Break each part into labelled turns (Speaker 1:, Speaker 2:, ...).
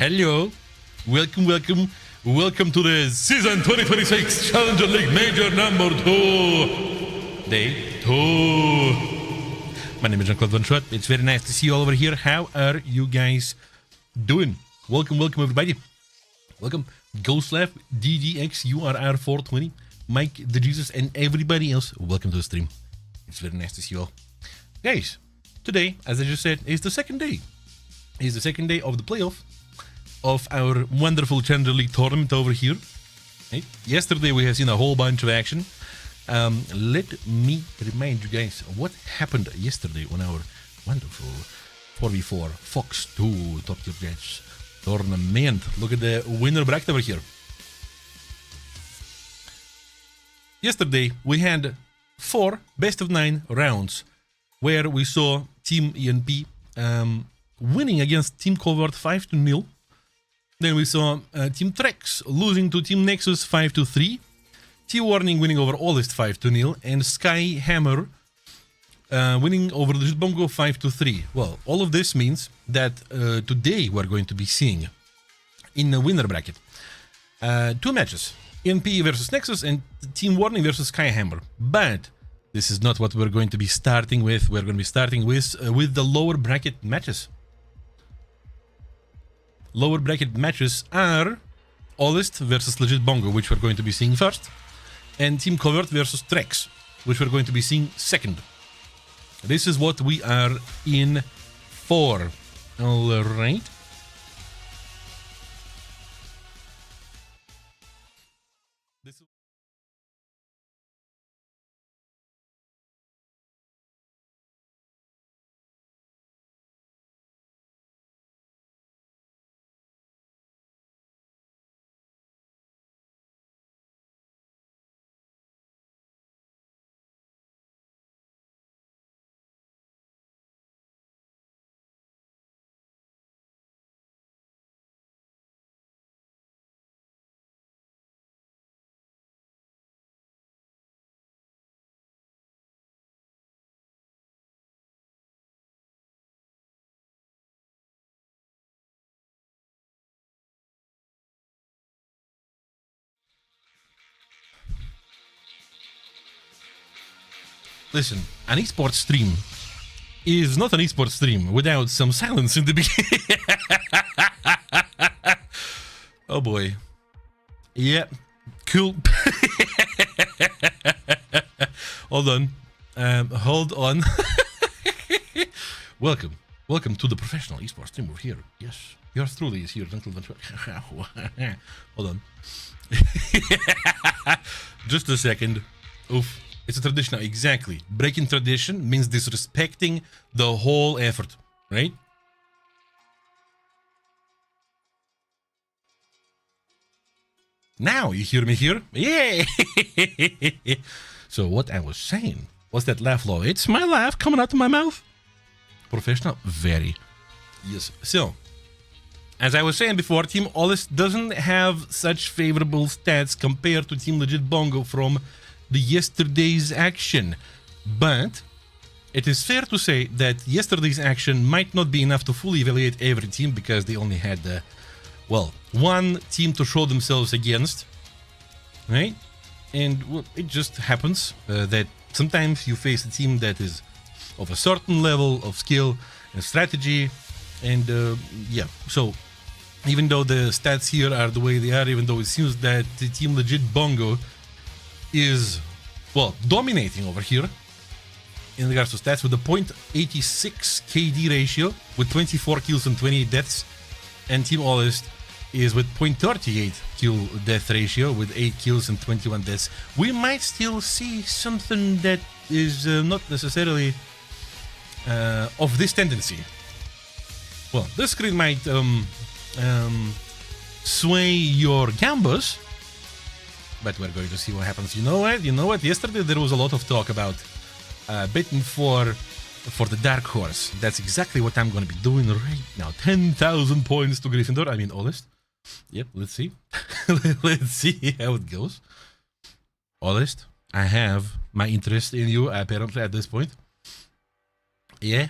Speaker 1: Hello, welcome to the season 2026 Challenger League Major number 2, Day 2. My name is Jean-Claude Van Schot. It's very nice to see you all over here. How are you guys doing? Welcome everybody. Welcome Ghostlav, DDX, URR420, Mike the Jesus, and everybody else. Welcome to the stream. It's very nice to see you all. Guys, today, as I just said, is the second day. It's the second day of the playoff of our wonderful Challenger League tournament over here. Right? Yesterday we have seen a whole bunch of action. Let me remind you guys what happened yesterday on our wonderful 4v4 Fox 2 Top Tier Judge tournament. Look at the winner bracket over here. Yesterday we had 4 best of 9 rounds where we saw Team ENP winning against Team Covert 5-0. Then we saw Team Trex losing to Team Nexus 5-3. T-Warning winning over Allist 5-0. And Sky Hammer winning over the Bongo 5-3. Well, all of this means that today we're going to be seeing in the winner bracket 2 matches. ENP versus Nexus and Team Warning versus Sky Hammer. But this is not what we're going to be starting with. We're going to be starting with the lower bracket matches. Lower bracket matches are Allist versus Legit Bongo, which we're going to be seeing first, and Team Covert versus Trex, which we're going to be seeing second. This is what we are in for. All right. Listen, an esports stream is not an esports stream without some silence in the beginning. Oh boy. Yeah, cool. Hold on. Hold on. Welcome to the professional esports stream over here. Yes, yours truly is here. Hold on. Just a second. Oof. It's a traditional, exactly. Breaking tradition means disrespecting the whole effort, right? Now you hear me here? Yeah. So what I was saying was that laugh low. It's my laugh coming out of my mouth. Professional, very. Yes. So, as I was saying before, Team Allist doesn't have such favorable stats compared to Team Legit Bongo from the yesterday's action, but it is fair to say that yesterday's action might not be enough to fully evaluate every team because they only had well, one team to show themselves against, right? And well, it just happens that sometimes you face a team that is of a certain level of skill and strategy, and yeah, so even though the stats here are the way they are, even though it seems that the Team Legit Bongo is, well, dominating over here in regards to stats with a 0.86 KD ratio with 24 kills and 28 deaths, and Team Allist is with 0.38 kill death ratio with 8 kills and 21 deaths. We might still see something that is not necessarily of this tendency. Well, this screen might sway your gambas, but we're going to see what happens. You know what? Yesterday there was a lot of talk about betting for the dark horse. That's exactly what I'm going to be doing right now. 10,000 points to Gryffindor. I mean, Allist. Yep, let's see. Let's see how it goes. Allist, I have my interest in you apparently at this point. Yeah.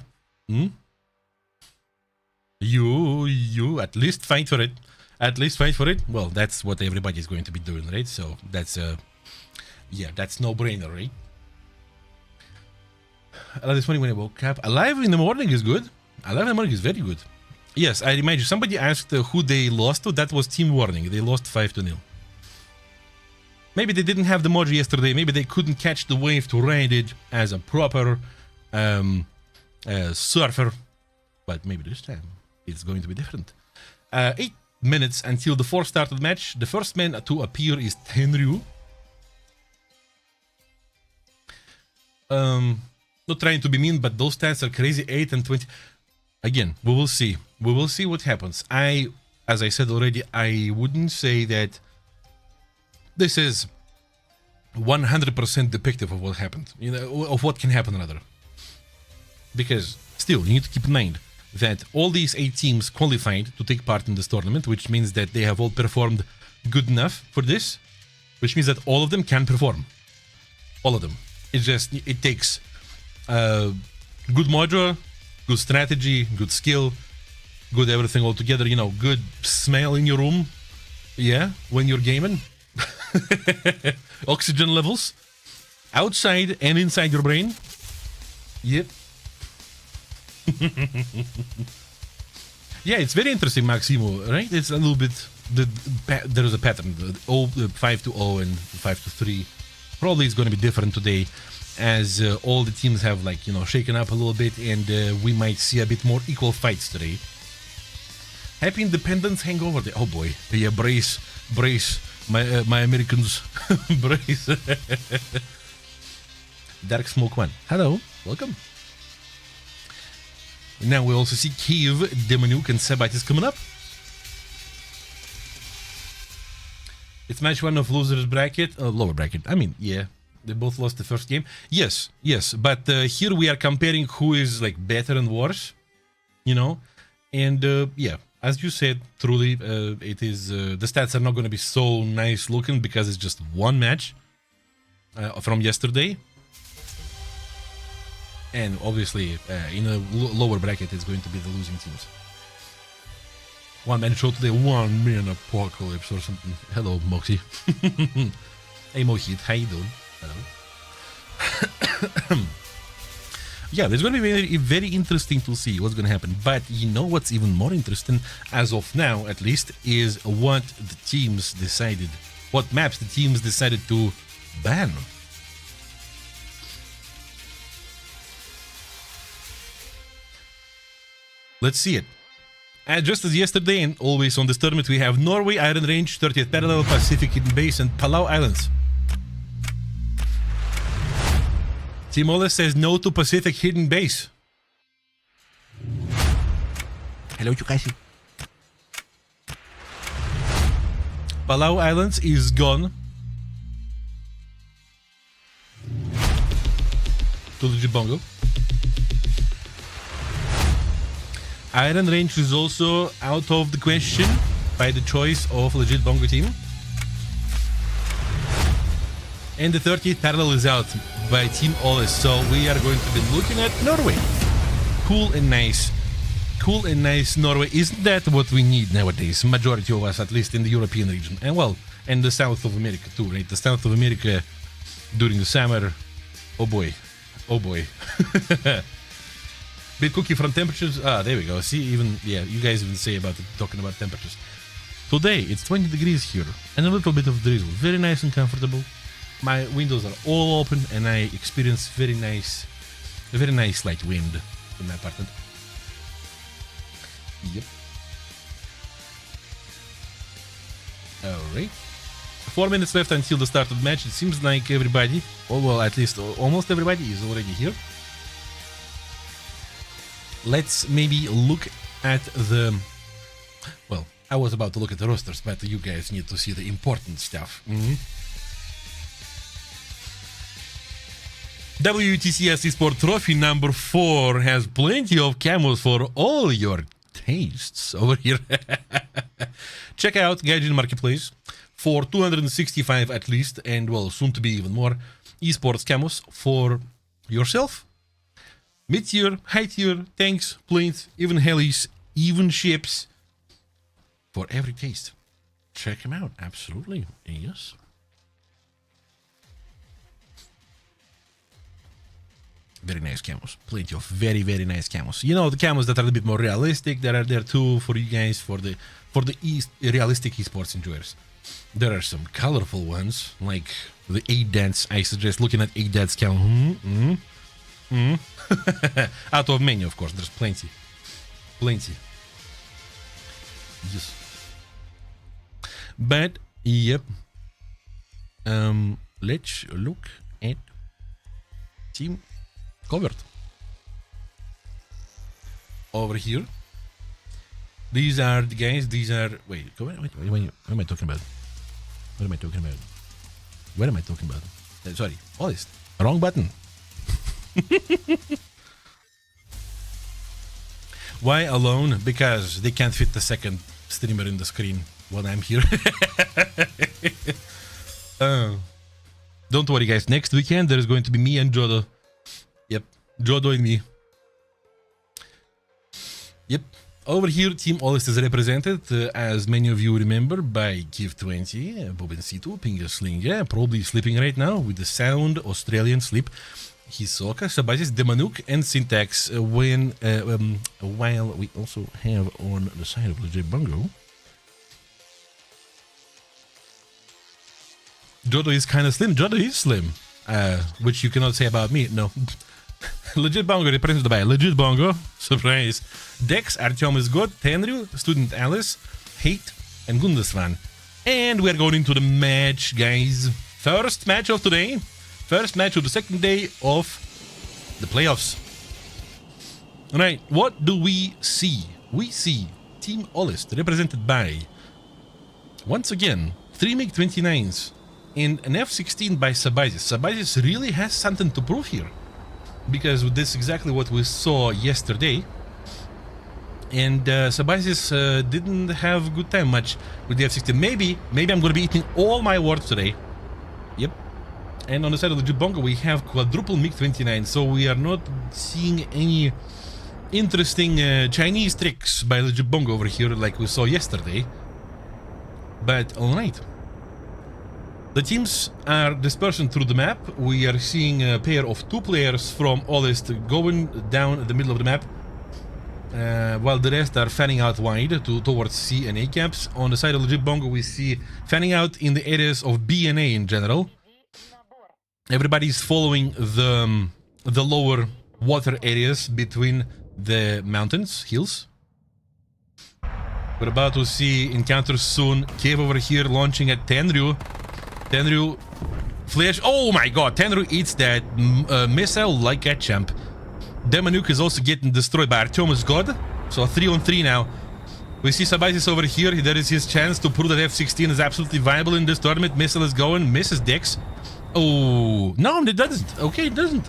Speaker 1: You, at least fight for it. At least fight for it. Well, that's what everybody's going to be doing, right? So that's yeah, that's no-brainer, right? This morning when I woke up, alive in the morning is good. Alive in the morning is very good. Yes, I remind you, somebody asked who they lost to. That was Team Warning. They lost 5-0. Maybe they didn't have the mojo yesterday. Maybe they couldn't catch the wave to ride it as a proper surfer. But maybe this time it's going to be different. 8 minutes until the 4th start of the match. The first man to appear is Tenryu. Not trying to be mean, but those stats are crazy. 8 and 20. Again, we will see. We will see what happens. As I said already, I wouldn't say that this is 100% depictive of what happened. You know, of what can happen rather. Because still, you need to keep in mind that all these 8 teams qualified to take part in this tournament, which means that they have all performed good enough for this, which means that all of them can perform. All of them. It takes good mojo, good strategy, good skill, good everything all together, you know, good smell in your room, yeah, when you're gaming. Oxygen levels, outside and inside your brain. Yep. Yeah, it's very interesting, Maximo, right? It's a little bit, there is a pattern, 5-0 and 5-3. Probably it's going to be different today, as all the teams have, like, you know, shaken up a little bit, and we might see a bit more equal fights today. Happy Independence Hangover Day. Oh boy, yeah, brace, my Americans, brace. Dark Smoke 1, hello, welcome. Now we also see Kiev, Demonuk, and Sabat is coming up. It's match 1 of losers bracket, lower bracket. I mean, yeah, they both lost the first game. Yes, but here we are comparing who is like better and worse, you know. And yeah, as you said, truly, it is the stats are not going to be so nice looking because it's just one match from yesterday. And obviously, in a lower bracket, it's going to be the losing teams. One man show today, 1 man apocalypse or something. Hello, Moxie. Hey, Mohit, how you doing? Hello. Yeah, there's going to be very, very interesting to see what's going to happen. But you know what's even more interesting, as of now, at least, is what the teams decided. What maps the teams decided to ban. Let's see it. Just as yesterday and always on this tournament, we have Norway, Iron Range, 30th Parallel, Pacific Hidden Base, and Palau Islands. Team Ola says no to Pacific Hidden Base. Hello, Chukashi. Palau Islands is gone. To the Jibongo. Iron Range is also out of the question by the choice of Legit Bongo team. And the 30th Parallel is out by Team Olis, so we are going to be looking at Norway. Cool and nice. Cool and nice Norway. Isn't that what we need nowadays? Majority of us, at least in the European region. And well, and the South of America too, right? The South of America during the summer. Oh boy. Oh boy. Bit cookie from temperatures. Ah, there we go. See, even, yeah, you guys even say about it, talking about temperatures. Today, it's 20 degrees here and a little bit of drizzle. Very nice and comfortable. My windows are all open and I experience a very nice light wind in my apartment. Yep. Alright. 4 minutes left until the start of the match. It seems like everybody, or well, at least almost everybody is already here. Let's maybe look at the... Well, I was about to look at the rosters, but you guys need to see the important stuff. WTCS Esports Trophy number 4 has plenty of camos for all your tastes over here. Check out Gaijin Marketplace for 265 at least, and well, soon to be even more, esports camos for yourself. Mid-tier, high-tier, tanks, planes, even helis, even ships, For every taste. Check him out. Absolutely. Yes. Very nice camos. Plenty of very, very nice camos. You know, the camos that are a bit more realistic, that are there too for you guys, for the realistic esports enjoyers. There are some colorful ones, like the 8-dance. I suggest looking at 8-dance camo. Out of menu, of course. There's plenty. Plenty. Yes. But, yep. Let's look at team covered. Over here. These are the guys, these are... Wait, what am I talking about? What am I talking about? What am I talking about? Sorry, honest. Wrong button. Why alone? Because they can't fit the second streamer in the screen while I'm here. Don't worry, guys. Next weekend, there is going to be me and Jodo. Yep, Jodo and me. Yep. Over here, Team Olist is represented, as many of you remember, by Give20, Bobencito, Pingasling, probably sleeping right now with the sound Australian sleep. Hisoka, Sabazis, Demanuk, and Syntax. While we also have on the side of Legit Bungo, Jodo is kind of slim. Jodo is slim, which you cannot say about me. No. Legit Bongo represented by Legit Bongo. Surprise. Dex, Artyom is good. Tenryu, Student Alice, Hate, and Gundasvan. And we're going into the match, guys. First match of today. First match of the second day of the playoffs. Alright, what do we see? We see Team Olist represented by, once again, 3 MiG-29s and an F-16 by Sabazis. Sabazis really has something to prove here, because this is exactly what we saw yesterday. And Sabazis didn't have a good time much with the F-16. Maybe I'm going to be eating all my words today. Yep. And on the side of the Jubongo, we have quadruple MiG-29, so we are not seeing any interesting Chinese tricks by the Jubongo over here like we saw yesterday. But alright. The teams are dispersed through the map. We are seeing a pair of 2 players from Olist going down the middle of the map, while the rest are fanning out wide towards C and A camps. On the side of Legit Bongo, we see fanning out in the areas of B and A in general. Everybody's following the lower water areas between the mountains, hills. We're about to see encounters soon. Cave over here launching at Tenryu. Tenryu flash. Oh my god, Tenryu eats that missile like a champ. Demanuk is also getting destroyed by Artyom's god. So 3-on-3 now. We see Sabazis over here. There is his chance to prove that F-16 is absolutely viable in this tournament. Missile is going. Misses Dex. Oh, no, it doesn't. Okay, it doesn't.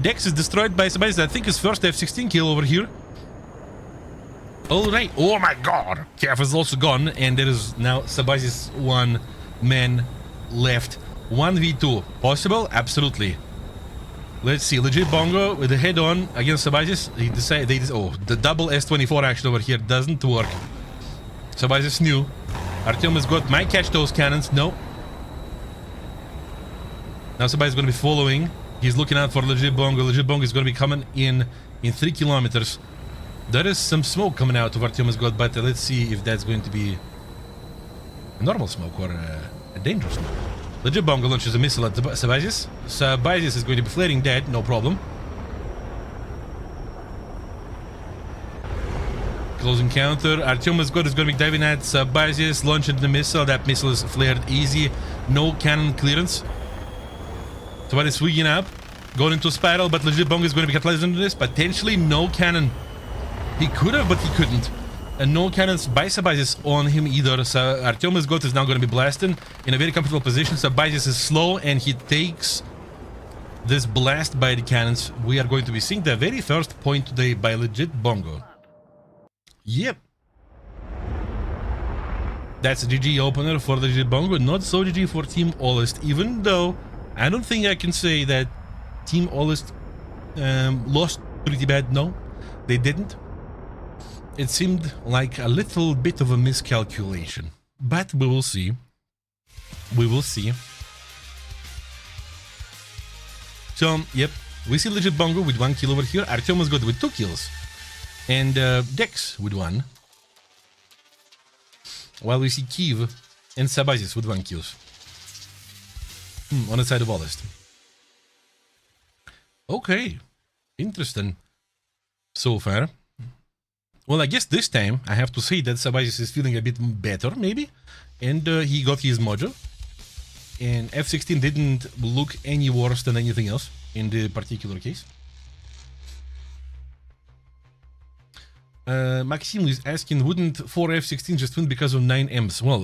Speaker 1: Dex is destroyed by Sabazis. I think his first F-16 kill over here. Alright. Oh my god. Kef is also gone. And there is now Sabazis 1 man left. 1v2. Possible? Absolutely. Let's see. Legit Bongo with the head on against Sabazis. Oh, the double S24 action over here doesn't work. Sabazis knew. Artyom has got, might catch those cannons. No. Now Sabazis is going to be following. He's looking out for Legit Bongo. Legit Bongo is going to be coming in 3 kilometers. There is some smoke coming out of Artyom's god, but let's see if that's going to be a normal smoke or a dangerous smoke. Legit Bongo launches a missile at Sabazis. Sabazis is going to be flaring dead, no problem. Close encounter. Artyom's god is going to be diving at Sabazis, launching the missile. That missile is flared easy. No cannon clearance. Sabazis swinging up, going into a spiral, but Legit Bongo is going to be capitalized into this. Potentially no cannon. He could have, but he couldn't. And no cannons by Sabazis on him either. So Artyom's god is now going to be blasting in a very comfortable position. Sabazis is slow and he takes this blast by the cannons. We are going to be seeing the very first point today by Legit Bongo. Yep. That's a GG opener for Legit Bongo. Not so GG for Team Olist, even though I don't think I can say that Team Olist lost pretty bad. No, they didn't. It seemed like a little bit of a miscalculation, but we will see. We will see. So, yep, we see Legit Bongo with 1 kill over here. Artyom is good with 2 kills. And Dex with 1. While we see Kiev and Sabazis with 1 kills. On the side of Ollest. Okay. Interesting. So far. Well, I guess this time I have to say that Sabazis is feeling a bit better, maybe. And he got his mojo. And F16 didn't look any worse than anything else in the particular case. Maxim is asking, wouldn't 4 F16 just win because of 9 Ms? Well,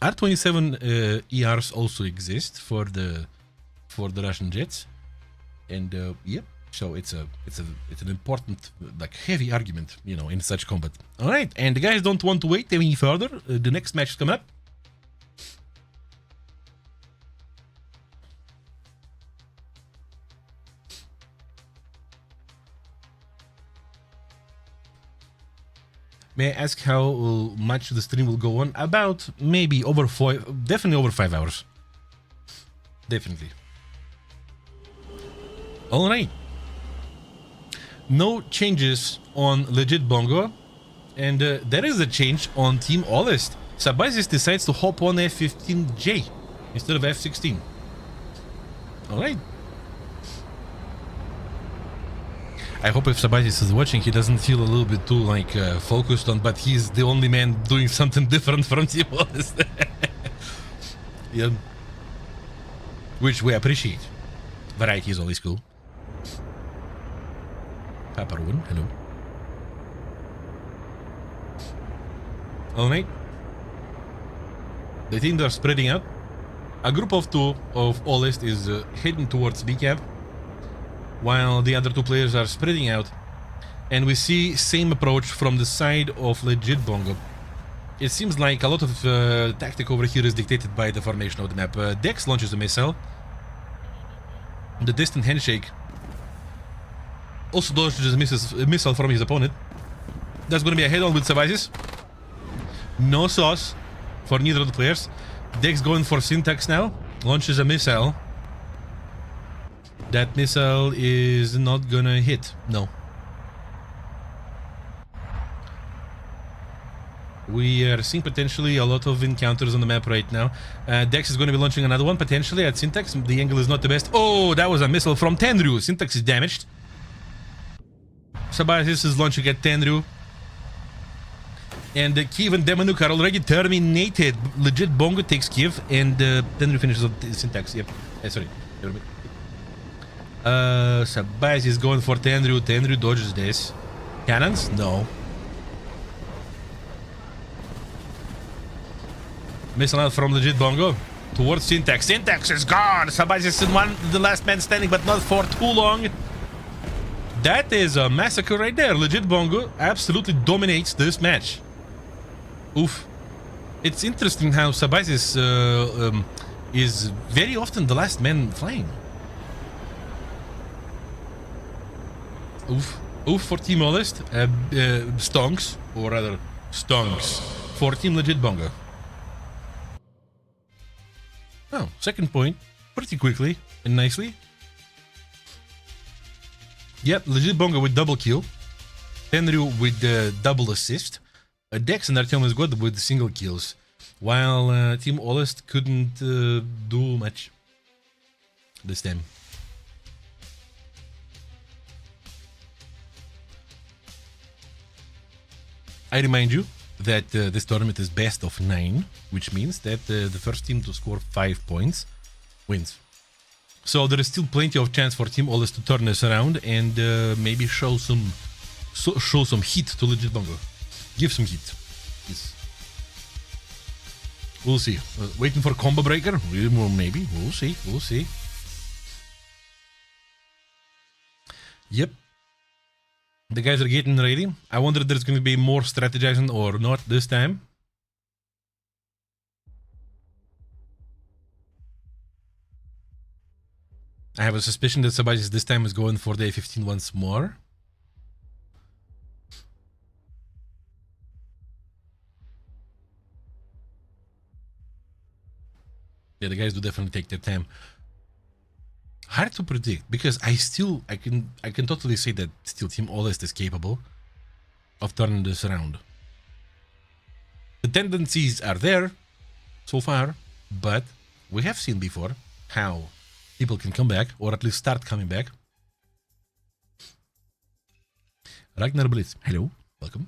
Speaker 1: R27 ERs also exist for the Russian jets, and yep. So it's an important, like, heavy argument, you know, in such combat. All right, and the guys don't want to wait any further. The next match is coming up. May I ask how much the stream will go on? About maybe over 5, definitely over 5 hours. Definitely. All right. No changes on Legit Bongo, and there is a change on Team Ollest. Sabazis decides to hop on F15J instead of F16. All right. I hope if Sabazis is watching, he doesn't feel a little bit too, like, focused on, but he's the only man doing something different from Team Ollest. Yeah. Which we appreciate. Variety is always cool. Papa Ruin, hello. Alright. The teams are spreading out. A group of 2 of Ollest is heading towards B camp, while the other 2 players are spreading out, and we see same approach from the side of Legit Bongo. It seems like a lot of tactic over here is dictated by the formation of the map. Dex launches a missile. The distant handshake also dodges a missile from his opponent. That's going to be a head-on with Sabazis. No sauce for neither of the players. Dex going for syntax now. Launches a missile. That missile is not gonna hit. No. We are seeing potentially a lot of encounters on the map right now. Dex is going to be launching another one potentially at Syntax. The angle is not the best. Oh, that was a missile from Tenryu. Syntax is damaged. Sabazis is launching at Tenryu. And Kiev and Demonuk are already terminated. Legit Bongo takes Kiev, and Tenryu finishes on Syntax. Yep. Sorry. Sabazis is going for Tenryu. Tenryu dodges this. Cannons? No. Missile out from Legit Bongo towards Syntax. Syntax is gone. Sabazis is the last man standing, but not for too long. That is a massacre right there. Legit Bongo absolutely dominates this match. Oof. It's interesting how Sabazis is very often the last man flying. Oof. Oof for Team Ollest. Stonks, or rather, stonks for Team Legit Bongo. Oh, second point. Pretty quickly and nicely. Yep, Legit Bongo with double kill. Tenryu with double assist. Dex and Artyom is good with single kills. While Team Ollest couldn't do much this time. I remind you that this tournament is best of 9, which means that the first team to score 5 points wins. So there is still plenty of chance for Team Ollest to turn this around and maybe show some heat to Legit Bongo. Give some heat. Yes. We'll see. Waiting for combo breaker? Maybe. We'll see. We'll see. Yep. The guys are getting ready. I wonder if there's going to be more strategizing or not this time. I have a suspicion that Sabazis this time is going for the A15 once more. Yeah, the guys do definitely take their time. Hard to predict because I can totally say that still Team Olest is capable of turning this around. The tendencies are there so far, but we have seen before how people can come back, or at least start coming back. Ragnar Blitz, hello, welcome.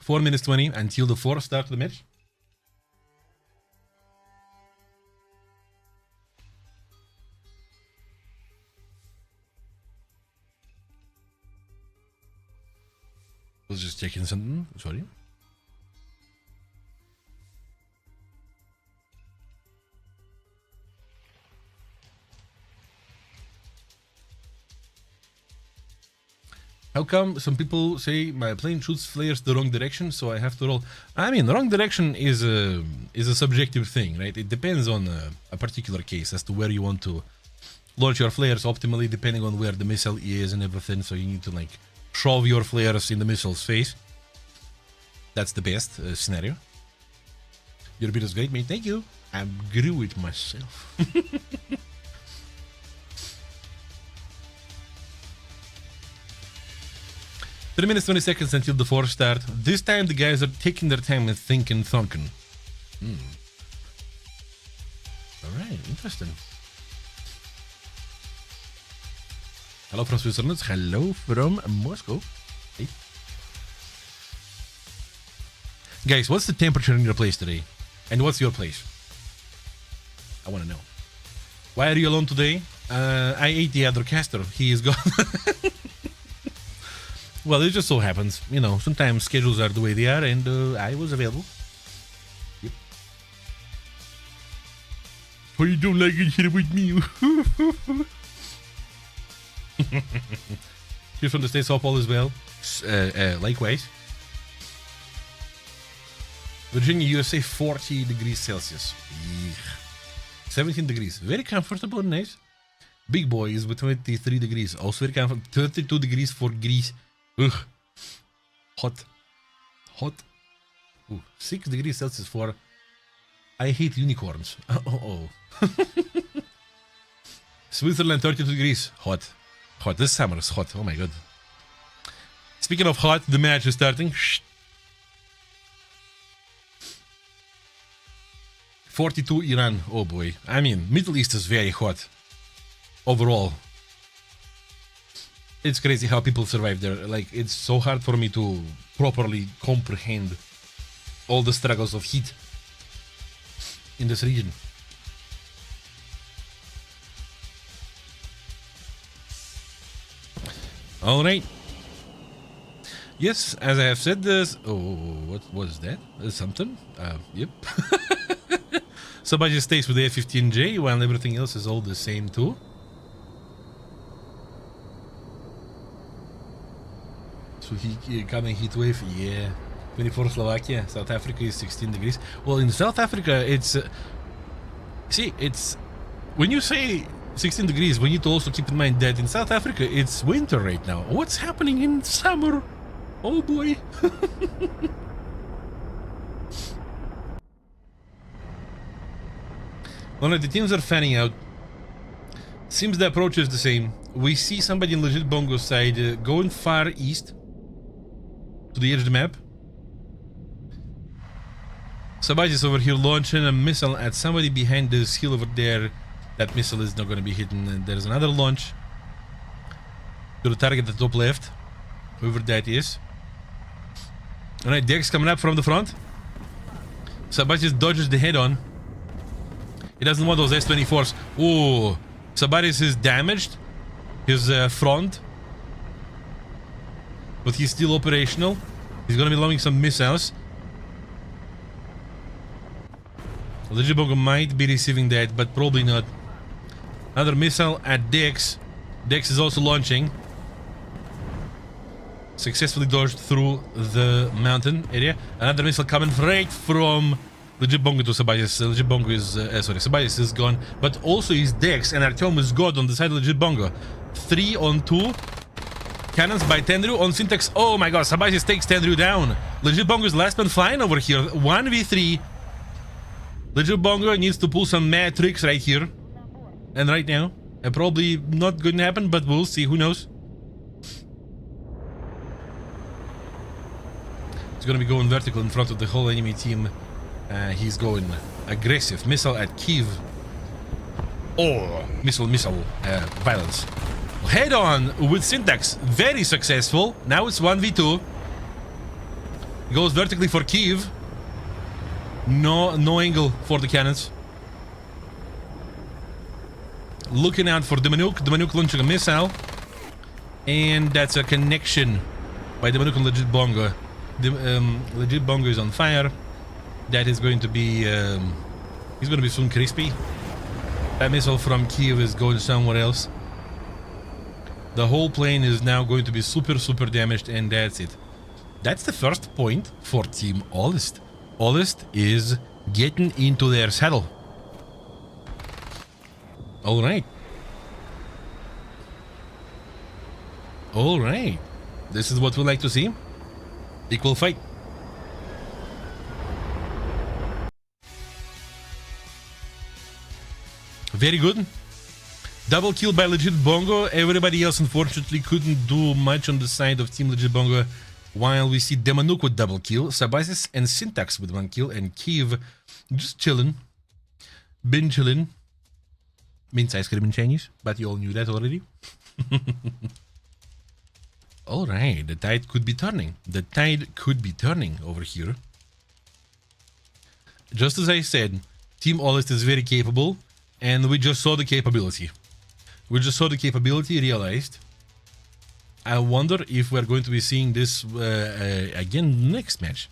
Speaker 1: 4 minutes 20 until the 4th start of the match. I was just checking something, sorry. How come some people say my plane shoots flares the wrong direction, so I have to roll? I mean, the wrong direction is a subjective thing, right? It depends on a particular case as to where you want to launch your flares optimally, depending on where the missile is and everything. So you need to like shove your flares in the missile's face. That's the best scenario. Your beat is great, mate. Thank you. I grew it myself. 3 minutes 20 seconds until the 4th start. This time the guys are taking their time and thinking, thunking. Alright, interesting. Hello from Switzerland. Hello from Moscow. Hey. Guys, what's the temperature in your place today? And what's your place? I want to know. Why are you alone today? I ate the other caster. He is gone. Well, it just so happens, you know, sometimes schedules are the way they are, and I was available. Yep. Oh, you don't like it here with me? Here's from the States, hope all is well. Likewise. Virginia, USA, 40 degrees Celsius. 17 degrees. Very comfortable and nice. Big Boy is with 23 degrees. Also very comfortable. 32 degrees for Greece. Ugh. Hot. Hot. Ooh, 6 degrees Celsius for I hate unicorns. Oh. Switzerland, 32 degrees. Hot. Hot. This summer is hot. Oh my god. Speaking of hot, the match is starting. 42 Iran. Oh boy. I mean, Middle East is very hot. Overall. It's crazy how people survive there. Like, it's so hard for me to properly comprehend all the struggles of heat in this region. All right. Yes, as I have said this. Oh, what was that? Something? Yep. Somebody stays with the F-15J while everything else is all the same too. So he coming heat wave, yeah. 24 Slovakia, South Africa is 16 degrees. Well, in South Africa, it's see, it's when you say 16 degrees, we need to also keep in mind that in South Africa it's winter right now. What's happening in summer? Oh boy. Well, the teams are fanning out. Seems the approach is the same. We see somebody in legit Bongo side going far east to the edge of the map. Somebody's over here launching a missile at somebody behind this hill over there. That missile is not going to be hidden. And there's another launch to the target at the top left, whoever that is. Alright, Dex coming up from the front. Sabaj just dodges the head-on. He doesn't want those S-24s. Ooh, Sabaris is damaged. His front. But he's still operational. He's gonna be loading some missiles. Legibongo might be receiving that, but probably not. Another missile at Dex. Dex is also launching. Successfully dodged through the mountain area. Another missile coming right from Legibongo to Sabayas. Legibongo is, sorry, Sabayas is gone. But also is Dex and Artyom is God on the side of Legibongo. 3 on 2. Cannons by Tendru on Syntax. Oh my god, Sabayas takes Tendru down. Legit Bongo is the last man flying over here. 1v3. Legit Bongo needs to pull some mad tricks right here. And right now. And probably not going to happen, but we'll see. Who knows? He's going to be going vertical in front of the whole enemy team. He's going aggressive. Missile at Kiev. Oh, missile, violence. Head on with Syntax. Very successful. Now it's 1v2. Goes vertically for Kiev. No angle for the cannons. Looking out for Demanuk. Demanuk launching a missile. And that's a connection by Demanuk and Legit Bongo. Legit Bongo is on fire. That is going to be... he's going to be soon crispy. That missile from Kiev is going somewhere else. The whole plane is now going to be super damaged, and that's it. That's the first point for Team Olist. Olist is getting into their saddle. Alright. Alright. This is what we like to see. Equal fight. Very good. Double kill by Legit Bongo. Everybody else unfortunately couldn't do much on the side of Team Legit Bongo. While we see Demanuk with double kill, Sabasis and Syntax with 1 kill, and Kiev just chilling. Been chilling. Means ice cream in Chinese, but you all knew that already. Alright, the tide could be turning. The tide could be turning over here. Just as I said, Team Olist is very capable, and we just saw the capability. We just saw the capability realized. I wonder if we're going to be seeing this again next match.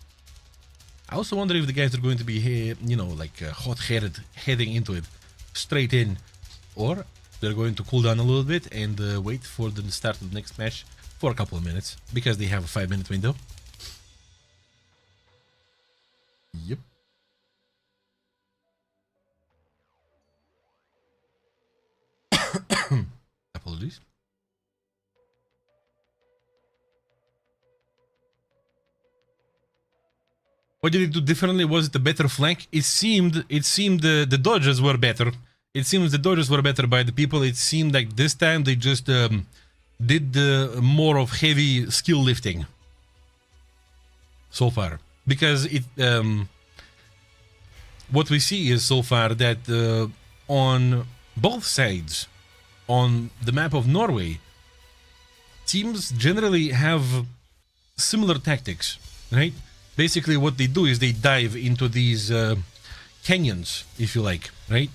Speaker 1: I also wonder if the guys are going to be, you know, like hot-headed, heading into it straight in, or they're going to cool down a little bit and wait for the start of the next match for a couple of minutes, because they have a 5-minute window. Yep. Apologies. What did it do differently? Was it a better flank? It seemed the dodges were better. It seems the dodges were better by the people. It seemed like this time they just did more of heavy skill lifting so far. Because it what we see is so far that on both sides, on the map of Norway, teams generally have similar tactics, right? Basically what they do is they dive into these canyons, if you like, right?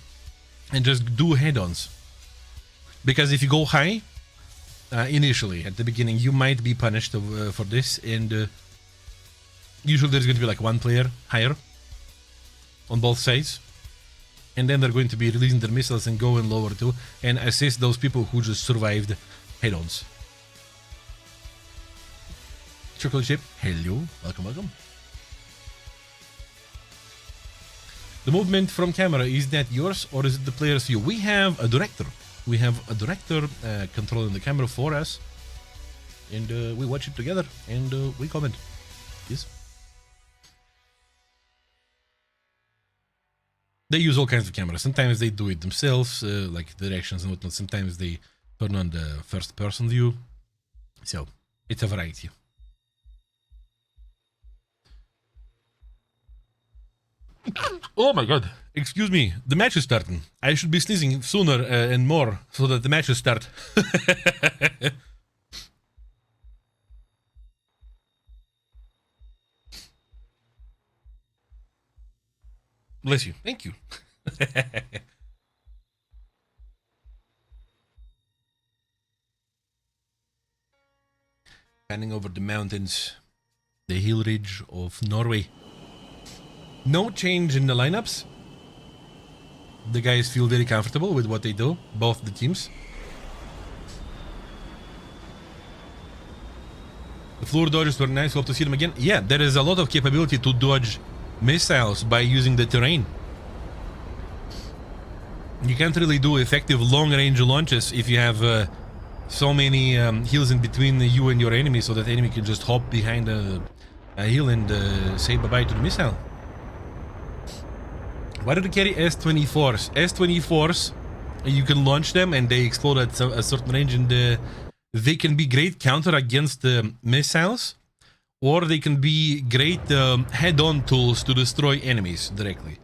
Speaker 1: And just do head-ons. Because if you go high, initially, at the beginning, you might be punished for this, and usually there's going to be like one player higher on both sides. And then they're going to be releasing their missiles and going lower too, and assist those people who just survived head-ons. Chocolate Chip, hello, welcome. The movement from camera, is that yours or is it the player's view? We have a director. We have a director controlling the camera for us, and we watch it together and we comment. Yes. They use all kinds of cameras. Sometimes they do it themselves, like directions and whatnot. Sometimes they turn on the first person view. So it's a variety. Oh my god, excuse me, the match is starting. I should be sneezing sooner and more so that the matches start. Bless you, thank you. Panning over the mountains, the hill ridge of Norway. No change in the lineups. The guys feel very comfortable with what they do, both the teams. The floor dodges were nice, hope to see them again. Yeah, there is a lot of capability to dodge missiles by using the terrain. You can't really do effective long-range launches if you have so many hills in between you and your enemy, so that the enemy can just hop behind heal and say bye-bye to the missile. Why do they carry S-24s? S-24s, you can launch them and they explode at a certain range, and they can be great counter against missiles, or they can be great head-on tools to destroy enemies directly.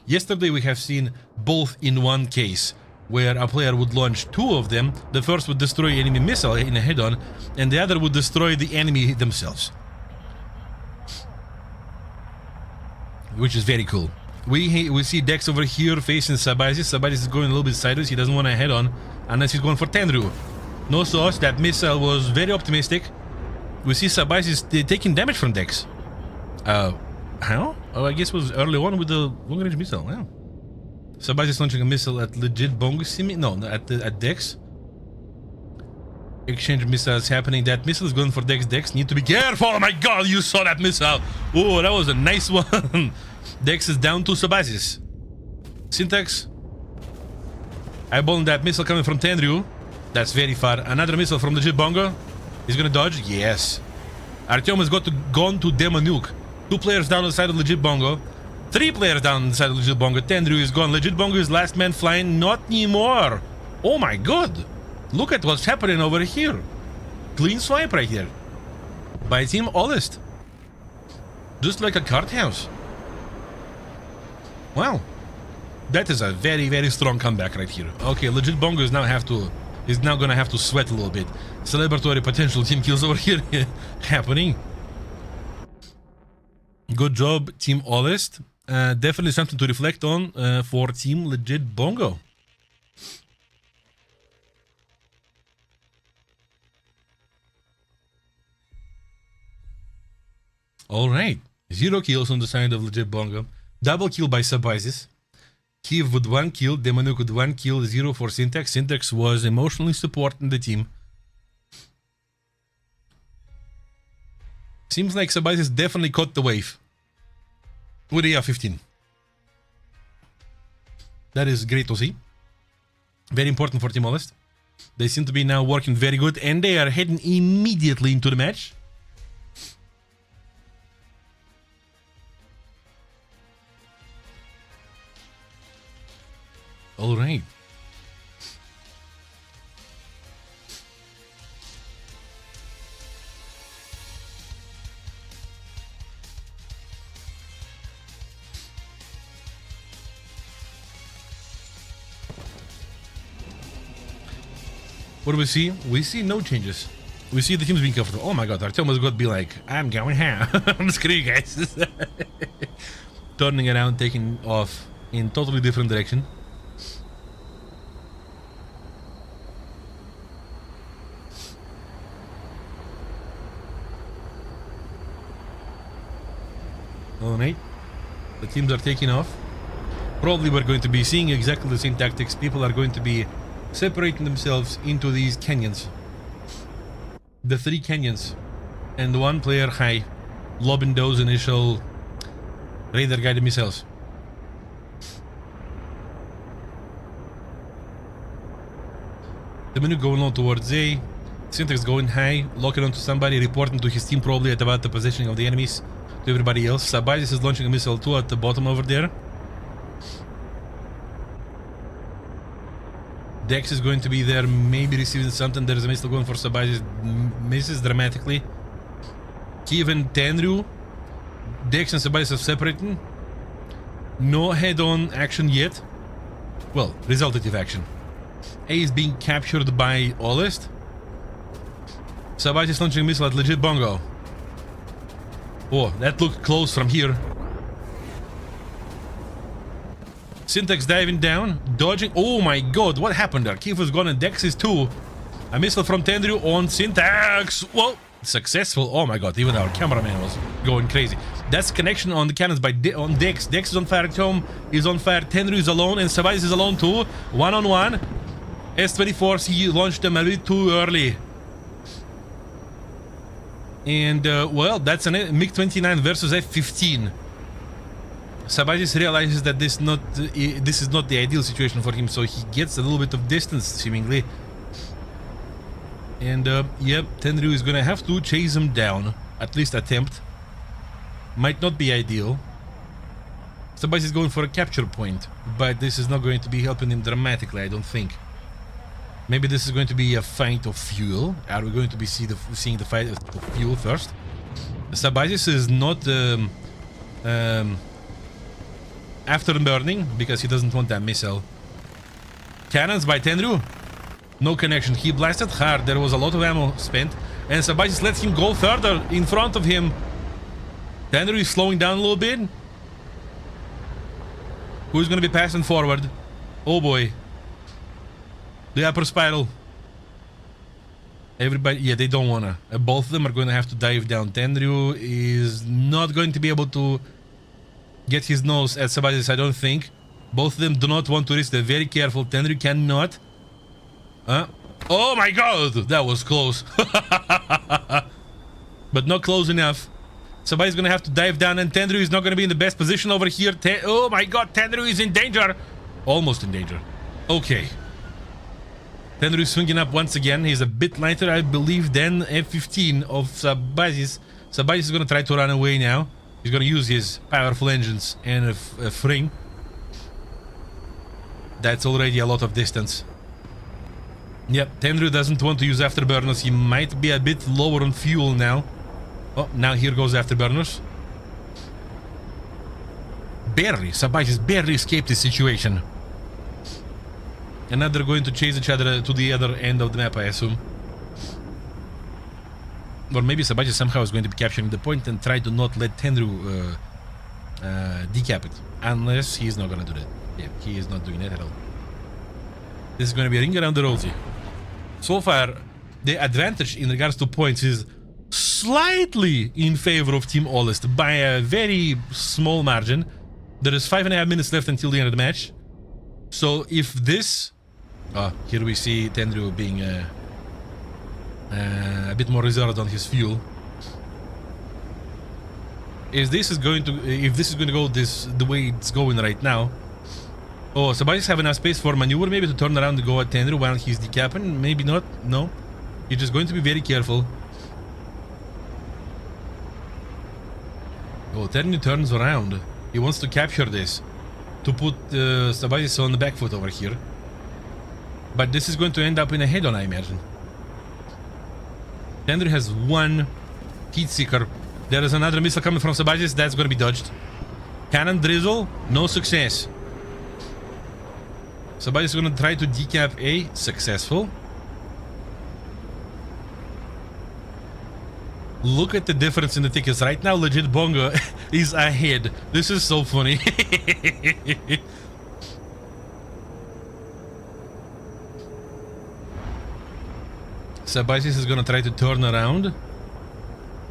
Speaker 1: Yesterday we have seen both in one case, where a player would launch two of them. The first would destroy enemy missile in a head-on, and the other would destroy the enemy themselves. Which is very cool. We see Dex over here facing Sabaisis. Sabaisis is going a little bit sideways. He doesn't want to head on unless he's going for Tenryu. No sauce. That missile was very optimistic. We see Sabaisis taking damage from Dex. How? Oh, I guess it was early on with the long-range missile. Wow. Sabaisis launching a missile at legit Bongo Simi. No, at Dex. Exchange missiles happening. That missile is going for Dex. Dex need to be careful. Oh my god, you saw that missile. Oh, that was a nice one. Dex is down to Sabaisis. Syntax eyeballing that missile coming from Tenryu. That's very far. Another missile from legit Bongo. He's gonna dodge. Yes. Artyom has gone to Demo Nuke. 2 players down on the side of legit Bongo. 3 players down on the side of legit Bongo. Tenryu is gone. Legit Bongo is last man flying. Not anymore. Oh my god. Look at what's happening over here. Clean swipe right here. By Team Oldest. Just like a card house. Wow. That is a very, very strong comeback right here. Okay, legit Bongo is now gonna have to sweat a little bit. Celebratory potential team kills over here happening. Good job, Team Oldest. Definitely something to reflect on for Team Legit Bongo. Alright, 0 kills on the side of legit Bongo. Double kill by Sabaisis. Kiev with 1 kill, Demonuk with 1 kill, 0 for Syntax. Syntax was emotionally supporting the team. Seems like Sabaisis definitely caught the wave. With the AR-15. That is great to see. Very important for Team Oldest. They seem to be now working very good, and they are heading immediately into the match. All right. What do we see? We see no changes. We see the teams being comfortable. Oh my god, Artyom was going to be like, I'm going here. I'm just kidding, guys. Turning around, taking off in totally different direction. Alright, the teams are taking off. Probably we're going to be seeing exactly the same tactics. People are going to be separating themselves into these canyons. The 3 canyons. And 1 player high, lobbing those initial radar guided missiles. The menu going on towards A. Syntax going high, locking onto somebody, reporting to his team probably at about the positioning of the enemies. To everybody else. Sabaisis is launching a missile too at the bottom over there. Dex is going to be there, maybe receiving something. There is a missile going for Sabaisis, misses dramatically. Kiev and Tenryu. Dex and Sabaisis are separating. No head-on action yet. Well, resultative action. A is being captured by Oldest. Sabaisis launching a missile at legit Bongo. Oh, that looked close from here. Syntax diving down, dodging. Oh my god, what happened there? Kiev was gone and Dex is too. A missile from Tenryu on Syntax. Whoa, successful. Oh my god, even our cameraman was going crazy. That's connection on the cannons by on Dex. Dex is on fire, Tom is on fire, Tenryu is alone, and Sabaisis is alone too. 1-on-1. S-24, he launched them a bit too early. And, well, that's a MiG-29 versus F-15. Sabaisis realizes that this is not the ideal situation for him, so he gets a little bit of distance, seemingly. And, yep, Tenryu is gonna have to chase him down. At least attempt. Might not be ideal. Somebody's going for a capture point, but this is not going to be helping him dramatically, I don't think. Maybe this is going to be a fight of fuel. Are we going to be seeing the fight of fuel first? Sabazis is not afterburning because he doesn't want that missile. Cannons by Tenryu. No connection. He blasted hard. There was a lot of ammo spent. And Sabazis lets him go further in front of him. Tenryu is slowing down a little bit. Who's going to be passing forward? Oh boy. The upper spiral. Everybody, yeah, they don't wanna. Both of them are going to have to dive down. Tenryu is not going to be able to get his nose at Sabazis, I don't think. Both of them do not want to risk. They're very careful. Tenryu cannot. Oh my god, that was close. But not close enough. Somebody's gonna have to dive down, and Tenryu is not gonna be in the best position over here. Oh my god, Tenryu is in danger. Almost in danger. Okay. Tenryu is swinging up once again. He's a bit lighter, I believe, than F-15 of Sabazis. Sabazis is gonna try to run away now. He's gonna use his powerful engines and a fring. That's already a lot of distance. Yep, Tenryu doesn't want to use afterburners. He might be a bit lower on fuel now. Oh, now here goes afterburners. Barely, Sabazis barely escaped this situation. And now they're going to chase each other to the other end of the map, I assume. Or maybe Sabazis somehow is going to be capturing the point and try to not let Tenryu decap it. Unless he's not gonna do that. Yeah, he is not doing that at all. This is going to be a ring around the rosy. So far, the advantage in regards to points is slightly in favor of Team Ollest by a very small margin. There is 5.5 minutes left until the end of the match. So if this... here we see Tenryu being a bit more reserved on his fuel. If this is going to go the way it's going right now... Oh, Sabazis have enough space for maneuver, maybe to turn around and go at Tenryu while he's decapping. Maybe not. No. You're just going to be very careful. Oh, Tenryu turns around. He wants to capture this. To put Sabazis on the back foot over here. But this is going to end up in a head-on, I imagine. Tenryu has one heat seeker. There is another missile coming from Sabazis. That's going to be dodged. Cannon drizzle. No success. Sabazis is going to try to decap A. Successful. Look at the difference in the tickets. Right now, legit Bongo is ahead. This is so funny. Sabazis is going to try to turn around.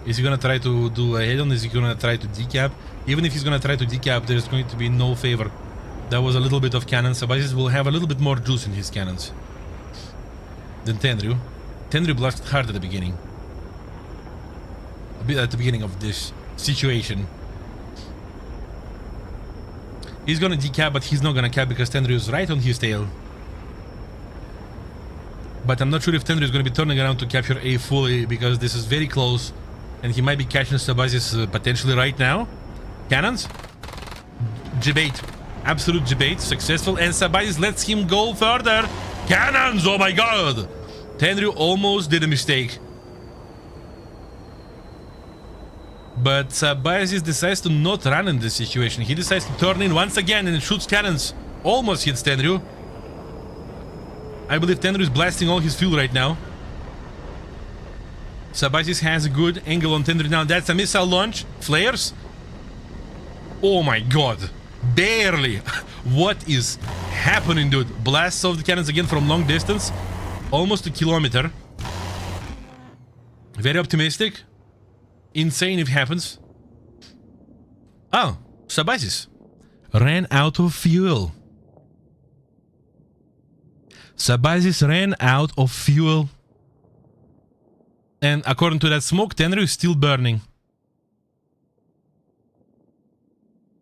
Speaker 1: Is he going to try to do a head-on? Is he going to try to decap? Even if he's going to try to decap, there's going to be no favor. That was a little bit of cannon. Sabazis will have a little bit more juice in his cannons than Tenryu. Tenryu blasted hard at the beginning. A bit at the beginning of this situation. He's gonna decap, but he's not gonna cap because Tenryu is right on his tail. But I'm not sure if Tenryu is gonna be turning around to capture A fully because this is very close. And he might be catching Sabazis potentially right now. Cannons. Debate. Absolute debate. Successful. And Sabazis lets him go further. Cannons! Oh my god! Tenryu almost did a mistake. But Sabazis decides to not run in this situation. He decides to turn in once again and shoots cannons. Almost hits Tenryu. I believe Tenryu is blasting all his fuel right now. Sabazis has a good angle on Tenryu now. That's a missile launch. Flares. Oh my god. Barely. What is happening, dude? Blasts off the cannons again from long distance. Almost a kilometer. Very optimistic. Insane if it happens. Oh, Sabazis ran out of fuel. Sabazis ran out of fuel. And according to that smoke, Tenryu is still burning.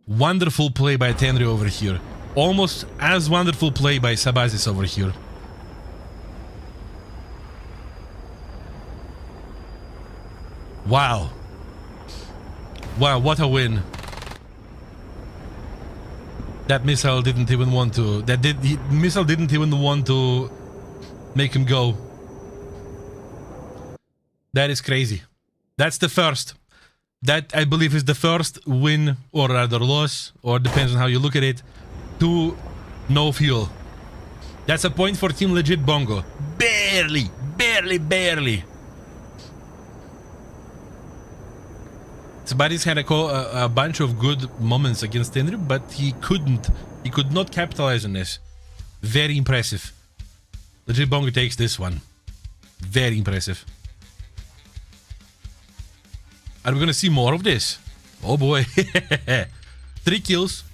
Speaker 1: Wonderful play by Tenryu over here. Almost as wonderful play by Sabazis over here. Wow. Wow, what a win. That missile didn't even want to... Missile didn't even want to make him go. That is crazy. That's the first. That, I believe, is the first win, or rather loss, or depends on how you look at it, to no fuel. That's a point for Team Legit Bongo. Barely. Barely. Sabadis had a bunch of good moments against Tenru, but he could not capitalize on this. Very impressive. Legit Bongo takes this one. Very impressive. Are we gonna see more of this? Oh boy. 3 kills.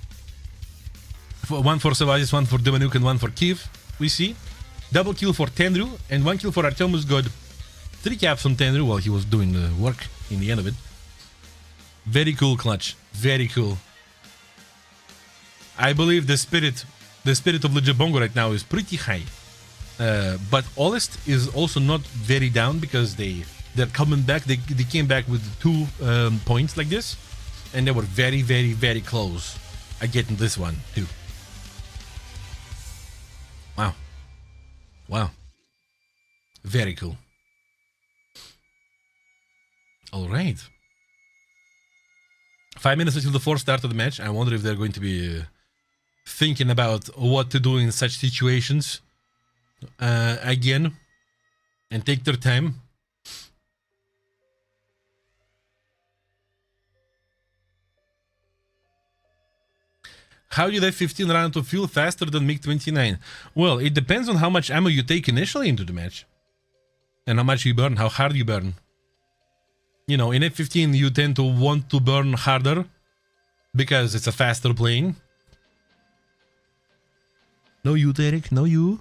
Speaker 1: One for Sabadis, one for Demanuk, and one for Kiev. We see. Double kill for Tenru, and 1 kill for Artemus God. 3 caps on Tenru while he was doing the work in the end of it. Very cool clutch. Very cool. I believe the spirit of Legit Bongo right now is pretty high. But Honest is also not very down because they're coming back. They came back with 2 points like this, and they were very close at getting this one too. Wow. Very cool. All right. 5 minutes until the fourth start of the match. I wonder if they're going to be thinking about what to do in such situations again, and take their time. How do they 15 run out of fuel faster than MiG-29? Well, it depends on how much ammo you take initially into the match. And how much you burn, how hard you burn. You know, in F-15 you tend to want to burn harder because it's a faster plane. No you, Derek, no you.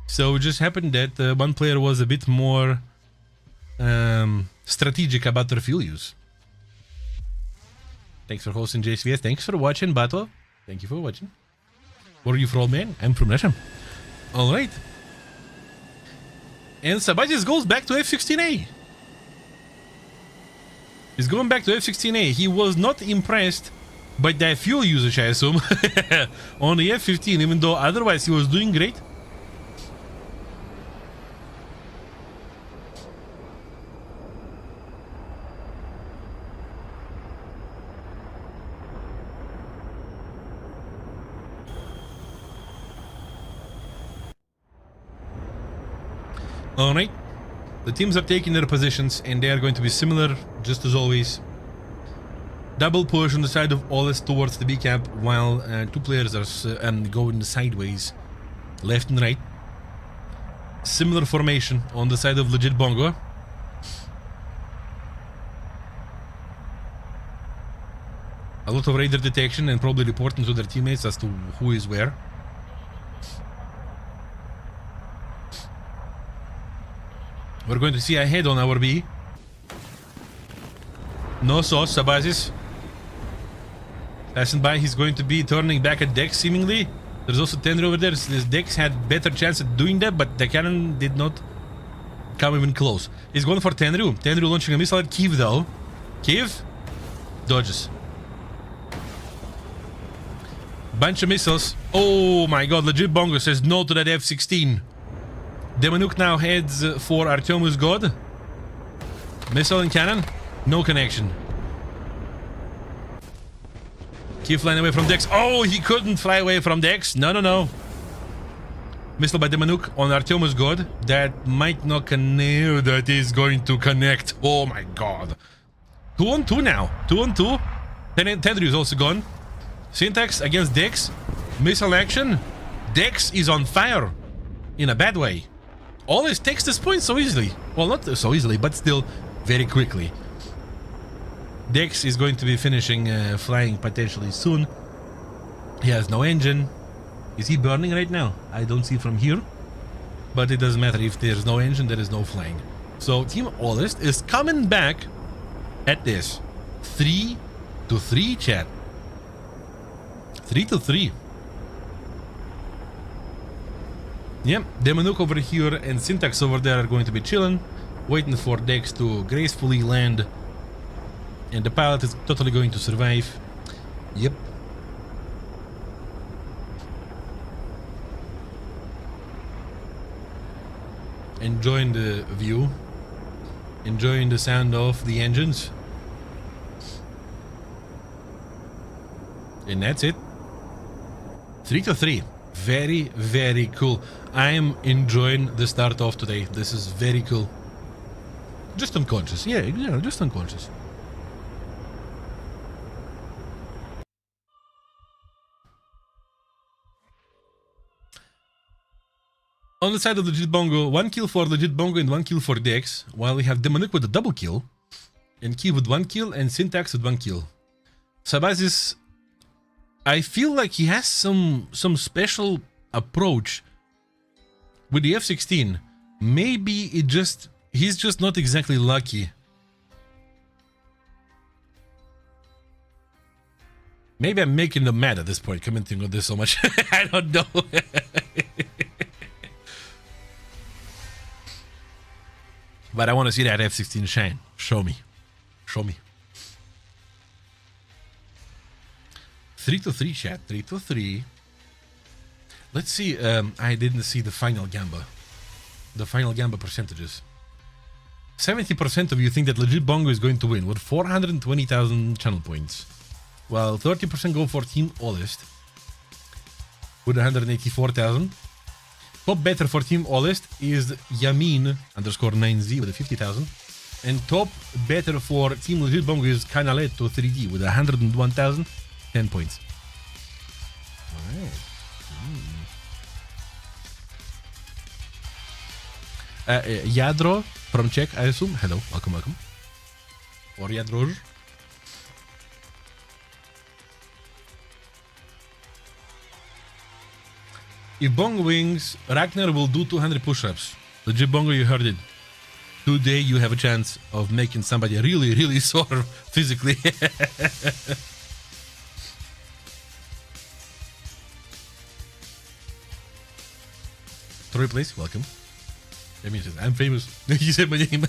Speaker 1: So it just happened that one player was a bit more strategic about their fuel use. Thanks for hosting JCVS. Thanks for watching, Bato. Thank you for watching. Where are you from, man? I'm from Russia. Alright. And Sabajis goes back to F-16A. He's going back to F-16A. He was not impressed by that fuel usage, I assume, on the F-15, even though otherwise he was doing great. Alright, the teams are taking their positions and they are going to be similar, just as always. Double push on the side of Oles towards the B camp, while 2 players are going sideways, left and right. Similar formation on the side of Legit Bongo. A lot of radar detection and probably reporting to their teammates as to who is where. We're going to see a head on our B. No sauce, Sabazis. Passing by, he's going to be turning back at Dex, seemingly. There's also Tenru over there. This Dex had better chance at doing that, but the cannon did not come even close. He's going for Tenru. Tenru launching a missile at Kiev, though. Kiev dodges. Bunch of missiles. Oh my god, Legit Bongo says no to that F-16. Demanuk now heads for Artemus God. Missile and cannon. No connection. Keep flying away from Dex. Oh, he couldn't fly away from Dex. No. Missile by Demanuk on Artemus God. That might not connect. That is going to connect. Oh my god. 2 on 2 now. 2 on 2. Tenru is also gone. Syntax against Dex. Missile action. Dex is on fire. In a bad way. Always takes this point so easily. Well, not so easily, but still very quickly. Dex is going to be finishing flying potentially soon. He has no engine. Is he burning right now? I don't see from here. But it doesn't matter. If there's no engine, there is no flying. So Team Olist is coming back at this. 3-3, chat. 3-3. Yep, Demanuk over here and Syntax over there are going to be chilling. waiting for Dex to gracefully land, and the pilot is totally going to survive. Yep. Enjoying the view, enjoying the sound of the engines, and that's it. 3-3. Very, very cool. I am enjoying the start off today. This is very cool. Just unconscious. Yeah, just unconscious. On the side of Legit Bongo, 1 kill for Legit Bongo and 1 kill for Dex, while we have Demonic with a double kill, and Key with 1 kill, and Syntax with 1 kill. Sabazis, I feel like he has some special approach with the F-16. Maybe he's just not exactly lucky. Maybe I'm making them mad at this point, commenting on this so much. I don't know. But I want to see that F-16 shine. Show me. Show me. 3-3, chat. 3-3. Let's see. I didn't see the final Gamba. The final Gamba percentages. 70% of you think that Legit Bongo is going to win with 420,000 channel points. While 30% go for Team Olist with 184,000. Top better for Team Olist is Yamin_9Z with 50,000. And top better for Team Legit Bongo is Canaletto 3D with 101,000. 10 points. Alright. Yadro from Czech, I assume. Hello, welcome, welcome. Or Yadro. If Bongo wins, Ragnar will do 200 push-ups. Legit Bongo, you heard it. Today you have a chance of making somebody really, really sore physically. Troy, please, welcome. Jamie says, I'm famous. You said my name.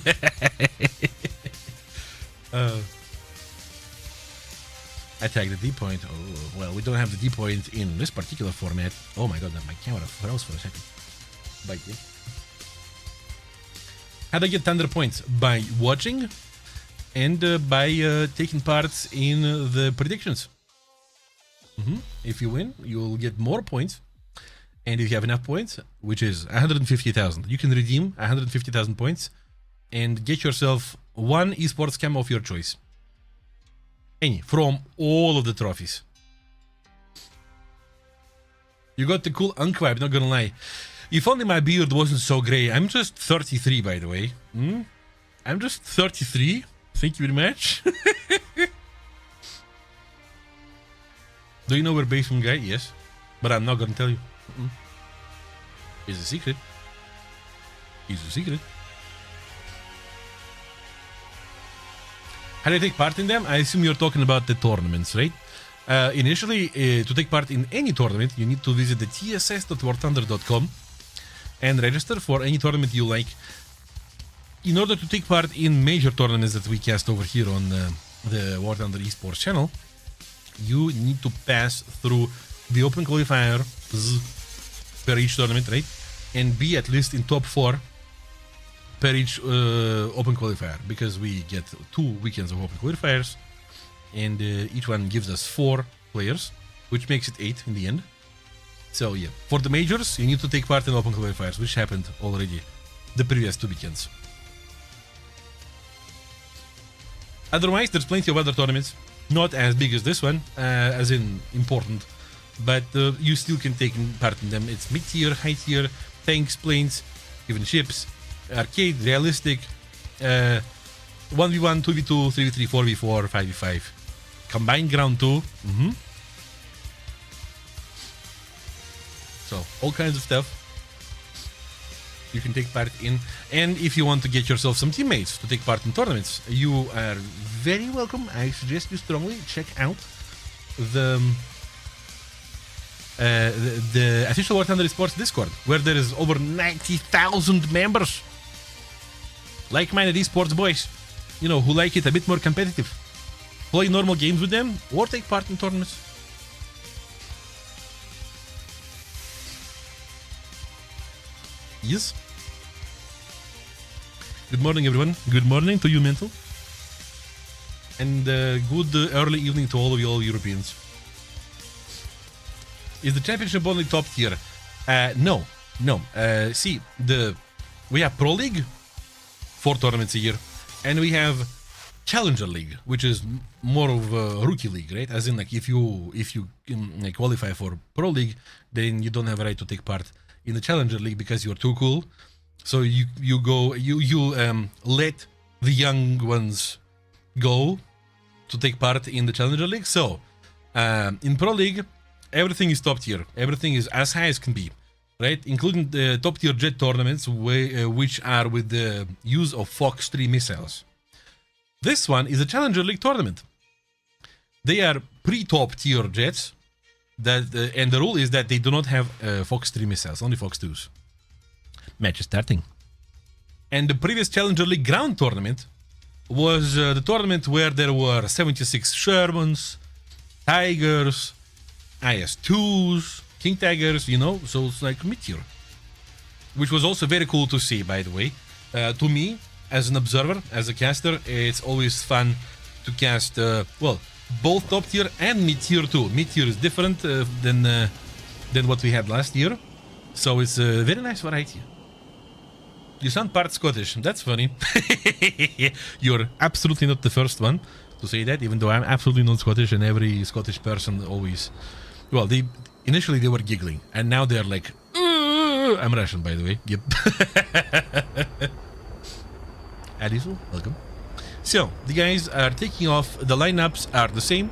Speaker 1: I tagged the D point. Oh, well, we don't have the D point in this particular format. Oh my god, my camera froze for a second. Bite you. How do I get Thunder points? By watching and by taking part in the predictions. If you win, you'll get more points. And if you have enough points, which is 150,000, you can redeem 150,000 points and get yourself one esports camo of your choice. Any, from all of the trophies. You got the cool unk vibe, not gonna lie. If only my beard wasn't so grey. I'm just 33, by the way. I'm just 33. Thank you very much. Do you know where Basement Guy? Yes. But I'm not gonna tell you. It's a secret. It's a secret. How do you take part in them? I assume you're talking about the tournaments, right? Initially, to take part in any tournament, you need to visit the tss.warthunder.com and register for any tournament you like. In order to take part in major tournaments that we cast over here on the War Thunder Esports channel, you need to pass through the open qualifier per each tournament, right? And be at least in top 4 per each open qualifier, because we get 2 weekends of open qualifiers, and each one gives us 4 players, which makes it 8 in the end. So yeah, for the majors, you need to take part in open qualifiers, which happened already the previous 2 weekends. Otherwise, there's plenty of other tournaments, not as big as this one, as in important, but you still can take part in them. It's mid-tier, high-tier, tanks, planes, even ships, arcade, realistic, 1v1, 2v2, 3v3, 4v4, 5v5, combined ground 2. So all kinds of stuff you can take part in. And if you want to get yourself some teammates to take part in tournaments, you are very welcome. I suggest you strongly check out the official War Thunder Esports Discord, where there is over 90,000 members. like-minded esports boys, you know, who like it a bit more competitive. Play normal games with them or take part in tournaments. Yes. Good morning, everyone. Good morning to you, Mental. And good early evening to all of you all Europeans. Is the championship only top tier? No. See, we have Pro League, 4 tournaments a year, and we have Challenger League, which is more of a rookie league, right? As in, like, if you qualify for Pro League, then you don't have a right to take part in the Challenger League because you're too cool. So you let the young ones go to take part in the Challenger League. So in Pro League, everything is top tier. Everything is as high as can be, right? Including the top tier jet tournaments, which are with the use of Fox 3 missiles. This one is a Challenger League tournament. They are pre-top tier jets, and the rule is that they do not have Fox 3 missiles, only Fox 2s. Match is starting. And the previous Challenger League ground tournament was the tournament where there were 76 Shermans, Tigers, IS-2s, King Tigers, you know, so it's like mid-tier. Which was also very cool to see, by the way. To me, as an observer, as a caster, it's always fun to cast, both top tier and mid-tier too. Mid-tier is different than what we had last year. So it's a very nice variety. You sound part Scottish. That's funny. You're absolutely not the first one to say that, even though I'm absolutely not Scottish, and every Scottish person always... Well, initially they were giggling, and now they're like... I'm Russian, by the way. Yep. Adisu, welcome. So, the guys are taking off. The lineups are the same.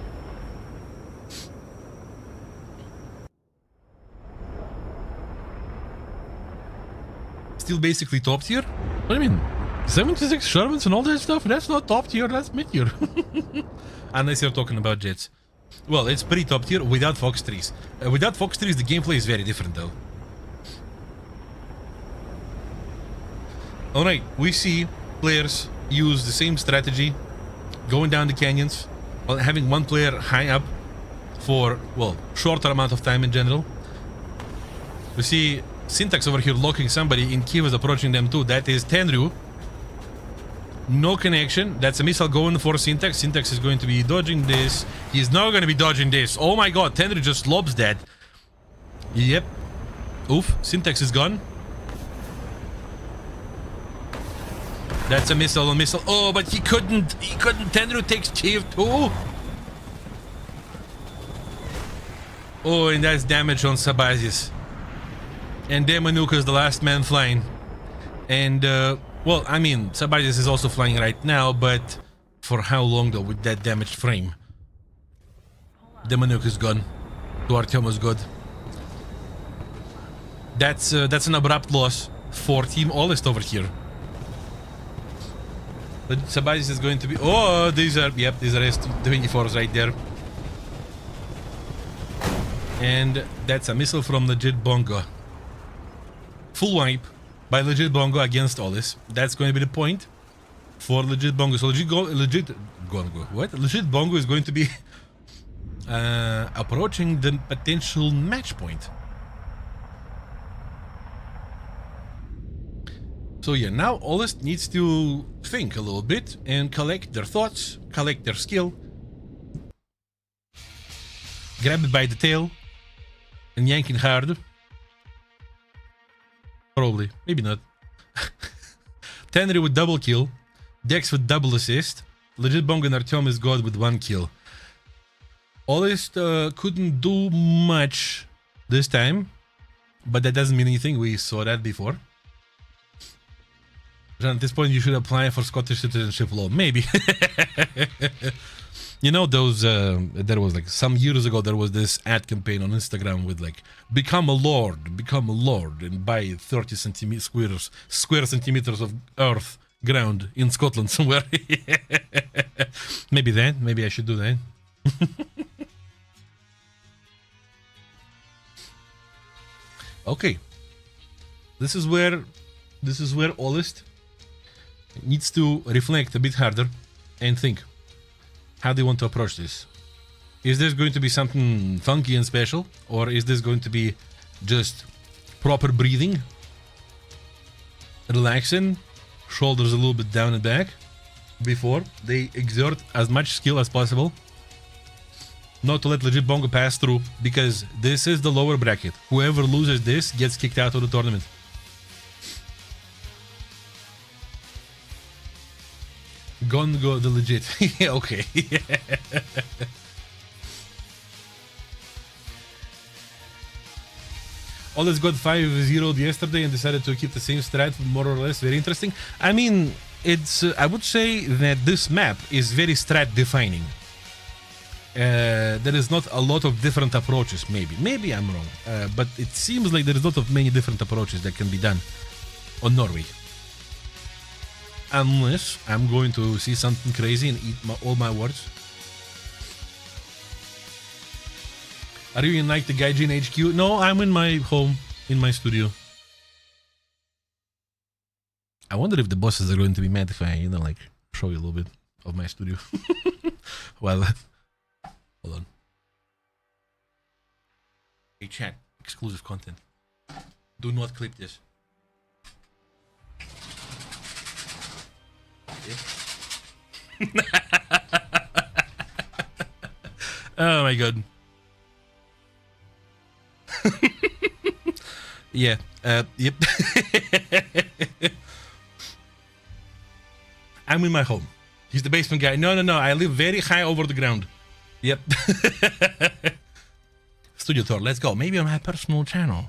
Speaker 1: Still basically top tier? What do you mean? 76 Shermans and all that stuff? That's not top tier, that's mid tier. Unless you're talking about jets. Well, it's pretty top tier without Fox 3s. Without Fox 3s, the gameplay is very different though. Alright, we see players use the same strategy, going down the canyons, while having one player high up for, well, shorter amount of time in general. We see Syntax over here locking somebody, in Kiev is approaching them too. That is Tenryu. No connection. That's a missile going for Syntax. Syntax is going to be dodging this. He's not going to be dodging this. Oh my god, Tenryu just lobs that. Yep. Oof, Syntax is gone. That's a missile on missile. Oh, but he couldn't. Tenryu takes Kiev too. Oh, and that's damage on Sabazius. And Demonuka is the last man flying. And, well, I mean, Sabazius is also flying right now, but for how long though with that damaged frame? Demonuka is gone. To Artyom is good. That's an abrupt loss for Team Olist over here. But Sabazius is going to be... Oh, these are S-24s right there. And that's a missile from Legit Bongo. Full wipe by Legit Bongo against Olis. That's going to be the point for Legit Bongo. So Legit Bongo is going to be approaching the potential match point. So yeah, now Olis needs to think a little bit and collect their thoughts, collect their skill, grab it by the tail, and yank it hard. Probably. Maybe not. Tenryu with double kill. Dex with double assist. Legit Bongo and Artyom is god with 1 kill. Olist couldn't do much this time, but that doesn't mean anything. We saw that before. John, at this point you should apply for Scottish citizenship law. Maybe. You know those, there was like some years ago there was this ad campaign on Instagram with like, become a lord, and buy 30 square centimeters of earth, ground in Scotland somewhere. Maybe that, maybe I should do that. Okay. This is where Olist needs to reflect a bit harder and think. How do you want to approach this? Is this going to be something funky and special? Or is this going to be just proper breathing? Relaxing, shoulders a little bit down and back before they exert as much skill as possible. Not to let legit bongo pass through, because this is the lower bracket. Whoever loses this gets kicked out of the tournament. Gongo the legit. Yeah, okay. Oles got 5-0'd yesterday and decided to keep the same strat, more or less. Very interesting. I mean, it's I would say that this map is very strat defining. There is not a lot of different approaches, maybe I'm wrong, but it seems like there is not of many different approaches that can be done on Norway, unless I'm going to see something crazy and eat all my words. Are you in like the Gaijin HQ? No, I'm in my home, in my studio. I wonder if the bosses are going to be mad if I, like, show you a little bit of my studio. Well, hold on. Hey chat, exclusive content. Do not clip this. Oh my god. Yeah, yep. I'm in my home. He's the basement guy. No, I live very high over the ground. Yep. Studio tour, let's go. Maybe on my personal channel.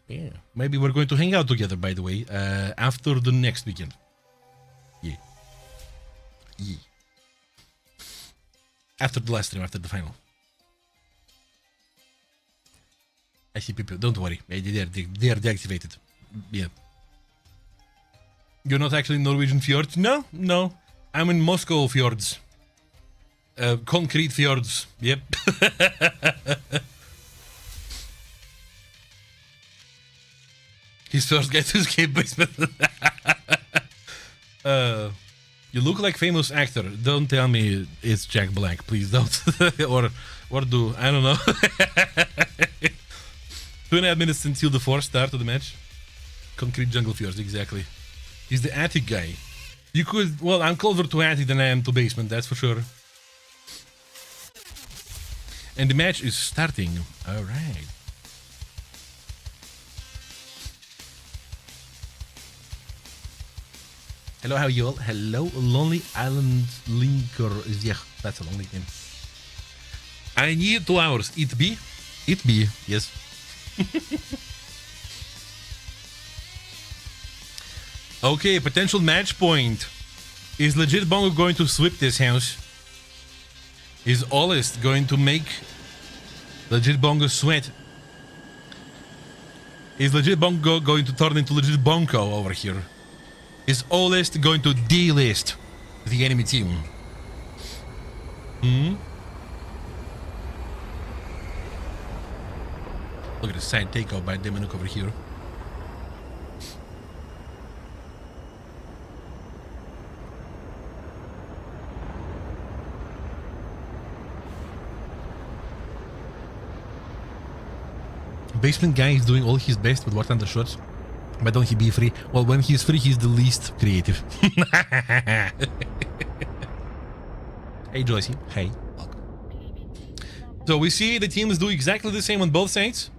Speaker 1: Yeah. Maybe we're going to hang out together, by the way, after the next weekend. Yeah. Yeah. After the last stream, after the final. I see people. Don't worry. They are deactivated. Yeah. You're not actually in Norwegian fjords? No. I'm in Moscow fjords. Concrete fjords. Yep. His first guy to escape basement. You look like famous actor. Don't tell me it's Jack Black, please don't. or do I don't know. 2.5 minutes until the fourth start of the match. Concrete jungle fjords, exactly. He's the attic guy. You could, well, I'm closer to attic than I am to basement, that's for sure. And the match is starting. All right. Hello, how you all? Hello, Lonely Island Linker. Yeah, that's a long name. I need 2 hours. It be? It be, yes. Okay, potential match point. Is Legit Bongo going to sweep this house? Is Olist going to make Legit Bongo sweat? Is Legit Bongo going to turn into Legit Bongo over here? Is Olist going to delist the enemy team? Look at the side takeout by Demonuk over here. Basement guy is doing all his best with what under shots. But don't he be free? Well, when he's free, he's the least creative. Hey, Joycey. Hey. Welcome. So we see the teams do exactly the same on both sides.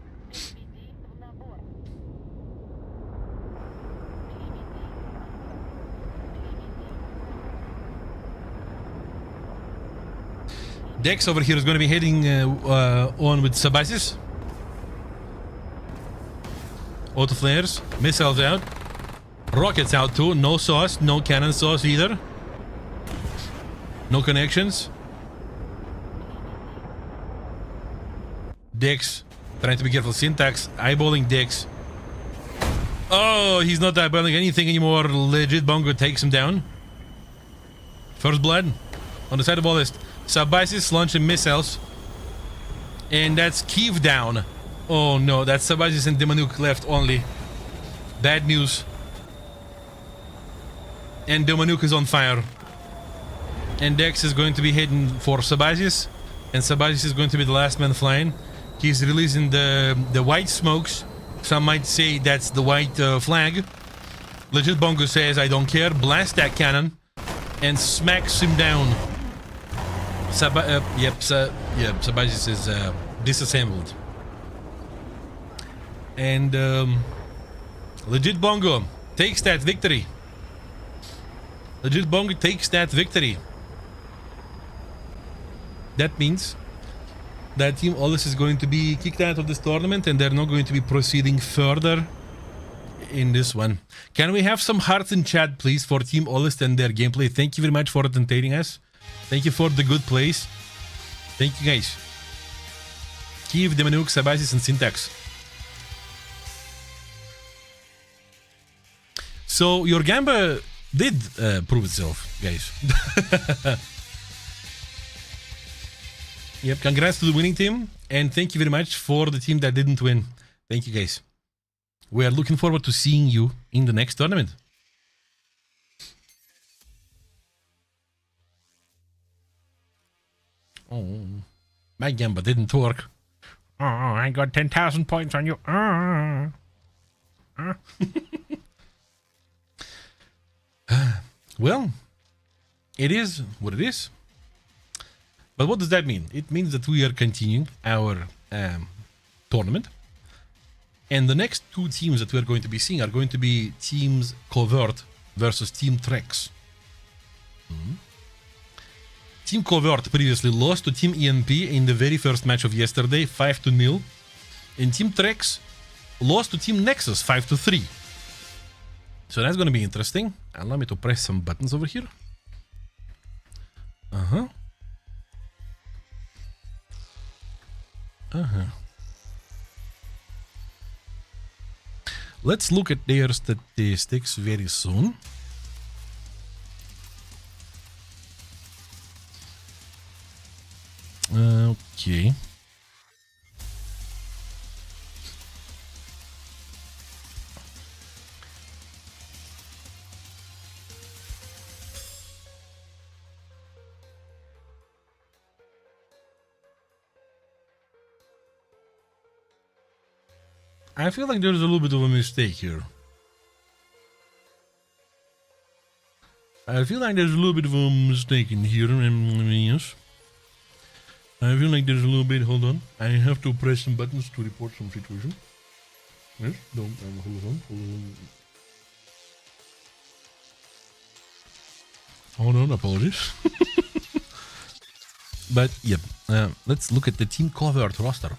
Speaker 1: Dex over here is going to be heading on with Sabasis. Auto flares, missiles out, rockets out too, no sauce, no cannon sauce either. No connections. Dix, trying to be careful. Syntax, eyeballing Dix. Oh, he's not eyeballing anything anymore. Legit Bongo takes him down. First blood on the side of all this. Sabasis launching missiles. And that's Kiev down. Oh no, that's Sabasis and Demonuk left only. Bad news. And Domanuk is on fire. And Dex is going to be heading for Sabazius. And Sabazius is going to be the last man flying. He's releasing the white smokes. Some might say that's the white flag. Legit Bongo says, I don't care. Blast that cannon. And smacks him down. Sabazius is disassembled. And Legit Bongo takes that victory. Legit Bongo takes that victory. That means that Team Olis is going to be kicked out of this tournament and they're not going to be proceeding further in this one. Can we have some hearts in chat, please, for Team Olis and their gameplay? Thank you very much for entertaining us. Thank you for the good plays. Thank you, guys. Kiev, Demanuk, Sabasis, and Syntax. So, your Gamba did prove itself, guys. Yep, congrats to the winning team. And thank you very much for the team that didn't win. Thank you, guys. We are looking forward to seeing you in the next tournament. Oh, my Gamba didn't work. Oh, I got 10,000 points on you. Well, it is what it is. But what does that mean? It means that we are continuing our tournament. And the next two teams that we're going to be seeing are going to be Teams Covert versus Team Trex. Team Covert previously lost to Team ENP in the very first match of yesterday, 5-0. And Team Trex lost to Team Nexus, 5-3. So that's going to be interesting. Allow me to press some buttons over here. Let's look at their statistics very soon. Okay. I feel like there's a little bit of a mistake here. I feel like there's a little bit of a mistake in here. Yes. I feel like there's a little bit. Hold on. I have to press some buttons to report some situation. Yes. Don't. Hold on. Hold on. Apologies. But yeah. Let's look at the Team Covert roster.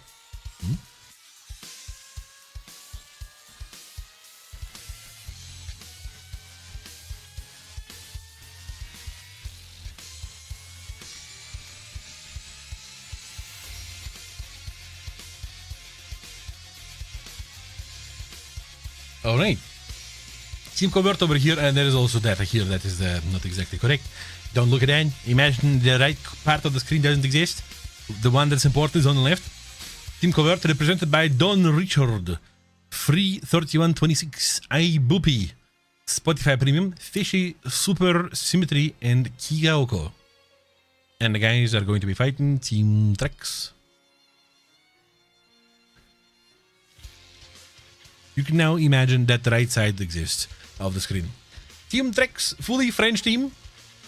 Speaker 1: Alright. Team Covert over here, and there is also data here that is not exactly correct. Don't look at that. Imagine the right part of the screen doesn't exist. The one that's important is on the left. Team Covert represented by Don Richard, Free 3126, iBoopy, Spotify Premium, Fishy, Super Symmetry, and Kigaoko. And the guys are going to be fighting Team Trex. You can now imagine that the right side exists of the screen. Team Trex, fully French team,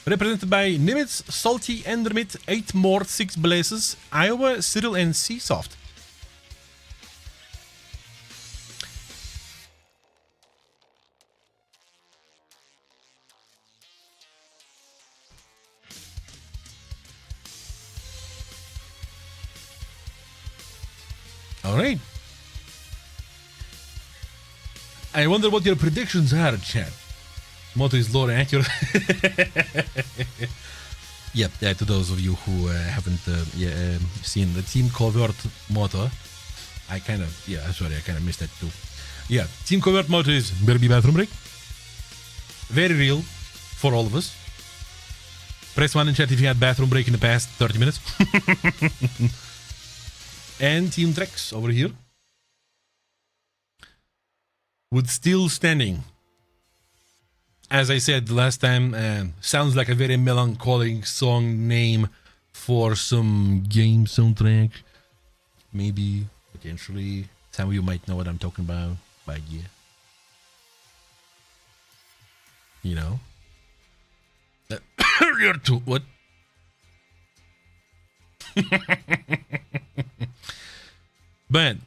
Speaker 1: represented by Nimitz, Salty, Endermit, 8 More, 6 Blazes, Iowa, Cyril, and Seasoft. Alright. I wonder what your predictions are, chat. Motto is lore accurate. Yep, to those of you who haven't seen the Team Covert motto, I kind of missed that too. Yeah, Team Covert motto is better be bathroom break. Very real for all of us. Press 1 in chat if you had bathroom break in the past 30 minutes. And Team Trex over here. With still standing as I said last time, sounds like a very melancholic song name for some game soundtrack. Maybe, potentially. Some of you might know what I'm talking about, but yeah. You know? You're too... What? But,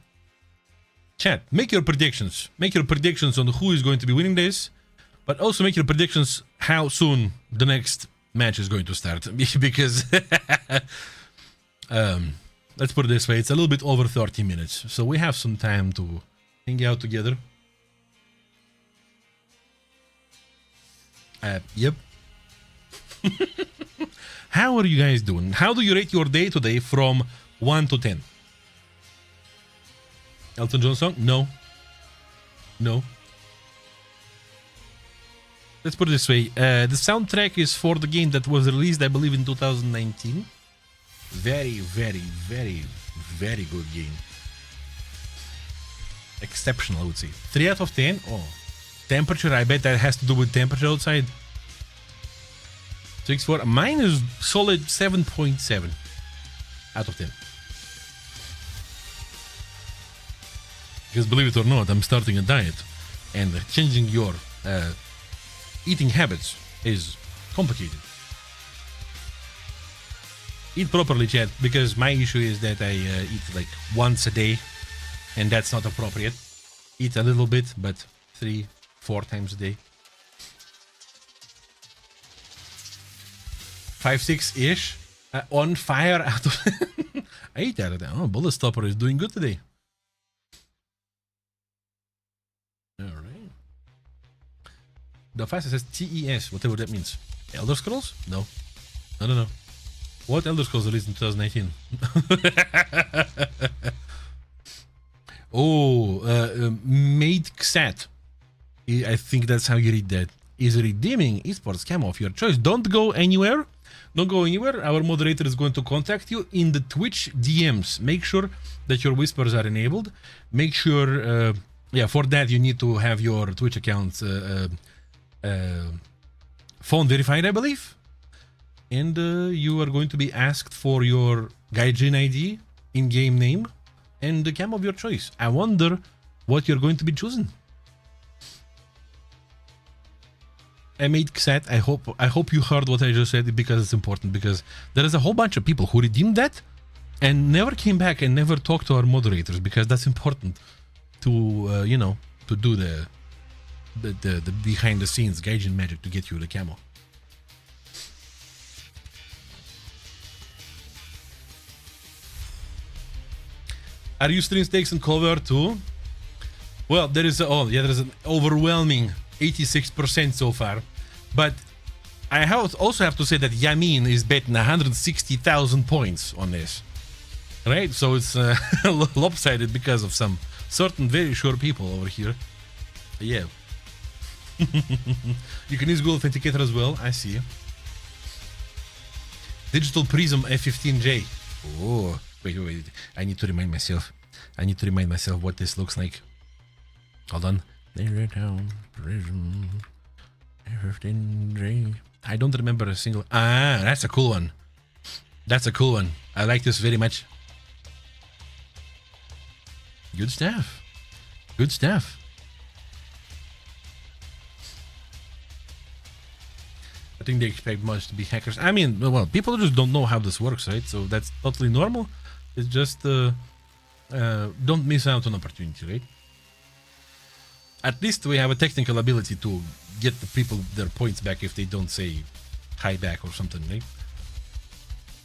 Speaker 1: chat, make your predictions. Make your predictions on who is going to be winning this, but also make your predictions how soon the next match is going to start. Because, let's put it this way, it's a little bit over 30 minutes, so we have some time to hang out together. Yep. How are you guys doing? How do you rate your day today from 1 to 10? Elton John song? No. No. Let's put it this way. The soundtrack is for the game that was released, I believe, in 2019. Very, very, very, very good game. Exceptional, I would say. 3 out of 10? Oh. Temperature, I bet that has to do with temperature outside. 6.4. Mine is solid 7.7 out of 10. Because believe it or not, I'm starting a diet, and changing your eating habits is complicated. Eat properly, chat, because my issue is that I eat like once a day, and that's not appropriate. Eat a little bit, but 3-4 times a day. 5-6-ish. On fire out of... I ate that. Oh, Bullet Stopper is doing good today. Alright. The fastest says TES, whatever that means. Elder Scrolls? No. I don't know. What Elder Scrolls released in 2019? Made Xat. I think that's how you read that. Is redeeming esports camo of your choice. Don't go anywhere. Don't go anywhere. Our moderator is going to contact you in the Twitch DMs. Make sure that your whispers are enabled. Make sure, yeah, for that you need to have your Twitch account phone verified, I believe. And you are going to be asked for your Gaijin ID, in-game name, and the cam of your choice. I wonder what you're going to be choosing. I made Xat. I hope you heard what I just said, because it's important, because there is a whole bunch of people who redeemed that and never came back and never talked to our moderators, because that's important to you know, to do the behind the scenes Gaijin magic to get you the camo. Are you stream stakes and cover too? Well, there is there's an overwhelming 86% so far, but I also have to say that Yamin is betting 160,000 points on this, right? So it's lopsided because of some certain very sure people over here. Yeah. You can use Google Authenticator as well. I see. Digital Prism F15J. Oh, wait. I need to remind myself. What this looks like. Hold on. Prism F15J. I don't remember a single. Ah, that's a cool one. I like this very much. Good stuff. I think they expect much to be hackers. I mean, well, people just don't know how this works, right? So that's totally normal. It's just don't miss out on opportunity, right? At least we have a technical ability to get the people their points back if they don't say hi back or something, right?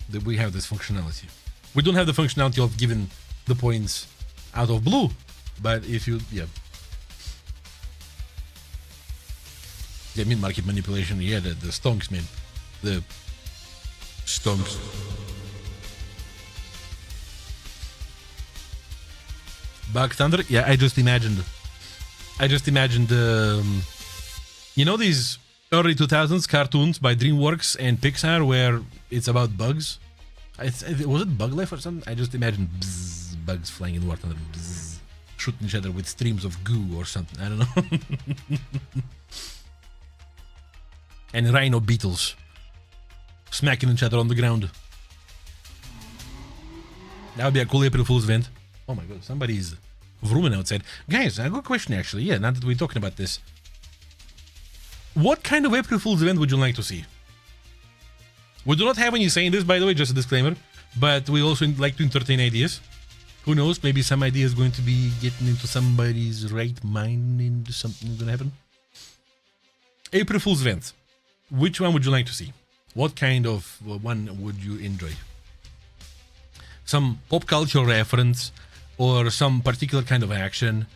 Speaker 1: That we have this functionality. We don't have the functionality of giving the points out of blue, but if you, yeah. Yeah, mid-market manipulation, yeah, the stonks, man. The stonks. Bug Thunder? Yeah, I just imagined, you know, these early 2000s cartoons by DreamWorks and Pixar where it's about bugs? Was it Bug Life or something? I just imagined bugs flying in water, shooting each other with streams of goo or something. I don't know. and rhino beetles smacking each other on the ground. That would be a cool April Fool's event. Oh my god, somebody's vrooming outside. Guys, a good question actually. Yeah, now that we're talking about this. What kind of April Fool's event would you like to see? We do not have any say in this, by the way, just a disclaimer. But we also like to entertain ideas. Who knows, maybe some idea is going to be getting into somebody's right mind and something's gonna happen. April Fool's event. Which one would you like to see? What kind of one would you enjoy? Some pop culture reference or some particular kind of action?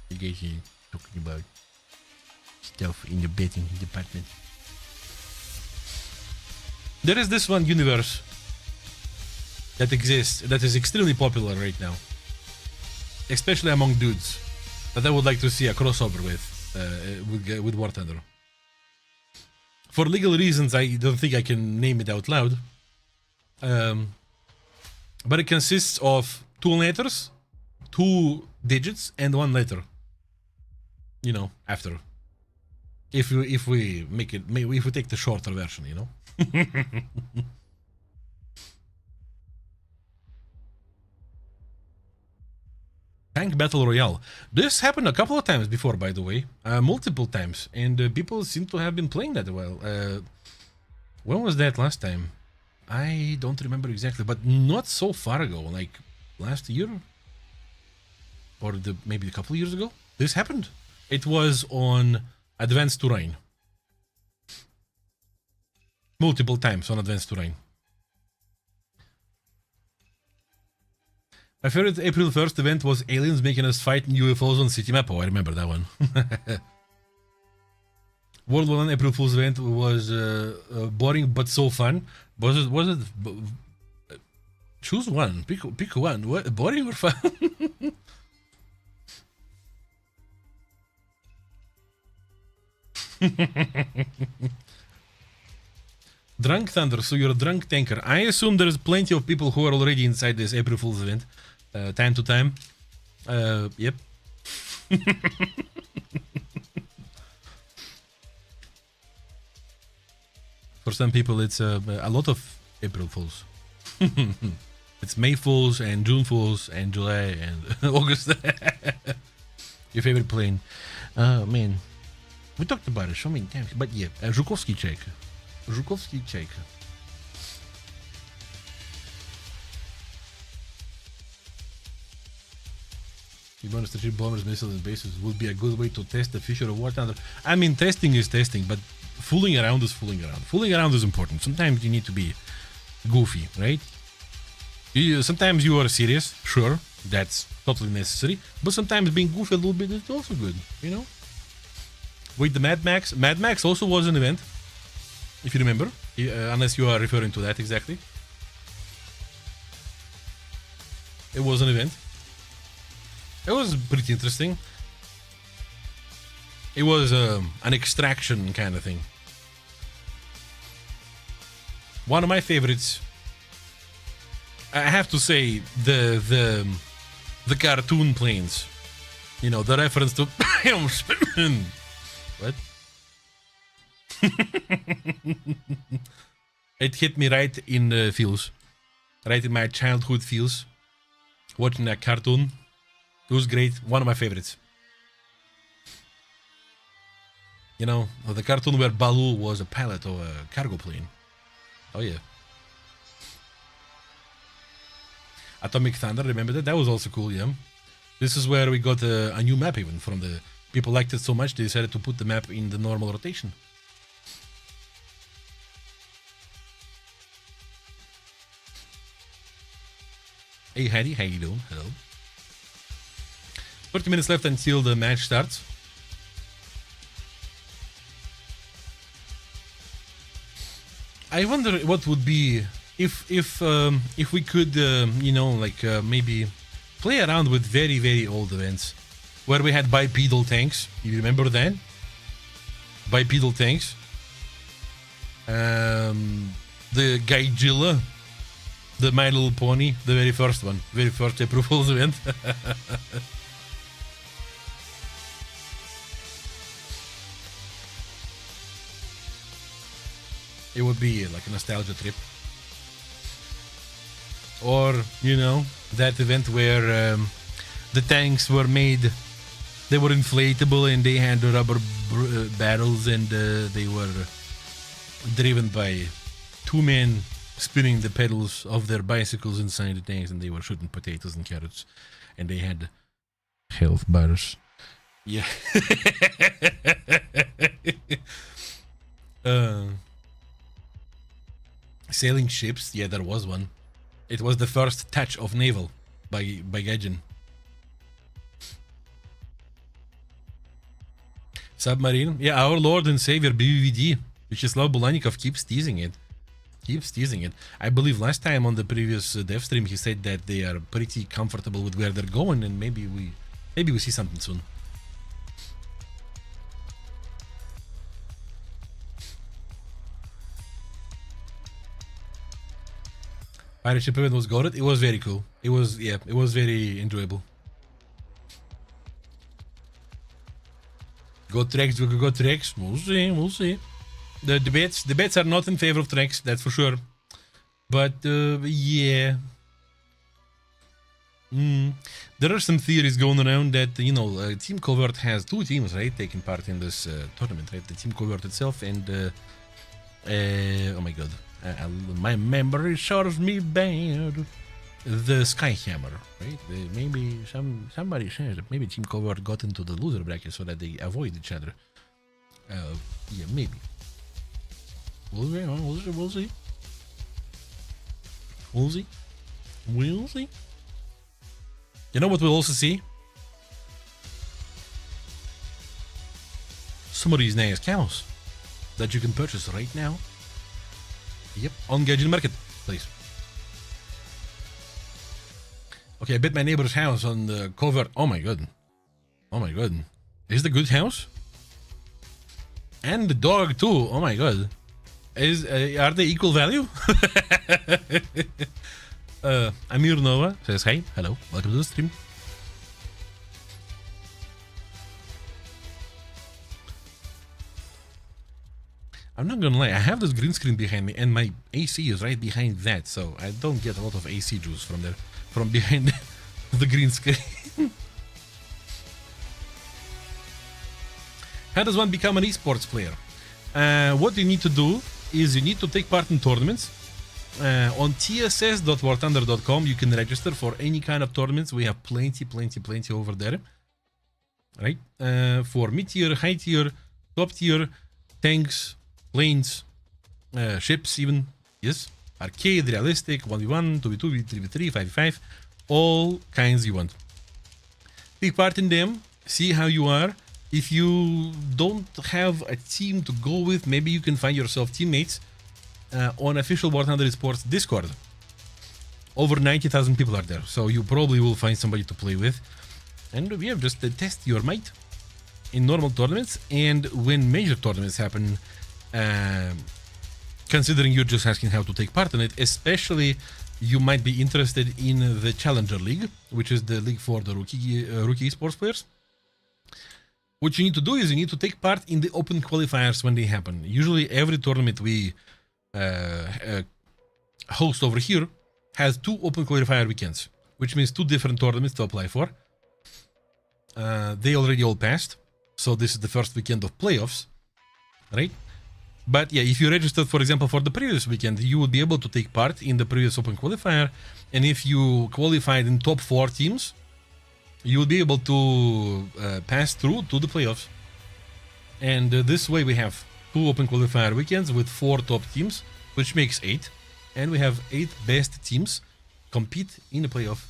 Speaker 1: You guys are talking about stuff in the betting department. There is this one universe that exists that is extremely popular right now, especially among dudes, that I would like to see a crossover with War Thunder. For legal reasons, I don't think I can name it out loud, but it consists of 2 letters, 2 digits, and 1 letter. You know, after. If we make it, maybe if we take the shorter version, you know. Tank Battle Royale. This happened a couple of times before, by the way. Multiple times. And people seem to have been playing that well. When was that last time? I don't remember exactly, but not so far ago. Like last year? Or maybe a couple of years ago? This happened. It was on Advanced Terrain. Multiple times on Advanced Terrain. My favorite April 1st event was aliens making us fight UFOs on City Map. Oh, I remember that one. World War I April Fool's event was boring but so fun. Was it? Choose one. Pick one. What? Boring or fun? Drunk Thunder, so you're a drunk tanker. I assume there's plenty of people who are already inside this April Fool's event, time to time. Yep. For some people, it's a lot of April Fools. It's May Fools and June Fools and July and August. Your favorite plane? Oh man, we talked about it so many times. But yeah, Zhukovsky check. Zhukovsky check. Bonus to shoot bombers, missiles, and bases would be a good way to test the future of War Thunder. I mean, testing is testing, but fooling around is fooling around. Fooling around is important. Sometimes you need to be goofy, right? Sometimes you are serious, sure, that's totally necessary. But sometimes being goofy a little bit is also good, you know? Wait, the Mad Max? Mad Max also was an event, if you remember, unless you are referring to that exactly. It was an event. It was pretty interesting. It was an extraction kind of thing. One of my favorites, I have to say, the cartoon planes. You know, the reference to what? It hit me right in the feels, right in my childhood feels. Watching that cartoon. It was great. One of my favorites. You know, the cartoon where Baloo was a pilot of a cargo plane. Oh yeah. Atomic Thunder, remember that? That was also cool, yeah. This is where we got a new map even from the... People liked it so much they decided to put the map in the normal rotation. Hey Heidi, how you doing? Hello. 30 minutes left until the match starts. I wonder what would be if we could you know, like maybe play around with very old events where we had bipedal tanks. You remember that? Bipedal tanks. The Gaijilla, the My Little Pony, the very first one, very first April Fool's event. It would be like a nostalgia trip. Or, you know, that event where the tanks were made, they were inflatable and they had rubber barrels, and they were driven by two men spinning the pedals of their bicycles inside the tanks, and they were shooting potatoes and carrots, and they had health bars. Yeah. Sailing ships, yeah, there was one. It was the first touch of naval by Gaijin. Submarine, yeah, our Lord and Savior BVD, Vyacheslav Bulanikov keeps teasing it. I believe last time on the previous dev stream he said that they are pretty comfortable with where they're going, and maybe we see something soon. Pirate ship event was goated. It was very cool. It was very enjoyable. Go tracks. We'll see. The debates are not in favor of tracks, that's for sure. But yeah, there are some theories going around that, you know, Team Covert has two teams, right, taking part in this tournament, right? The Team Covert itself and oh my god, my memory serves me bad. The Skyhammer, right? Maybe somebody says that maybe Team Covert got into the loser bracket so that they avoid each other. Yeah, maybe. We'll see. You know what we'll also see? Some of these nice cows that you can purchase right now. Yep, on Gaijin Market, please. Okay, I bet my neighbor's house on the cover. Oh my god. Is the good house? And the dog too. Oh my god. Are they equal value? Amir Nova says, hey, hello, welcome to the stream. I'm not gonna lie, I have this green screen behind me and my AC is right behind that, so I don't get a lot of AC juice from there, from behind the green screen. How does one become an esports player? What you need to do is you need to take part in tournaments. On tss.warthunder.com you can register for any kind of tournaments. We have plenty over there, right? For mid-tier, high-tier, top-tier, tanks, planes, ships even, yes, arcade, realistic, 1v1, 2v2, 3v3, 5v5, all kinds you want. Take part in them, see how you are. If you don't have a team to go with, maybe you can find yourself teammates on official War Thunder Esports Discord. Over 90,000 people are there, so you probably will find somebody to play with. And yeah, just test your might in normal tournaments, and when major tournaments happen, considering you're just asking how to take part in it, especially you might be interested in the Challenger League, which is the league for the rookie esports players. What you need to do is you need to take part in the open qualifiers when they happen. Usually every tournament we host over here has 2 open qualifier weekends, which means 2 different tournaments to apply for. They already all passed, so this is the first weekend of playoffs, right? But yeah, if you registered, for example, for the previous weekend, you would be able to take part in the previous open qualifier, and if you qualified in top 4 teams, you will be able to pass through to the playoffs. And this way we have 2 open qualifier weekends with 4 top teams, which makes 8. And we have 8 best teams compete in the playoff.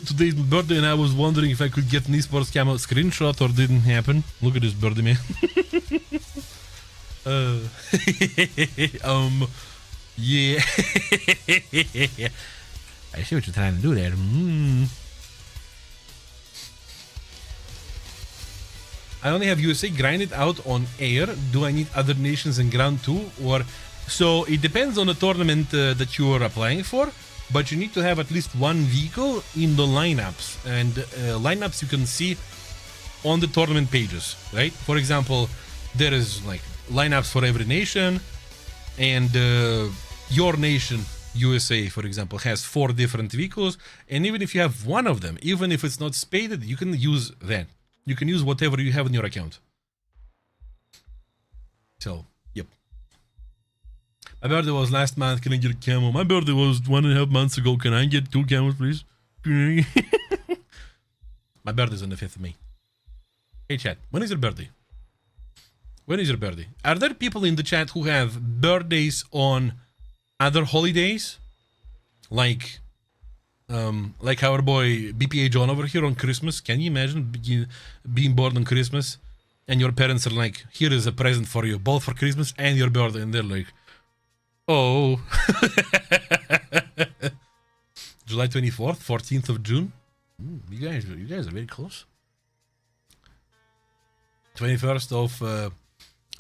Speaker 1: Today's my birthday and I was wondering if I could get an esports camo screenshot, or didn't happen. Look at this birdie, man. Yeah. I see what you're trying to do there. I only have USA. Grind it out on air. Do I need other nations in ground too? Or so it depends on the tournament that you are applying for. But you need to have at least 1 vehicle in the lineups. And lineups you can see on the tournament pages, right? For example, there is like lineups for every nation, and your nation, USA, for example, has 4 different vehicles, and even if you have one of them, even if it's not spaded, you can use that. You can use whatever you have in your account. So, yep. My birthday was last month. Can I get a camo? My birthday was 1.5 months ago. Can I get 2 camos, please? My birthday's on the 5th of May. Hey, chat. When is your birthday? When is your birthday? Are there people in the chat who have birthdays on other holidays? Like our boy BPA John over here on Christmas. Can you imagine being born on Christmas and your parents are like, here is a present for you, both for Christmas and your birthday, and they're like, oh. July 24th, 14th of June. You guys are very close. 21st of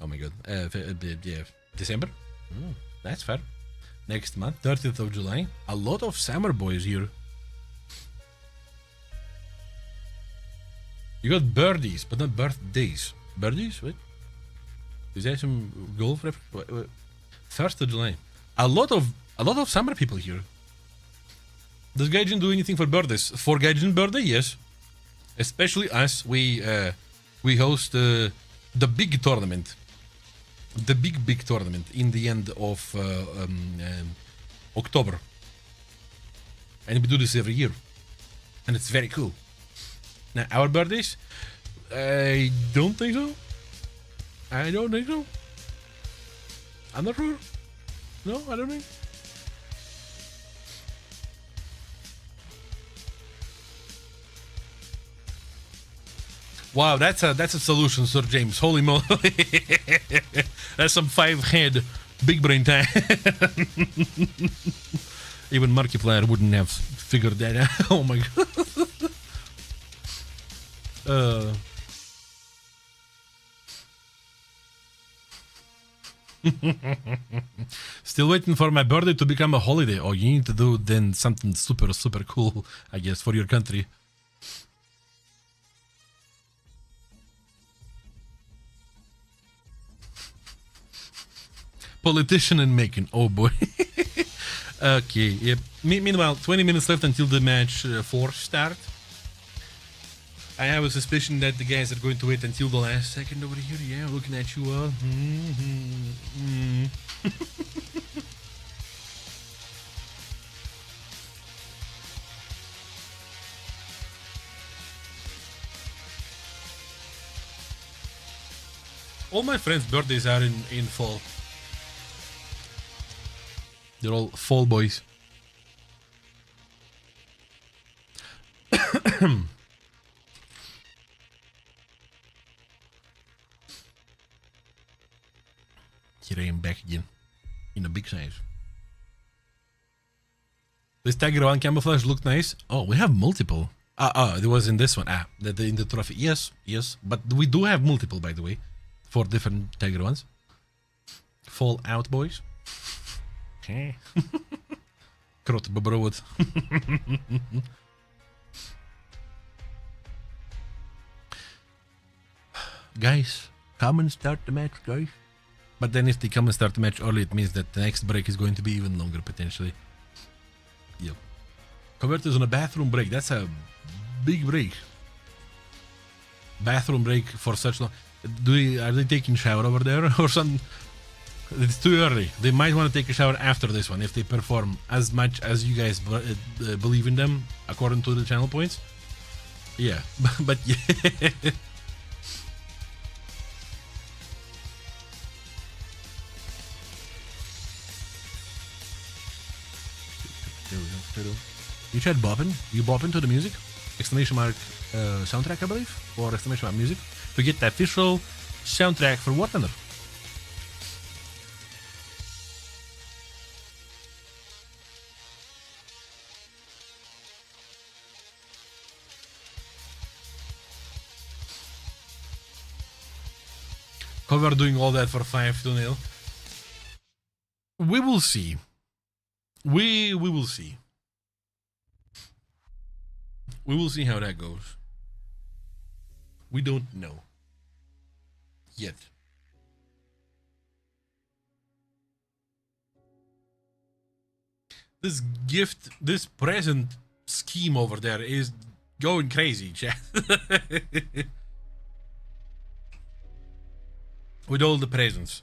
Speaker 1: oh my god, yeah, December. That's fair. Next month, 30th of July. A lot of summer boys here. You got birthdays, but not birthdays. Birthdays? What? Is that some golf reference? 1st of July. A lot of summer people here. Does Gaijin do anything for birthdays? For Gaijin birthday, yes. Especially us, we host the big tournament. The big tournament in the end of October. And we do this every year. And it's very cool. Now, our birthdays? I don't think so. I don't think so. I'm not sure. No, I don't think. Wow, that's a solution, Sir James. Holy moly. That's some 5-head big brain time. Even Markiplier wouldn't have figured that out. Oh my god. Still waiting for my birthday to become a holiday. Oh, you need to do then something super cool, I guess, for your country. Politician in making. Oh boy. Okay, yep. Meanwhile, 20 minutes left until the match 4 start. I have a suspicion that the guys are going to wait until the last second over here. Yeah, looking at you all. All my friends' birthdays are in fall. They're all fall boys. Here I am back again. In a big size. This Tiger 1 camouflage looked nice. Oh, we have multiple. It was in this one. In the trophy. Yes. But we do have multiple, by the way. 4 different Tiger 1s. Fall out, boys. Krot bebrood. Guys, come and start the match, guys. But then if they come and start the match early, it means that the next break is going to be even longer, potentially. Yep. Converters on a bathroom break. That's a big break. Bathroom break for such long. Are they taking shower over there or something? It's too early. They might want to take a shower after this one if they perform as much as you guys believe in them, according to the channel points. Yeah, but yeah. You tried bopping? You bopping to the music? Exclamation mark soundtrack, I believe? Or exclamation mark music? To get the official soundtrack for War Thunder. Cover doing all that for 5-0. We will see. We will see. We will see how that goes. We don't know. Yet. This gift, this present scheme over there is going crazy, chat. With all the presents.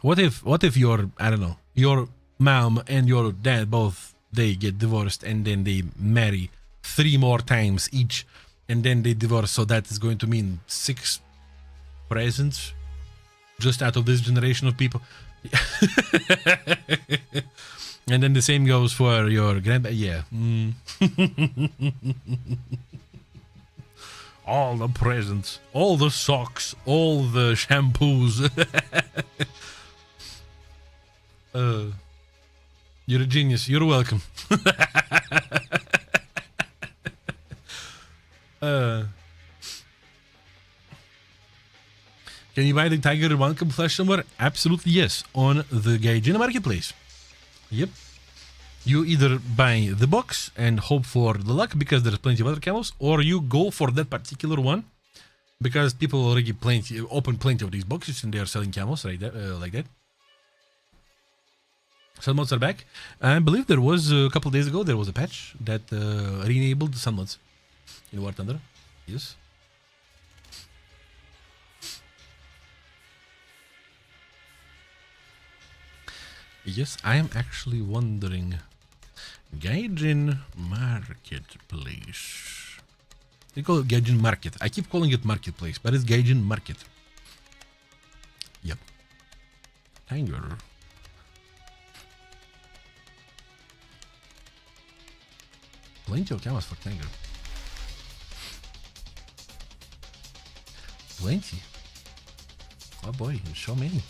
Speaker 1: What if your, I don't know, your mom and your dad both, they get divorced and then they marry 3 more times each and then they divorce, so that is going to mean 6 presents just out of this generation of people. And then the same goes for your grandpa. Yeah. All the presents, all the socks, all the shampoos. You're a genius. You're welcome. Can you buy the Tiger 1 camouflage somewhere? Absolutely yes. On the Gaijin marketplace. Yep. You either buy the box and hope for the luck because there's plenty of other camos, or you go for that particular one because people already open plenty of these boxes and they are selling camos right there, like that. Sunmods are back. I believe there was a couple days ago there was a patch that re-enabled Sunmods in War Thunder. Yes. Yes, I am actually wondering. Gaijin Marketplace. They call it Gaijin Market. I keep calling it Marketplace, but it's Gaijin Market. Yep. Tiger. Plenty of cameras for Tiger. Plenty. Oh boy, so many.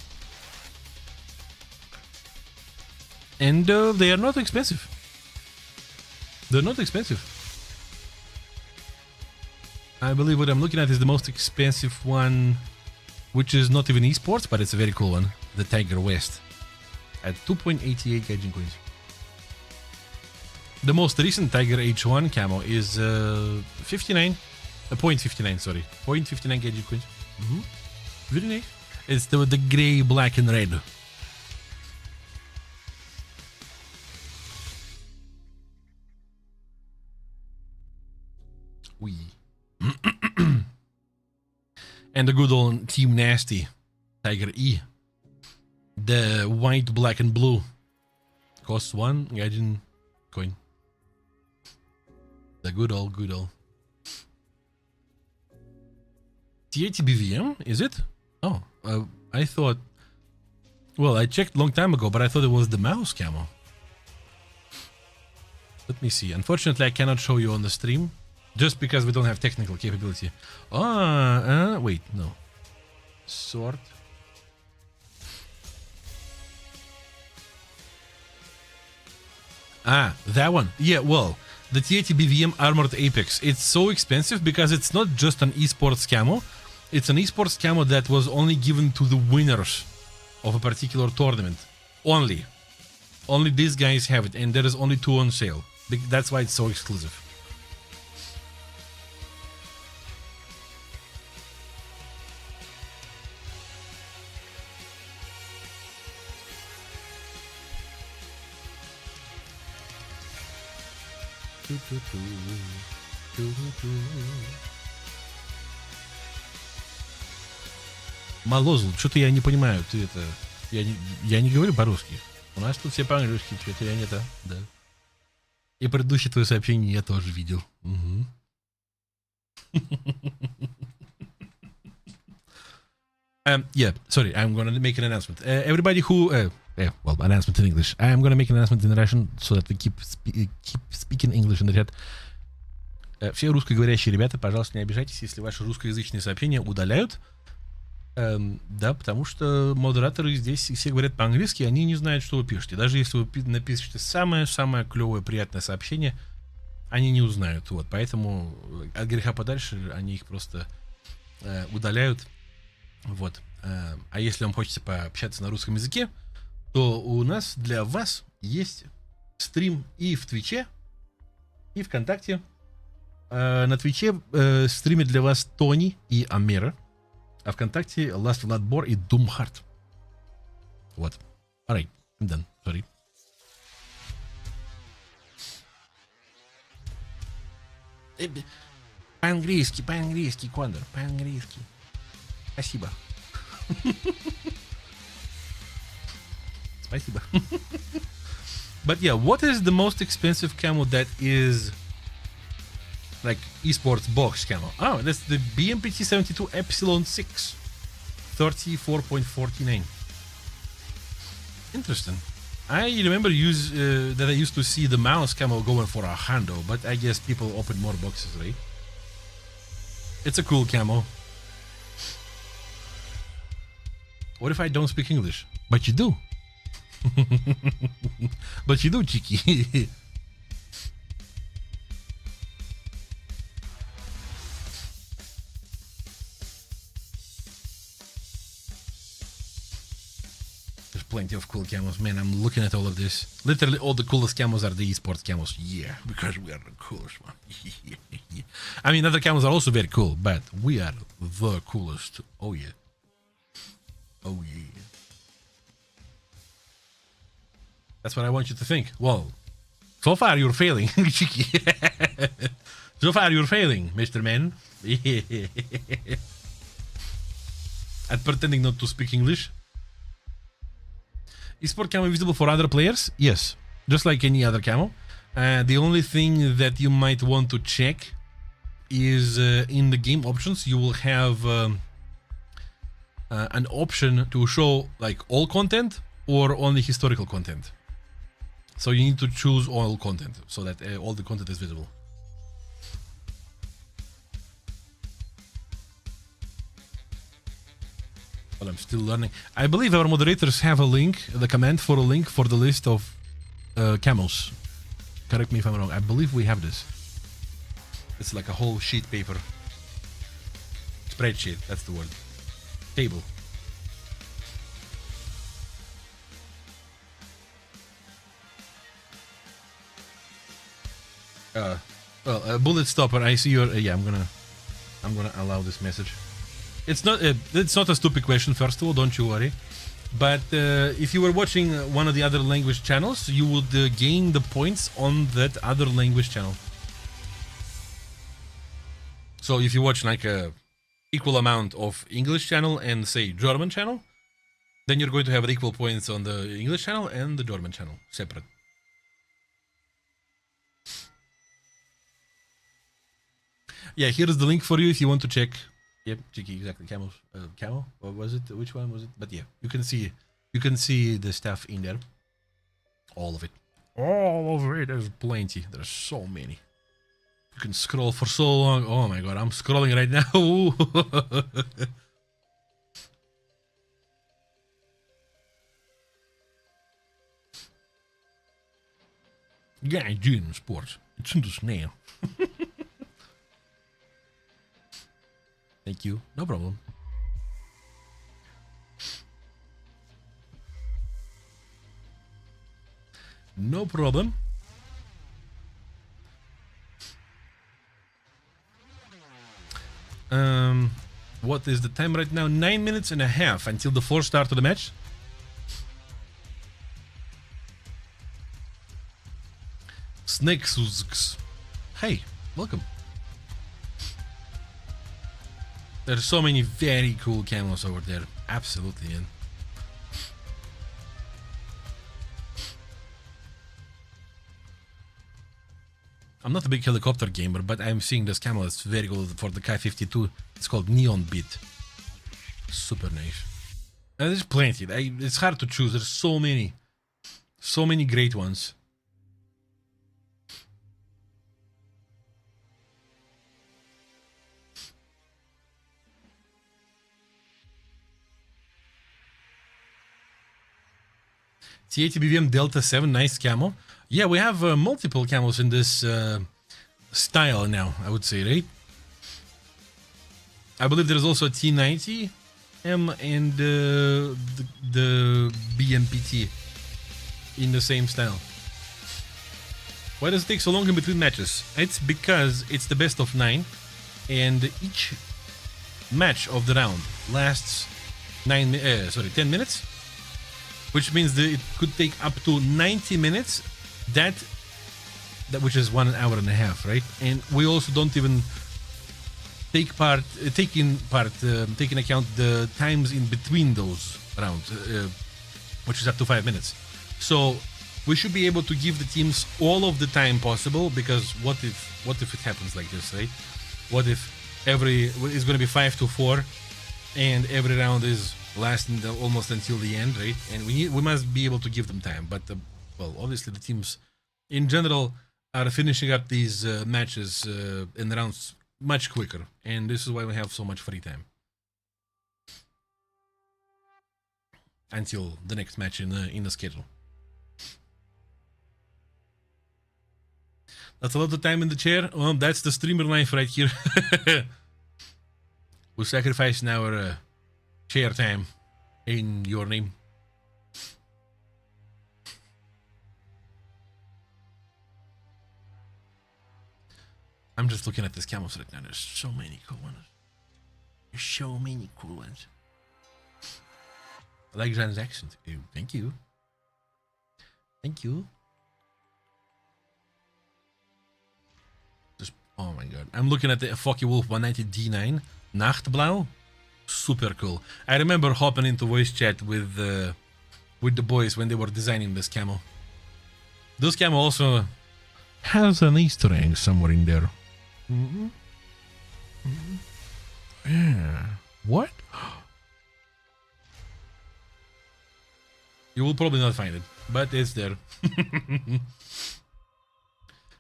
Speaker 1: And they are not expensive. They're not expensive. I believe what I'm looking at is the most expensive one, which is not even esports, but it's a very cool one. The Tiger West at 2.88 Gaijin coins. The most recent Tiger H1 camo is 0.59, sorry. 0.59 Gaijin coins. Very nice. It's the gray, black, and red. And the good old Team Nasty Tiger E. The white, black, and blue. Costs 1 Gaijin coin. The good old. T80 BVM, is it? Oh, I thought... Well, I checked a long time ago, but I thought it was the mouse camo. Let me see. Unfortunately, I cannot show you on the stream. Just because we don't have technical capability. Wait, no. Sword. Ah, that one. Yeah, well, the T80 BVM Armored Apex. It's so expensive because it's not just an esports camo. It's an esports camo that was only given to the winners of a particular tournament. Only. Only these guys have it, and there is only 2 on sale. That's why it's so exclusive. Малозл, что-то я не понимаю, ты это... Я не говорю по-русски. У нас тут все по-английски, что-то я не это... Да. И предыдущее твое сообщение я тоже видел. Угу. Yeah, sorry, I'm gonna make an announcement. Everybody who... well, announcement in English. I'm gonna make an announcement in Russian, so that we keep speaking English in the chat. Все русскоговорящие ребята, пожалуйста, не обижайтесь, если ваши русскоязычные сообщения удаляют. Да, потому что модераторы здесь все говорят по-английски, они не знают, что вы пишете. Даже если вы напишете самое-самое клевое, приятное сообщение, они не узнают. Вот, поэтому от греха подальше они их просто удаляют. Вот. А если вам хочется пообщаться на русском языке, то у нас для вас есть стрим и в Твиче, и ВКонтакте, На Твиче стримят для вас Тони и Амира. А ВКонтакте Last Vlad Bor и Doomheart. Вот. Alright, I'm done. Sorry. По-английски, Кондор, по-английски. Спасибо. Спасибо. But yeah, what is the most expensive camo that is like esports box camo? Oh, that's the BMPT 72 Epsilon 6. 34.49. Interesting. I remember that I used to see the mouse camo going for $100, but I guess people open more boxes, right? It's a cool camo. What if I don't speak English? But you do. But you do, cheeky. There's plenty of cool camos, man. I'm looking at all of this. Literally all the coolest camos are the esports camos. Yeah, because we are the coolest one. I mean, other camos are also very cool, but we are the coolest. Oh yeah. Oh yeah. That's what I want you to think. Well, so far you're failing, cheeky. So far you're failing, Mr. Man. At pretending not to speak English. Esport camo visible for other players? Yes, just like any other camo. The only thing that you might want to check is in the game options, you will have an option to show like all content or only historical content. So you need to choose all content so that all the content is visible. But I'm still learning. I believe our moderators have a link, the command for a link for the list of camels. Correct me if I'm wrong. I believe we have this. It's like a whole sheet paper. Spreadsheet, that's the word. Table. Well, bullet stopper. I see your. Yeah, I'm gonna allow this message. It's not a stupid question. First of all, don't you worry. But if you were watching one of the other language channels, you would gain the points on that other language channel. So if you watch like a equal amount of English channel and say German channel, then you're going to have equal points on the English channel and the German channel separate. Yeah, here is the link for you if you want to check. Yep, cheeky, exactly. Camo. Or was it? Which one was it? But yeah, you can see the stuff in there. All of it. All of it. There's plenty. There's so many. You can scroll for so long. Oh my god, I'm scrolling right now. Day2 Sports. It's in the snail. Thank you. No problem. No problem. What is the time right now? 9 minutes and a half until the first start of the match. Snakes. Hey, welcome. There's so many very cool camos over there. Absolutely, man. I'm not a big helicopter gamer, but I'm seeing this camo that's very cool for the Ki-52. It's called Neon Beat. Super nice. And there's plenty. It's hard to choose. There's so many. So many great ones. T80BVM Delta 7, nice camo. Yeah, we have multiple camos in this style now, I would say, right? I believe there's also a T90M and the BMPT in the same style. Why does it take so long in between matches? It's because it's the best of 9, and each match of the round lasts 10 minutes, which means that it could take up to 90 minutes. That which is 1 hour and a half, right? And we also don't even take account the times in between those rounds, which is up to 5 minutes. So we should be able to give the teams all of the time possible, because what if it happens like this, right? What if it's going to be 5-4 and every round is lasting almost until the end, right? And we must be able to give them time. But well, obviously the teams in general are finishing up these matches in the rounds much quicker, and this is why we have so much free time until the next match in the schedule. That's a lot of time in the chair. Well, that's the streamer life right here. We're sacrificing our chair time in your name. I'm just looking at this camos right now. There's so many cool ones. There's so many cool ones. I like Jan's accent. Thank you. Thank you. Just, oh my god. I'm looking at the Fucky Wolf 190 D9. Nachtblau. Super cool. I remember hopping into voice chat with the boys when they were designing this camo. This camo also has an Easter egg somewhere in there. Mm-hmm. Mm-hmm. Yeah. What? You will probably not find it, but it's there.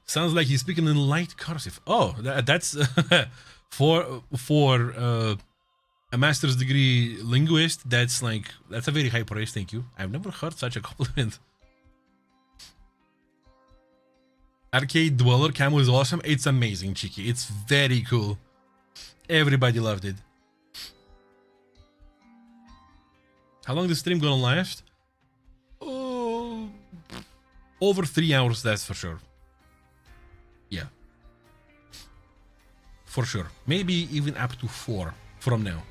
Speaker 1: Sounds like he's speaking in light cursive. Oh, that's for a master's degree linguist. That's a very high praise. Thank you. I've never heard such a compliment. Arcade Dweller camo is awesome. It's amazing, Cheeky. It's very cool. Everybody loved it. How long is the stream gonna last? Oh, over 3 hours, that's for sure. Yeah. For sure. Maybe even up to 4 from now.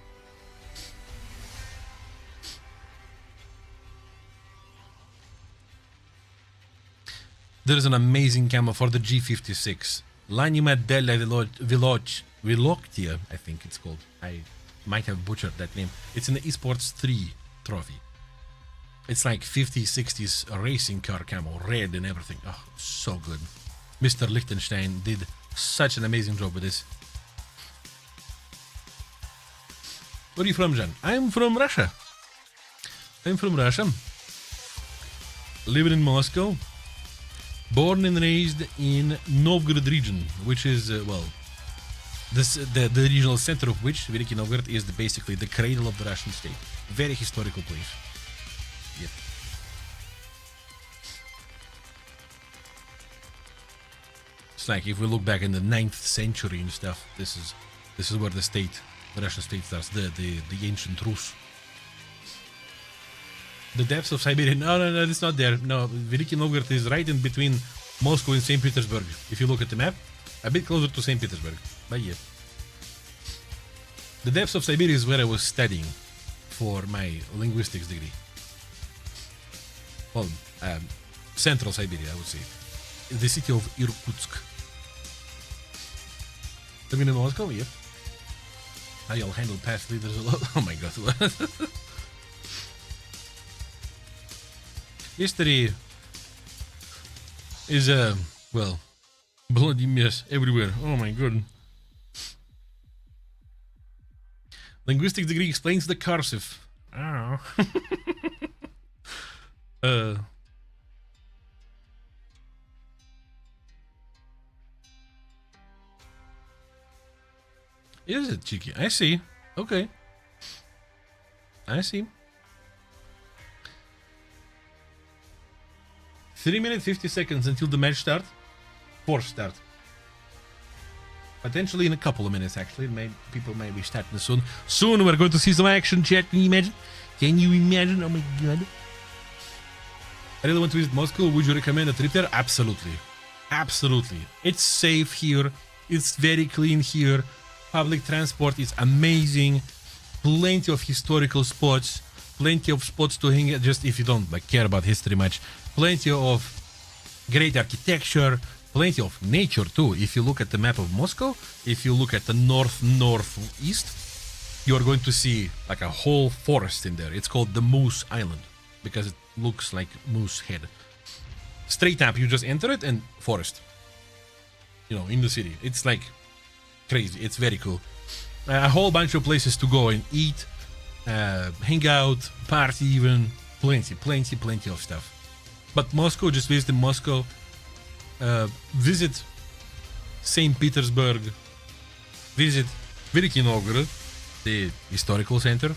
Speaker 1: There's an amazing camo for the G56. L'anima della Veloctia, I think it's called. I might have butchered that name. It's in the Esports 3 trophy. It's like 50s, 60s racing car camo, red and everything. Oh, so good. Mr. Liechtenstein did such an amazing job with this. Where are you from, Jan? I'm from Russia. Living in Moscow. Born and raised in Novgorod region, which is, well, the regional center of which, Veliki Novgorod, is basically the cradle of the Russian state. Very historical place. Yep. It's like if we look back in the 9th century and stuff, this is where the Russian state starts, the ancient Rus. The depths of Siberia. No, it's not there. No, Veliki Novgorod is right in between Moscow and St. Petersburg. If you look at the map, a bit closer to St. Petersburg. But yeah. The depths of Siberia is where I was studying for my linguistics degree. Well, Central Siberia, I would say. The city of Irkutsk. Living in Moscow? Yep. How you'll handle past leaders a lot. Oh my god. History is well, bloody mess everywhere. Oh my god. Linguistics degree explains the cursive. Oh. Is it, Cheeky? I see. Okay. I see. 3 minutes 50 seconds until the match start. Force start. Potentially in a couple of minutes, actually. People might be starting soon. Soon we're going to see some action, chat. Can you imagine? Can you imagine? Oh my god. I really want to visit Moscow. Would you recommend a trip there? Absolutely. Absolutely. It's safe here. It's very clean here. Public transport is amazing. Plenty of historical spots. Plenty of spots to hang out, just if you don't care about history much. Plenty of great architecture. Plenty of nature too. If you look at the map of Moscow, if you look at the northeast, you're going to see like a whole forest in there. It's called the Moose Island because it looks like moose head. Straight up, you just enter it and forest. You know, in the city. It's like crazy. It's very cool. A whole bunch of places to go and eat, hang out, party even. Plenty of stuff. But Moscow, just visit Moscow. Visit St. Petersburg. Visit Veliki Novgorod, the historical center.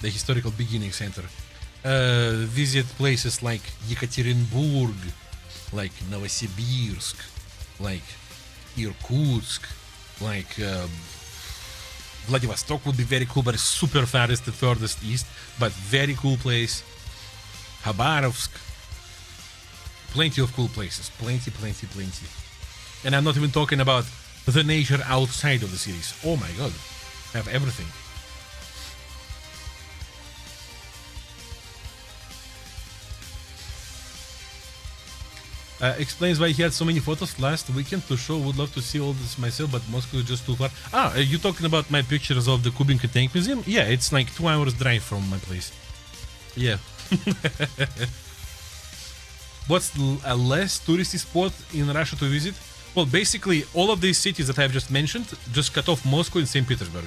Speaker 1: The historical beginning center. Visit places like Yekaterinburg, like Novosibirsk, like Irkutsk, like Vladivostok would be very cool, but it's super far. It's the furthest east, but very cool place. Khabarovsk. Plenty of cool places. Plenty. And I'm not even talking about the nature outside of the cities. Oh my god. I have everything. Explains why he had so many photos last weekend to show. Would love to see all this myself, but Moscow is just too far. You talking about my pictures of the Kubinka Tank Museum? Yeah, it's like 2 hours drive from my place. Yeah. What's a less touristy spot in Russia to visit? Well, basically, all of these cities that I've just mentioned just cut off Moscow and St. Petersburg.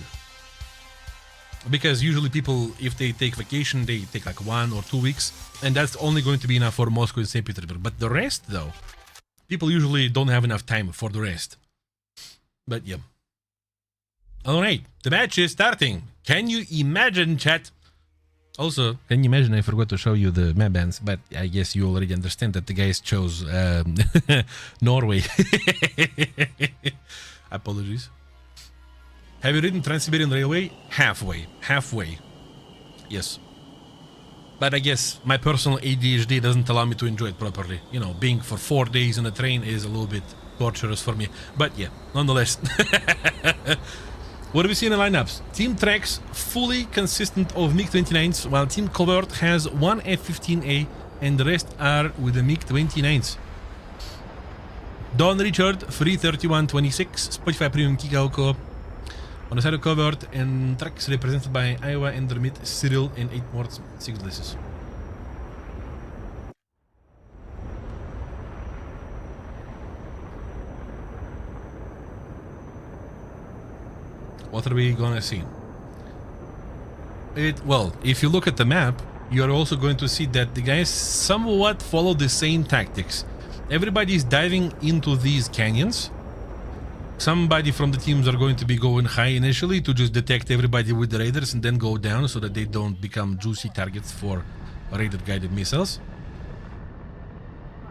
Speaker 1: Because usually people, if they take vacation, they take like 1 or 2 weeks, and that's only going to be enough for Moscow and St. Petersburg. But the rest, though, people usually don't have enough time for the rest. But yeah. Alright, the match is starting. Can you imagine, chat? Also, can you imagine I forgot to show you the map bands, but I guess you already understand that the guys chose Norway. Apologies. Have you ridden Trans-Siberian Railway? Halfway. Yes. But I guess my personal ADHD doesn't allow me to enjoy it properly. You know, being for 4 days on a train is a little bit torturous for me. But yeah, nonetheless. What do we see in the lineups? Team Trex, fully consistent of MiG-29s, while Team Covert has one F-15A and the rest are with the MiG-29s. Don Richard, 33126, Spotify Premium Kikaoko. On the side of Covert and Trex represented by Iowa, Endermit, Cyril, and 8 more 6 blizzes. What are we gonna see? Well, if you look at the map, you're also going to see that the guys somewhat follow the same tactics. Everybody is diving into these canyons. Somebody from the teams are going to be going high initially to just detect everybody with the raiders and then go down so that they don't become juicy targets for raider guided missiles.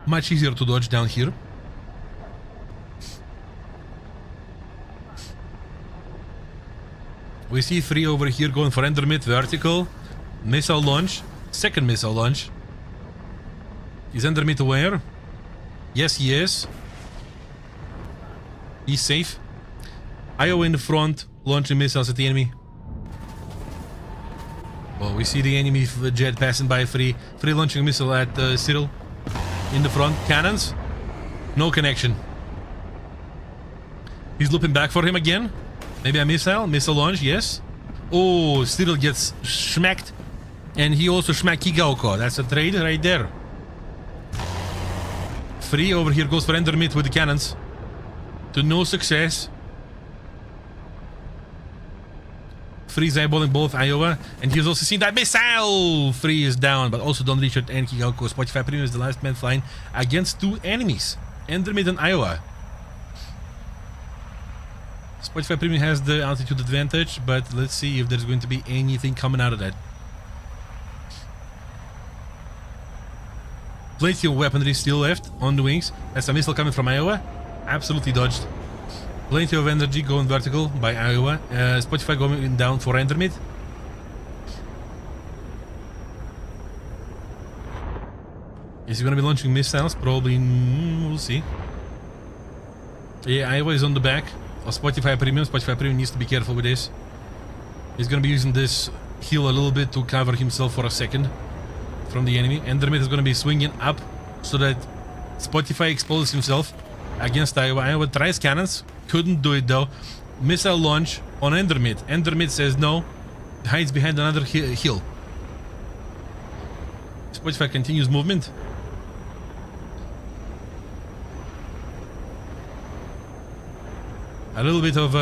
Speaker 1: Much easier to dodge down here. We see 3 over here going for Endermit, vertical. Missile launch. Second missile launch. Is Endermit aware? Yes, he is. He's safe. Iowa in the front, launching missiles at the enemy. Well, we see the enemy jet passing by. Free launching a missile at Cyril. In the front, cannons. No connection. He's looping back for him again. Maybe a missile launch, yes. Oh, Cyril gets smacked. And he also smacked Kigaoko. That's a trade right there. Free over here goes for Endermit with the cannons. To no success. Free's eyeballing both Iowa, and he's also seen that missile! Free is down, but also Don Richard and Kigaoko. Spotify Premium is the last man flying against 2 enemies. Endermit and Iowa. Spotify Premium has the altitude advantage, but let's see if there's going to be anything coming out of that. Plenty of weaponry still left on the wings. That's a missile coming from Iowa. Absolutely dodged. Plenty of energy going vertical by Iowa. Spotify going down for Endermit. Is he going to be launching missiles? Probably. We'll see. Yeah, Iowa is on the back of Spotify Premium. Spotify Premium needs to be careful with this. He's gonna be using this heal a little bit to cover himself for a second from the enemy. Endermit is gonna be swinging up so that Spotify exposes himself against Iowa. Iowa tries cannons, couldn't do it though. Missile launch on Endermit. Endermit says no, hides behind another hill. Spotify continues movement. A little bit of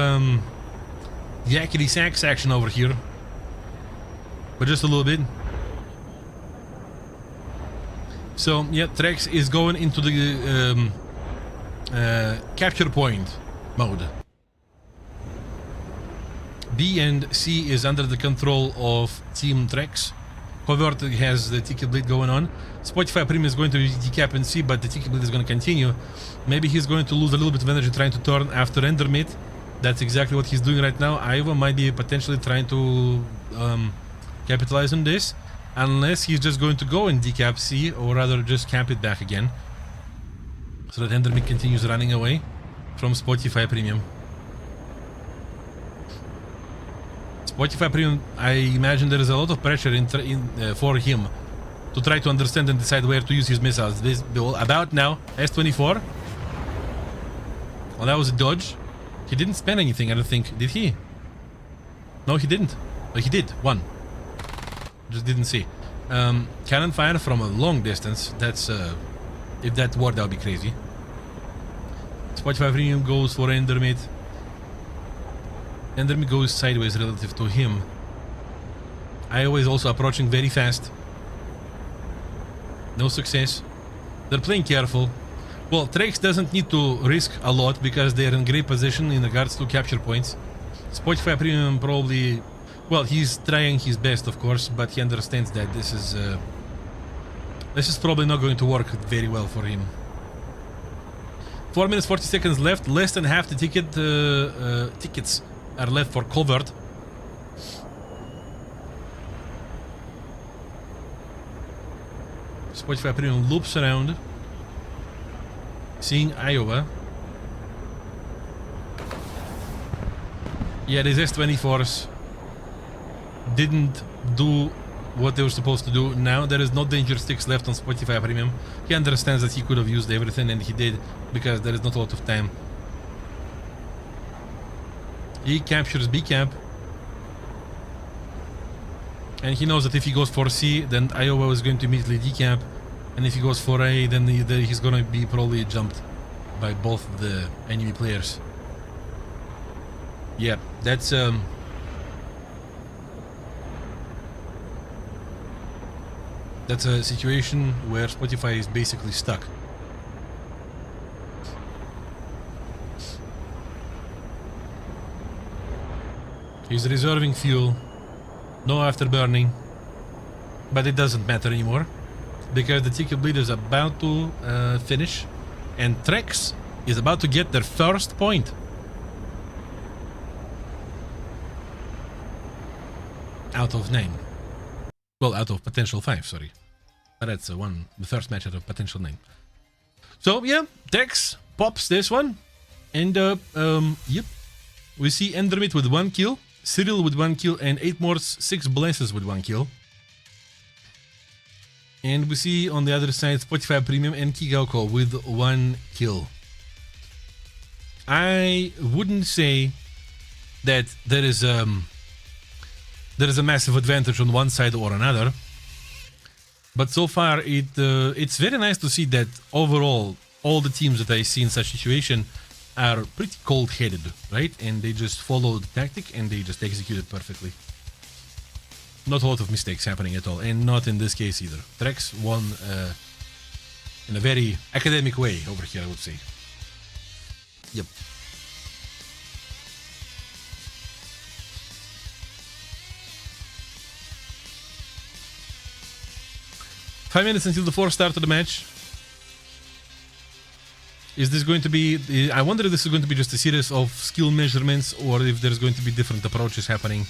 Speaker 1: yakety sax action over here, but just a little bit. So yeah, Trex is going into the capture point mode. B and C is under the control of Team Trex. Covert has the Tiki Bleed going on. Spotify Premium is going to decap in C, but the Tiki Bleed is going to continue. Maybe he's going to lose a little bit of energy trying to turn after Endermit. That's exactly what he's doing right now. Iowa might be potentially trying to capitalize on this. Unless he's just going to go and decap C, or rather just cap it back again. So that Endermit continues running away from Spotify Premium. Spotify Premium, I imagine there is a lot of pressure for him to try to understand and decide where to use his missiles. This about now, S24. Well, that was a dodge. He didn't spend anything, I don't think. Did he? No, he didn't. Oh, he did. One. Just didn't see. Cannon fire from a long distance. That's if that worked, that would be crazy. Spotify Premium goes for Endermit. Endermit goes sideways relative to him. Iowa is also approaching very fast. No success. They're playing careful. Well, Trex doesn't need to risk a lot because they're in great position in regards to capture points. Spotify Premium probably... Well, he's trying his best, of course, but he understands that this is probably not going to work very well for him. 4 minutes 40 seconds left. Less than half the tickets are left for Covert. Spotify Premium loops around, seeing Iowa. Yeah, these S24s didn't do what they were supposed to do. Now there is no danger sticks left on Spotify Premium. He understands that he could have used everything, and he did, because there is not a lot of time. He captures B camp, and he knows that if he goes for C, then Iowa is going to immediately decamp, and if he goes for A, then he's going to be probably jumped by both the enemy players. Yeah, that's a situation where Spotify is basically stuck. He's reserving fuel, no afterburning, but it doesn't matter anymore because the Tiki Bleed is about to finish, and Trex is about to get their first point. Out of 9. Well, out of potential 5, sorry. But that's the first match out of potential 9. So yeah, Trex pops this one, and yep, we see Endermit with 1 kill. Cyril with 1 kill, and 8 more 6 blesses with 1 kill. And we see on the other side Spotify Premium and Kigauko with 1 kill. I wouldn't say that there is a massive advantage on one side or another, but so far it's very nice to see that overall all the teams that I see in such situation are pretty cold-headed, right? And they just follow the tactic and they just execute it perfectly. Not a lot of mistakes happening at all, and not in this case either. Trex won in a very academic way over here, I would say. Yep. Five minutes until the fourth start of the match. Is this going to be... I wonder if this is going to be just a series of skill measurements, or if there's going to be different approaches happening.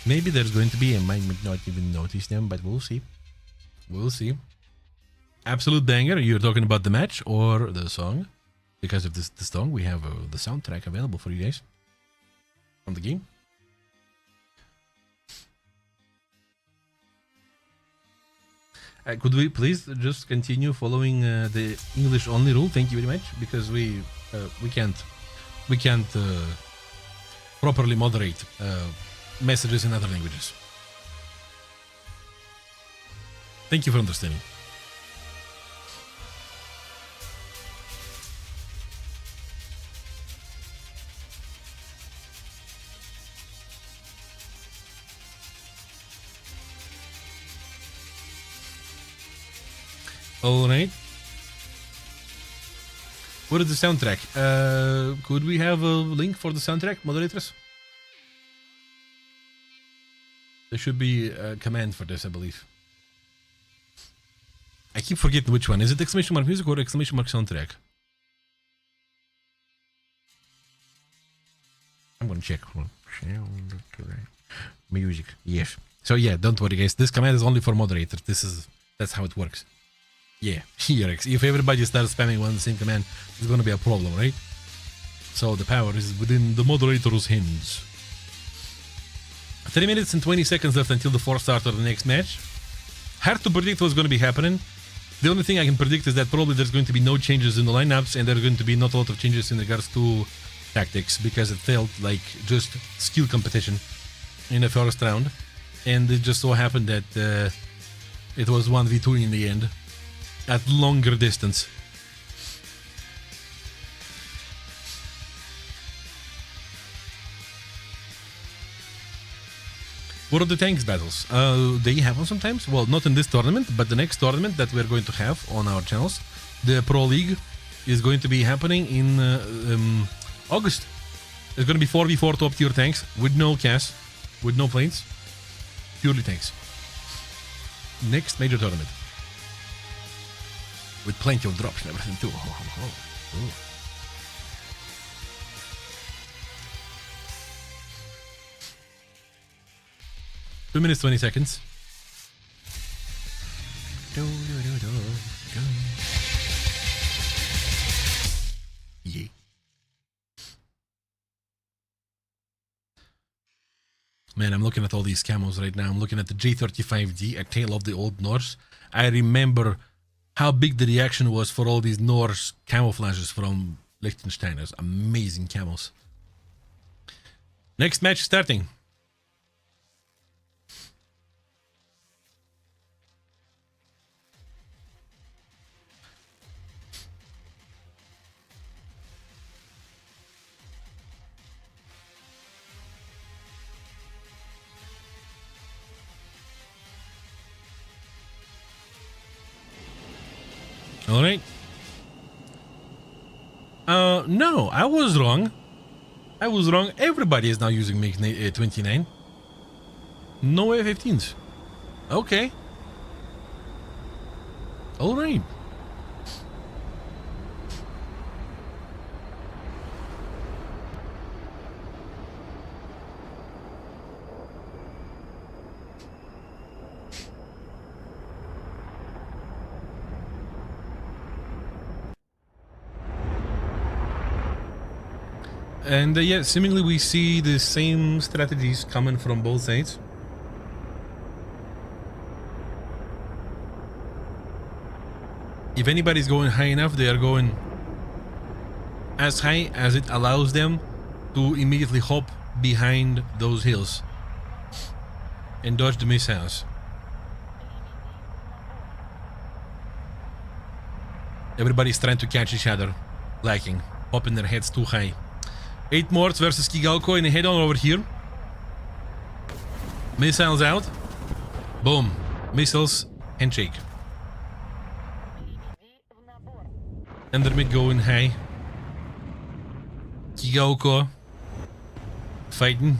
Speaker 1: Maybe there's going to be, and I might not even notice them, but we'll see. We'll see. Absolute banger. You're talking about the match or the song? because of this song, we have the soundtrack available for you guys from the game. Could we please just continue following the English only rule? Thank you very much, because we can't properly moderate messages in other languages. Thank you for understanding. All right. What is the soundtrack? Could we have a link for the soundtrack, moderators? There should be a command for this, I believe. I keep forgetting which one. Is it exclamation mark music or exclamation mark soundtrack? I'm gonna check. Music. Yes. So yeah, don't worry, guys. This command is only for moderators. That's how it works. Yeah, if everybody starts spamming one same command, it's gonna be a problem, right? So the power is within the moderator's hands. 3 minutes and 20 seconds left until the fourth start of the next match. Hard to predict what's gonna be happening. The only thing I can predict is that probably there's going to be no changes in the lineups, and there are going to be not a lot of changes in regards to tactics, because it felt like just skill competition in the first round, and it just so happened that it was 1v2 in the end. At longer distance. What are the tanks battles? They happen sometimes. Well, not in this tournament, but the next tournament that we're going to have on our channels, the Pro League, is going to be happening in August. It's going to be 4v4 top tier tanks with no CAS, with no planes, purely tanks. Next major tournament. With plenty of drops and everything too. Oh. 2 minutes 20 seconds. Yeah. Man, I'm looking at all these camos right now. I'm looking at the J35D, A Tale of the Old Norse. I remember how big the reaction was for all these Norse camouflages from Liechtenstein. Those amazing camos. Next match starting. All right. No, I was wrong. I was wrong. Everybody is now using MiG-29. No F-15s. Okay. All right. And yeah, seemingly we see the same strategies coming from both sides. If anybody's going high enough, they are going as high as it allows them to immediately hop behind those hills and dodge the missiles. Everybody's trying to catch each other, lacking, popping their heads too high. 8 Morts versus Kigalko in a head-on over here. Missiles out. Boom. Missiles. Handshake. Endermid going high. Kigalko fighting.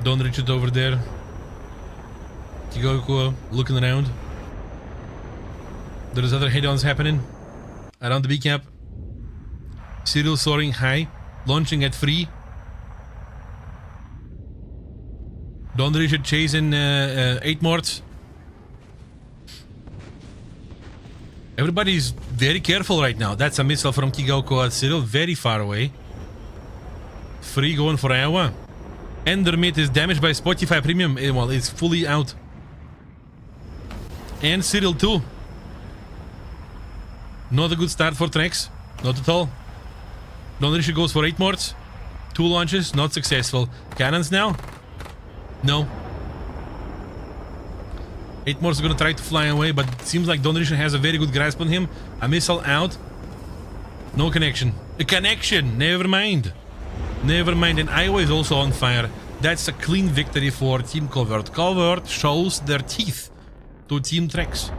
Speaker 1: Don't reach it over there. Kigalko looking around. There's other head-ons happening around the B cap. Cyril soaring high, launching at free. Don Richard chasing 8 morts. Everybody's very careful right now. That's a missile from Kigauko at Cyril, very far away. Free going for Iowa. Endermit is damaged by Spotify Premium. Well, it's fully out. And Cyril too. Not a good start for Trex. Not at all. Don Richard goes for 8 morts. 2 launches, not successful. Cannons now? No. 8 morts are gonna try to fly away, but it seems like Don Richard has a very good grasp on him. A missile out. No connection. A connection! Never mind. Never mind. And Iowa is also on fire. That's a clean victory for Team Covert. Covert shows their teeth to Team Trex.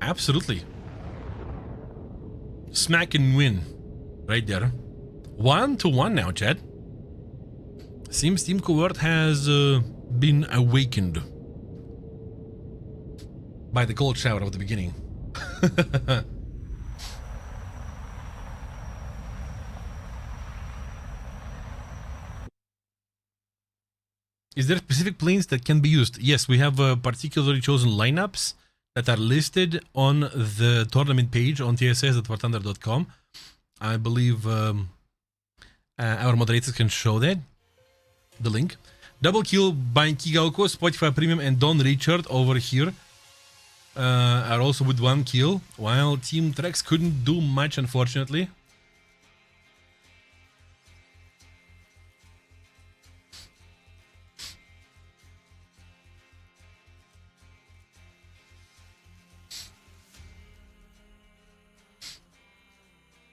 Speaker 1: Absolutely. Smack and win. Right there. 1-1 now, Chad. Seems Team Covert has been awakened by the cold shower of the beginning. Is there specific planes that can be used? Yes, we have particularly chosen lineups that are listed on the tournament page on tss.warthunder.com. I believe our moderators can show that. The link. Double kill by Kigauko, Spotify Premium, and Don Richard over here are also with 1 kill, while Team Trex couldn't do much, unfortunately.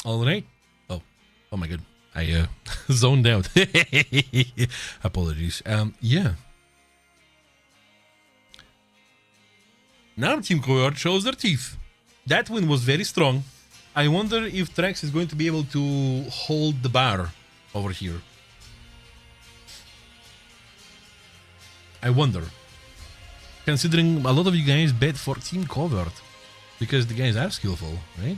Speaker 1: All right. Oh my god. I zoned out. Apologies. Yeah. Now Team Covert shows their teeth. That win was very strong. I wonder if Trex is going to be able to hold the bar over here. I wonder. Considering a lot of you guys bet for Team Covert. Because the guys are skillful, right?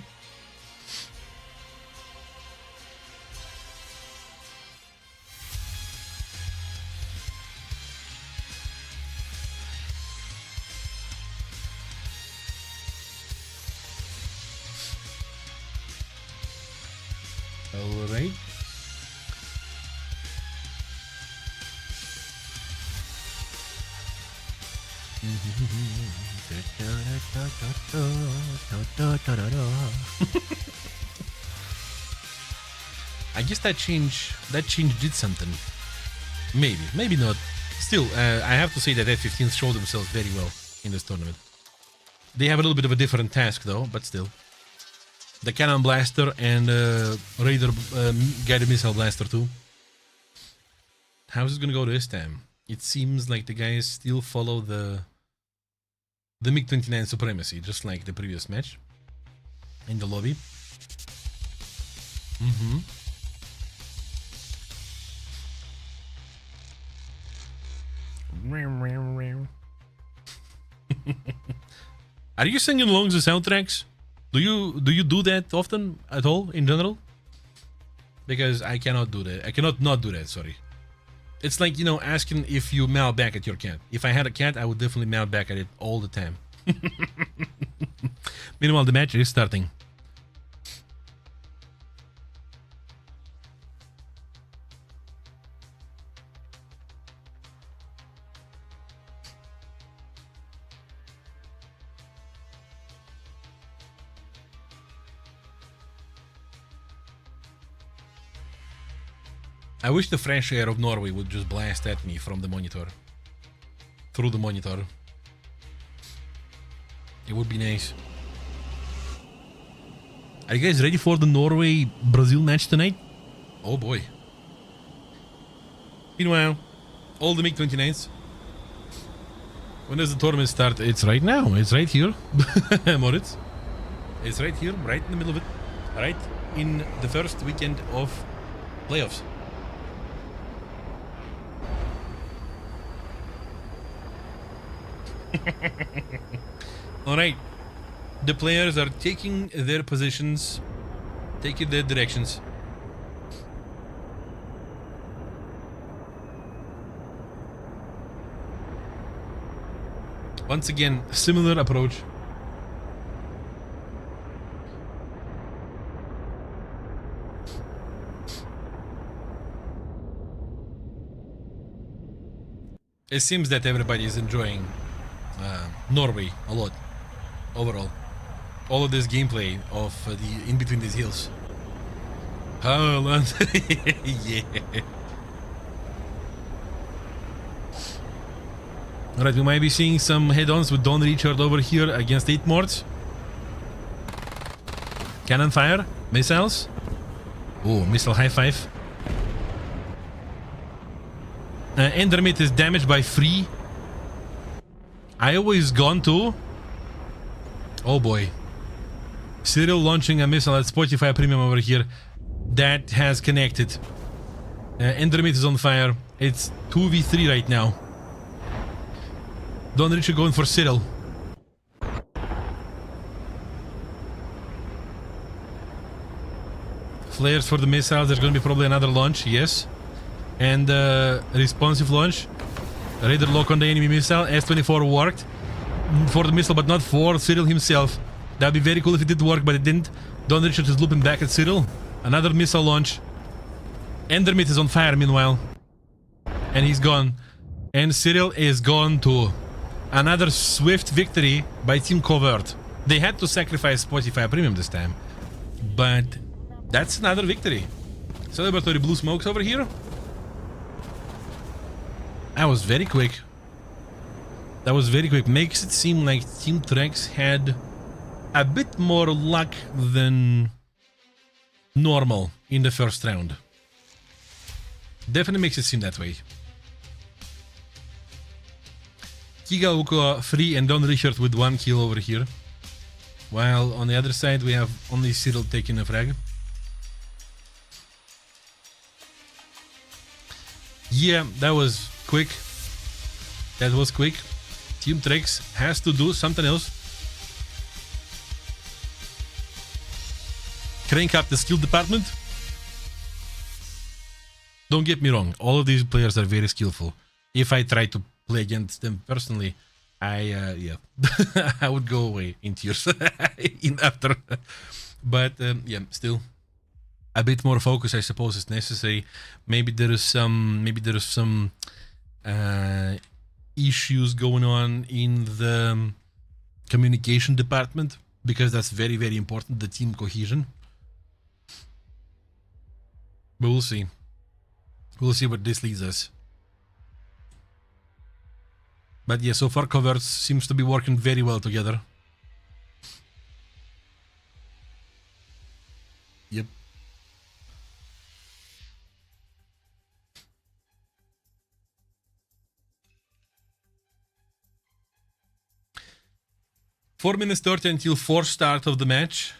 Speaker 1: Alright. I guess that change did something. Maybe not. Still, I have to say that F-15s show themselves very well in this tournament. They have a little bit of a different task though, but still. The Cannon Blaster and Raider Guided Missile Blaster too. How's it gonna go this time? It seems like the guys still follow the MiG-29 supremacy, just like the previous match in the lobby. Are you singing along the soundtracks? Do you do that often at all in general? Because I cannot do that. I cannot not do that, sorry. It's like, you know, asking if you meow back at your cat. If I had a cat, I would definitely meow back at it all the time. Meanwhile, the match is starting. I wish the fresh air of Norway would just blast at me from the monitor. Through the monitor. It would be nice. Are you guys ready for the Norway-Brazil match tonight? Oh boy. Meanwhile, all the MiG-29s. When does the tournament start? It's right now. It's right here. Moritz. It's right here, right in the middle of it. Right in the first weekend of playoffs. All right, the players are taking their positions, taking their directions. Once again, similar approach. It seems that everybody is enjoying Norway a lot overall. All of this gameplay of the in between these hills. Holland, yeah. Alright, we might be seeing some head-ons with Don Richard over here against 8 Morts. Cannon fire, missiles. Oh, missile high five. Endermit is damaged by 3. Iowa is gone too. Oh boy. Cyril launching a missile at Spotify Premium over here. That has connected. Endermit is on fire. It's 2v3 right now. Don Richard going for Cyril. Flares for the missiles. There's going to be probably another launch. Yes. And responsive launch. Radar lock on the enemy missile. S-24 worked for the missile, but not for Cyril himself. That'd be very cool if it did work, but it didn't. Don Richard is looping back at Cyril. Another missile launch. Endermit is on fire meanwhile. And he's gone. And Cyril is gone too. Another swift victory by Team Covert. They had to sacrifice Spotify Premium this time. But that's another victory. Celebratory blue smokes over here. That was very quick. That was very quick. Makes it seem like Team Trex had a bit more luck than normal in the first round. Definitely makes it seem that way. Kiga Uko free and Don Richard with 1 kill over here. While on the other side we have only Cyril taking a frag. Yeah, that was quick. That was quick. Team Trex has to do something else. Crank up the skill department. Don't get me wrong, all of these players are very skillful. If I try to play against them personally, yeah, I would go away in tears in after. But yeah, still a bit more focus, I suppose, is necessary. Maybe there is some issues going on in the communication department, because that's very, very important, the team cohesion. But we'll see. We'll see what this leads us. But yeah, so far Covert seems to be working very well together. Yep. Four minutes 30 until 4 start of the match.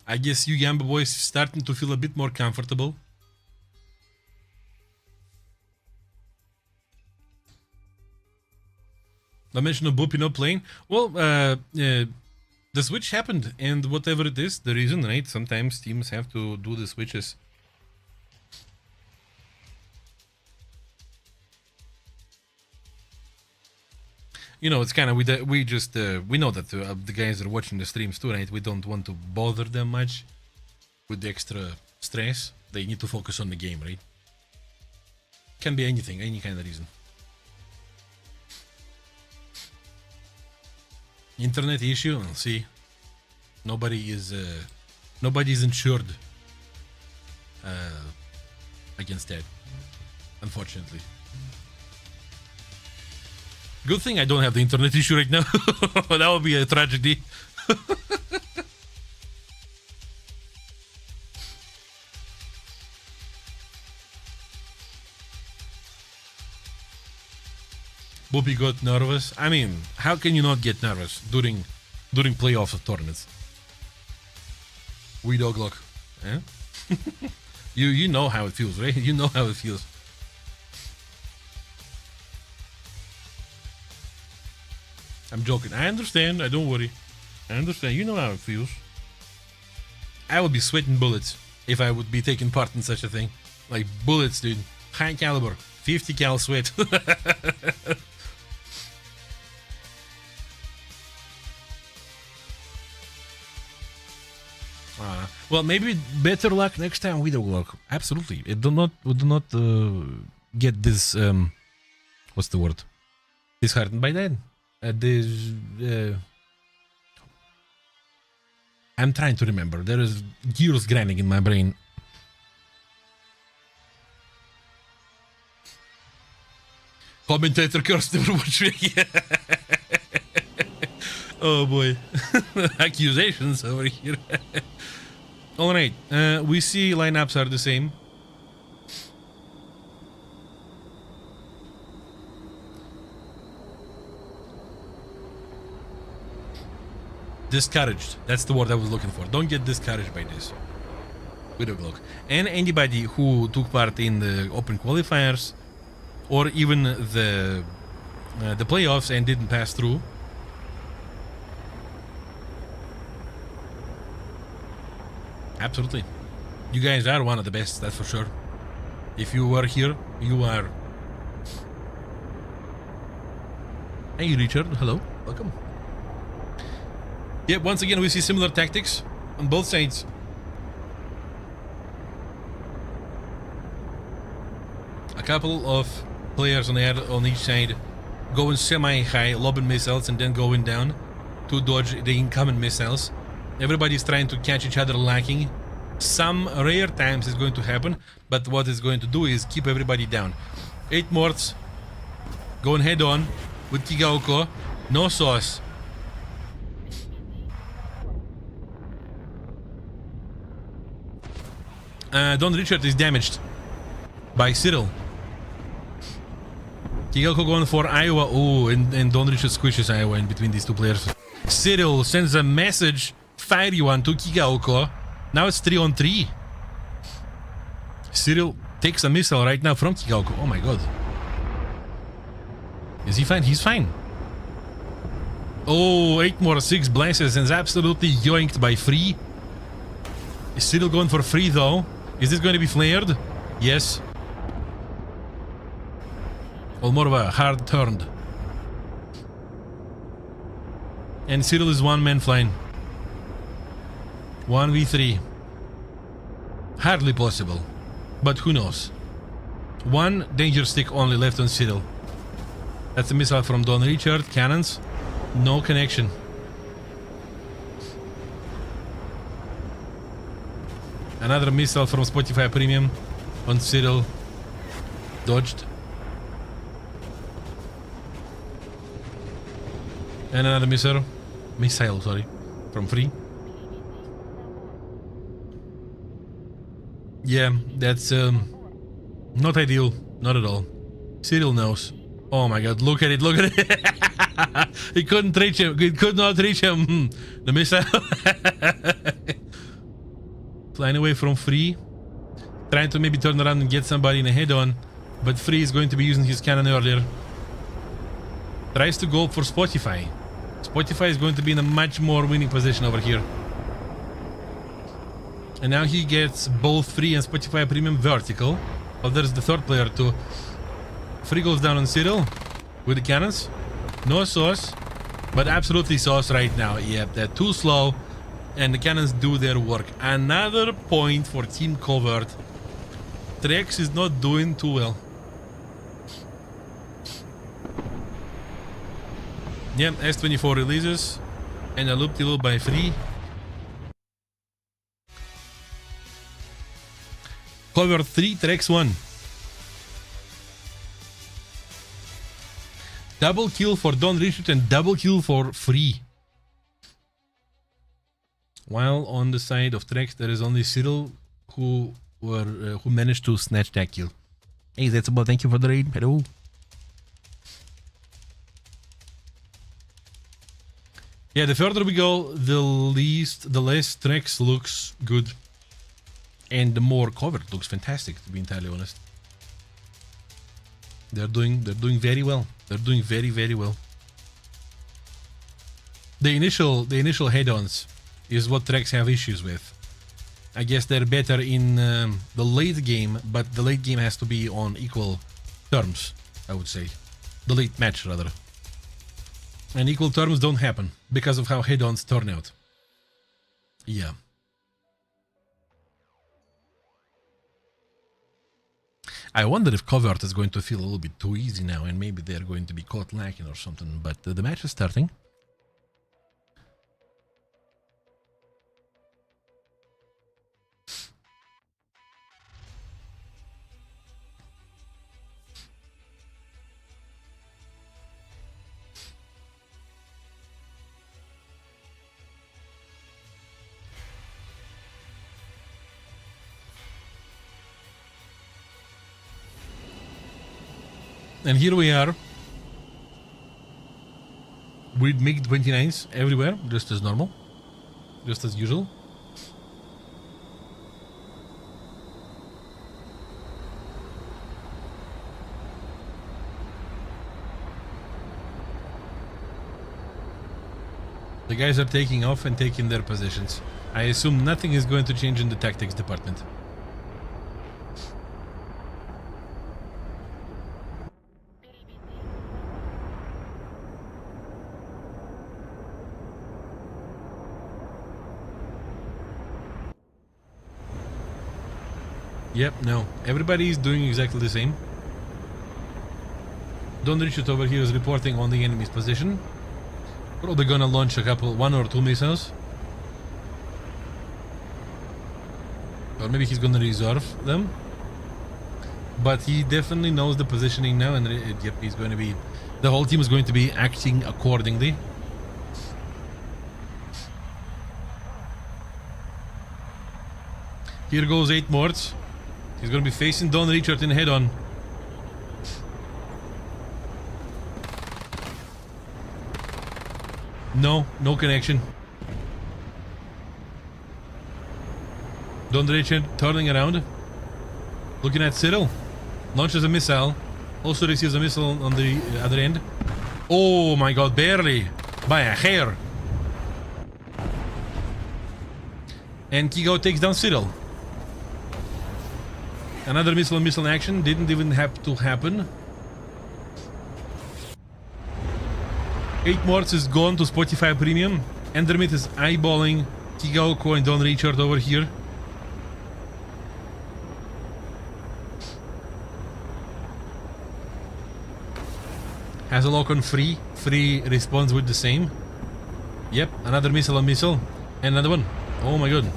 Speaker 1: I guess you Gamba boys starting to feel a bit more comfortable. The mention of Boopy not playing. Well, the switch happened, and whatever it is, the reason, right? Sometimes teams have to do the switches. You know, it's kind of, we know that the guys are watching the streams too, right? We don't want to bother them much with the extra stress. They need to focus on the game, right? Can be anything, any kind of reason. Internet issue, see, nobody's insured against that, unfortunately. Good thing I don't have the internet issue right now. That would be a tragedy. Bobby got nervous. I mean, how can you not get nervous during playoffs of tournaments? We dog luck, eh? you know how it feels, right? You know how it feels. I'm joking. I understand. I don't worry. I understand. You know how it feels. I would be sweating bullets if I would be taking part in such a thing. Like bullets, dude. High caliber. 50 cal sweat. Well, maybe better luck next time with the luck. Absolutely. We do not get this what's the word? Disheartened by that. I'm trying to remember. There is gears grinding in my brain. Commentator cursed Overwatch. Oh boy. Accusations over here. Alright, we see lineups are the same. Discouraged. That's the word I was looking for. Don't get discouraged by this. Widow Glock. And anybody who took part in the open qualifiers or even the playoffs and didn't pass through. Absolutely. You guys are one of the best, that's for sure. If you were here, you are. Hey Richard, hello, welcome. Yeah, once again we see similar tactics on both sides. A couple of players on each side going semi-high, lobbing missiles and then going down to dodge the incoming missiles. Everybody's trying to catch each other lacking. Some rare times it's going to happen, but what it's going to do is keep everybody down. 8 morts going head on with Kigaoko. No sauce. Don Richard is damaged by Cyril. Kigaoko going for Iowa. Oh, and Don Richard squishes Iowa in between these two players. Cyril sends a message, fiery one, to Kigaoko. Now it's 3-on-3. Cyril takes a missile right now from Kigaoko. Oh my god. Is he fine? He's fine. Oh, 8 more 6 blasts and is absolutely yoinked by Free. Is Cyril going for Free though? Is this going to be flared? Yes. Well, more of a hard turned. And Cyril is one man flying. 1v3. Hardly possible. But who knows. One danger stick only left on Cyril. That's a missile from Don Richard. Cannons. No connection. Another missile from Spotify Premium on Cyril. Dodged. And another missile. Missile, sorry. From Free. Yeah, that's not ideal. Not at all. Cyril knows. Oh my god, look at it, look at it. He couldn't reach him. He could not reach him. The missile. Flying away from Free. Trying to maybe turn around and get somebody in a head-on. But Free is going to be using his cannon earlier. Tries to go for Spotify. Spotify is going to be in a much more winning position over here. And now he gets both Free and Spotify Premium vertical. Well, there's the third player too. Free goes down on Cyril with the cannons. No sauce, but absolutely sauce right now. Yep, they're too slow and the cannons do their work. Another point for Team Covert. Trex is not doing too well. Yep, S24 releases and a loop-de-loop by Free. Cover 3, Trex 1. Double kill for Don Richard and double kill for Free. While on the side of Trex, there is only Cyril who managed to snatch that kill. Hey, that's about. Thank you for the raid. Hello. Yeah, the further we go, the less Trex looks good. And the more Covert looks fantastic, to be entirely honest. They're doing very well. They're doing very, very well. The initial head-ons is what Trex have issues with. I guess they're better in the late game, but the late game has to be on equal terms, I would say. The late match, rather. And equal terms don't happen because of how head-ons turn out. Yeah. I wonder if Covert is going to feel a little bit too easy now, and maybe they're going to be caught lacking or something, but the match is starting. And here we are with MiG-29s everywhere, just as normal, just as usual. The guys are taking off and taking their positions. I assume nothing is going to change in the tactics department. Yep, no. Everybody is doing exactly the same. Don Richard over here is reporting on the enemy's position. Probably gonna launch one or two missiles. Or maybe he's gonna reserve them. But he definitely knows the positioning now, and yep, he's going to be... The whole team is going to be acting accordingly. Here goes 8 morts. He's going to be facing Don Richard in head-on. No connection. Don Richard turning around. Looking at Cyril. Launches a missile. Also receives a missile on the other end. Oh my god, barely. By a hair. And Kigo takes down Cyril. Another missile action. Didn't even have to happen. 8 morts is gone to Spotify Premium. Endermit is eyeballing Kigaoko and Don Richard over here. Has a lock on free. Free responds with the same. Yep, another missile on missile. And another one. Oh my god.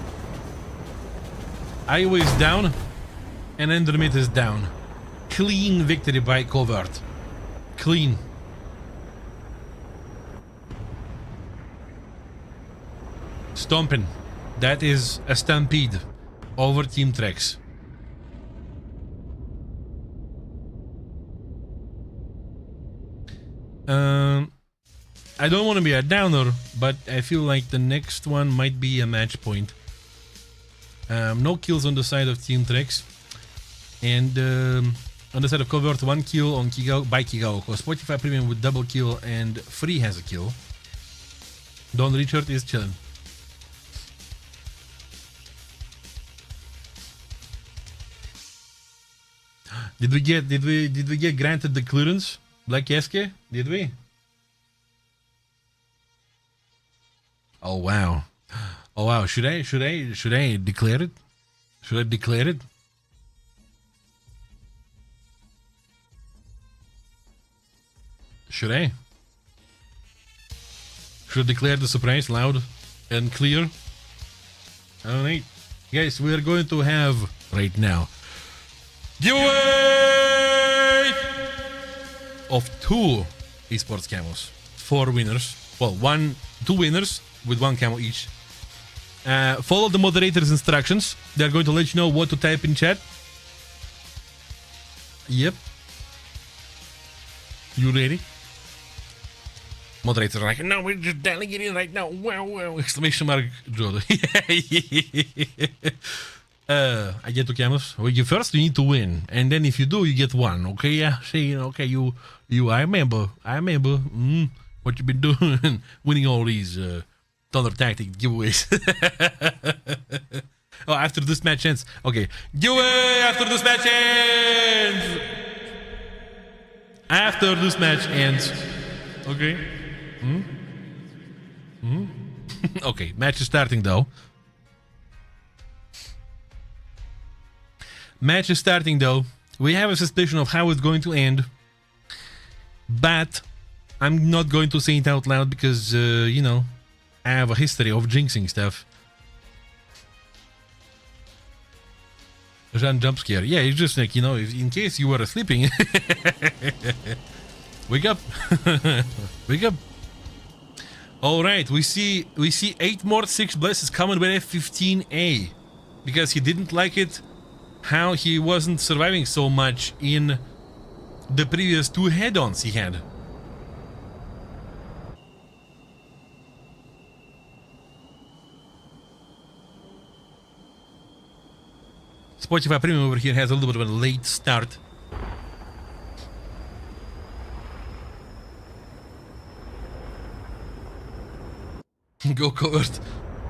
Speaker 1: Iowa is down. And Endermit is down. Clean victory by Covert. Clean. Stomping. That is a stampede over team tracks. I don't want to be a downer, but I feel like the next one might be a match point. No kills on the side of team tracks. And on the side of Covert, 1 kill on by Kigaoko. Spotify Premium with double kill, and Free has a kill. Don Richard is chilling. Did we get granted the clearance? Black Eske? Did we? Oh wow. Oh wow. Should I declare it? Should I declare it? Should I? Should I declare the surprise loud and clear? Alright. Guys, we are going to have right now giveaway of 2 esports camos. 4 winners. Well, 2 winners with 1 camo each. Follow the moderator's instructions. They're going to let you know what to type in chat. Yep. You ready? Moderators are like, no, we're just delegating right now. Wow, wow! Exclamation mark, Jodo. I get 2 camos. Well, first you need to win, and then if you do, you get 1. Okay, yeah. See, okay, you. I remember. What you've been doing, winning all these Thunder Tactic giveaways. Oh, after this match ends. Okay, giveaway after this match ends. After this match ends. Okay. Okay, match is starting though. Match is starting though. We have a suspicion of how it's going to end. But I'm not going to say it out loud because, you know, I have a history of jinxing stuff. Jean jump scare. Yeah, it's just like, you know, in case you were sleeping. Wake up. Wake up. Alright, we see 8 more 6 blesses coming with F15A. Because he didn't like it how he wasn't surviving so much in the previous 2 head-ons he had. Spotify Premium over here has a little bit of a late start. Go covered.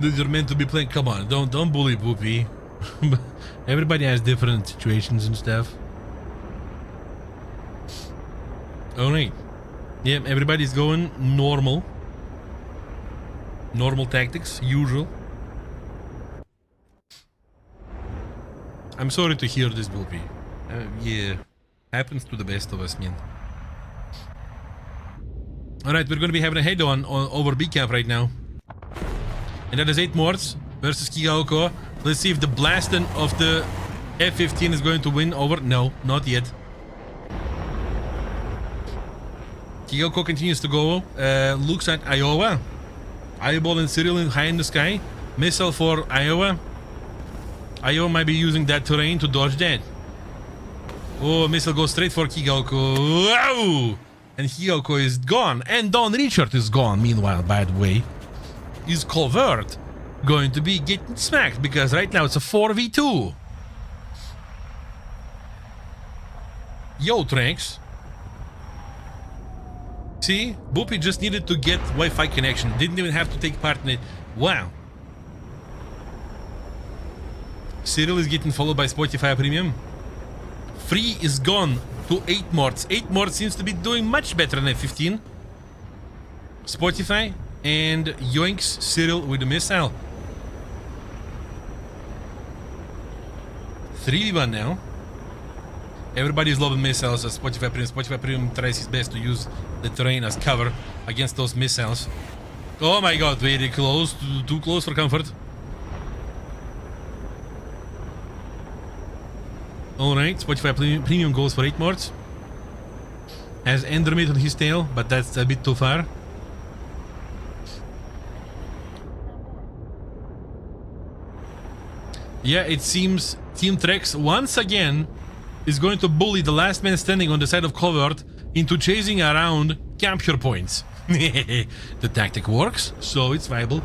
Speaker 1: You're meant to be playing. Come on, don't bully Poopy. Everybody has different situations and stuff. Alright. Yeah, everybody's going normal. Normal tactics, usual. I'm sorry to hear this, Poopy. Yeah, happens to the best of us, man. Alright, we're gonna be having a head-on over B camp right now. And that is 8 Morts versus Kigaoko. Let's see if the blasting of the F15 is going to win over. No, not yet. Kigaoko continues to go. Looks at Iowa. Eyeball and Cyril high in the sky. Missile for Iowa. Iowa might be using that terrain to dodge that. Oh, missile goes straight for Kigaoko. Wow! And Kigaoko is gone. And Don Richard is gone, meanwhile, by the way. Is Covert going to be getting smacked? Because right now it's a 4v2. Yo, Tranks. See? Boopy just needed to get Wi-Fi connection. Didn't even have to take part in it. Wow. Cyril is getting followed by Spotify Premium. Free is gone to 8 Morts. 8 Morts seems to be doing much better than F15. Spotify and yoinks Cyril with the missile. 3v1 now. Everybody's loving missiles as Spotify Premium. Spotify Premium tries his best to use the terrain as cover against those missiles. Oh my god, very close. Too close for comfort. Alright, Spotify Premium goes for 8 Morts. Has Endermate on his tail, but that's a bit too far. Yeah, it seems Team Trex once again is going to bully the last man standing on the side of Covert into chasing around capture points. The tactic works, so it's viable.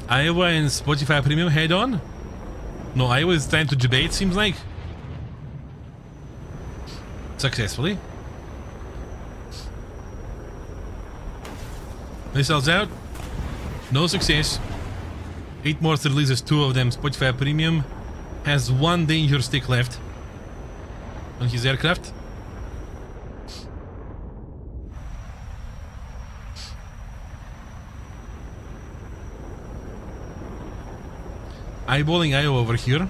Speaker 1: Iowa and Spotify Premium head on. No, Iowa is trying to debate, seems like. Successfully. Missiles out. No success. 8 Morts releases 2 of them. Spotify Premium has 1 danger stick left on his aircraft. Eyeballing Iowa over here.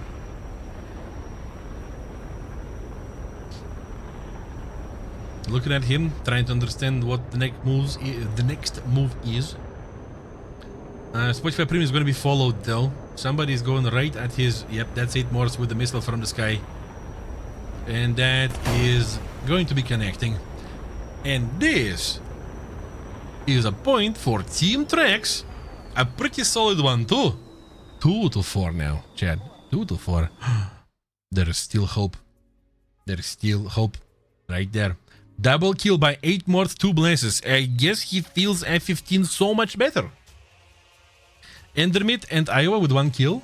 Speaker 1: Looking at him, trying to understand what the next move is. Spotify Premium is going to be followed though. Somebody is going right at his... Yep, that's 8 Morts with the missile from the sky. And that is going to be connecting. And this is a point for Team Trex. A pretty solid one too. 2-4 now, Chad. 2-4. There is still hope. There is still hope. Right there. Double kill by 8 Morts, 2 blesses. I guess he feels F15 so much better. Endermit and Iowa with 1 kill.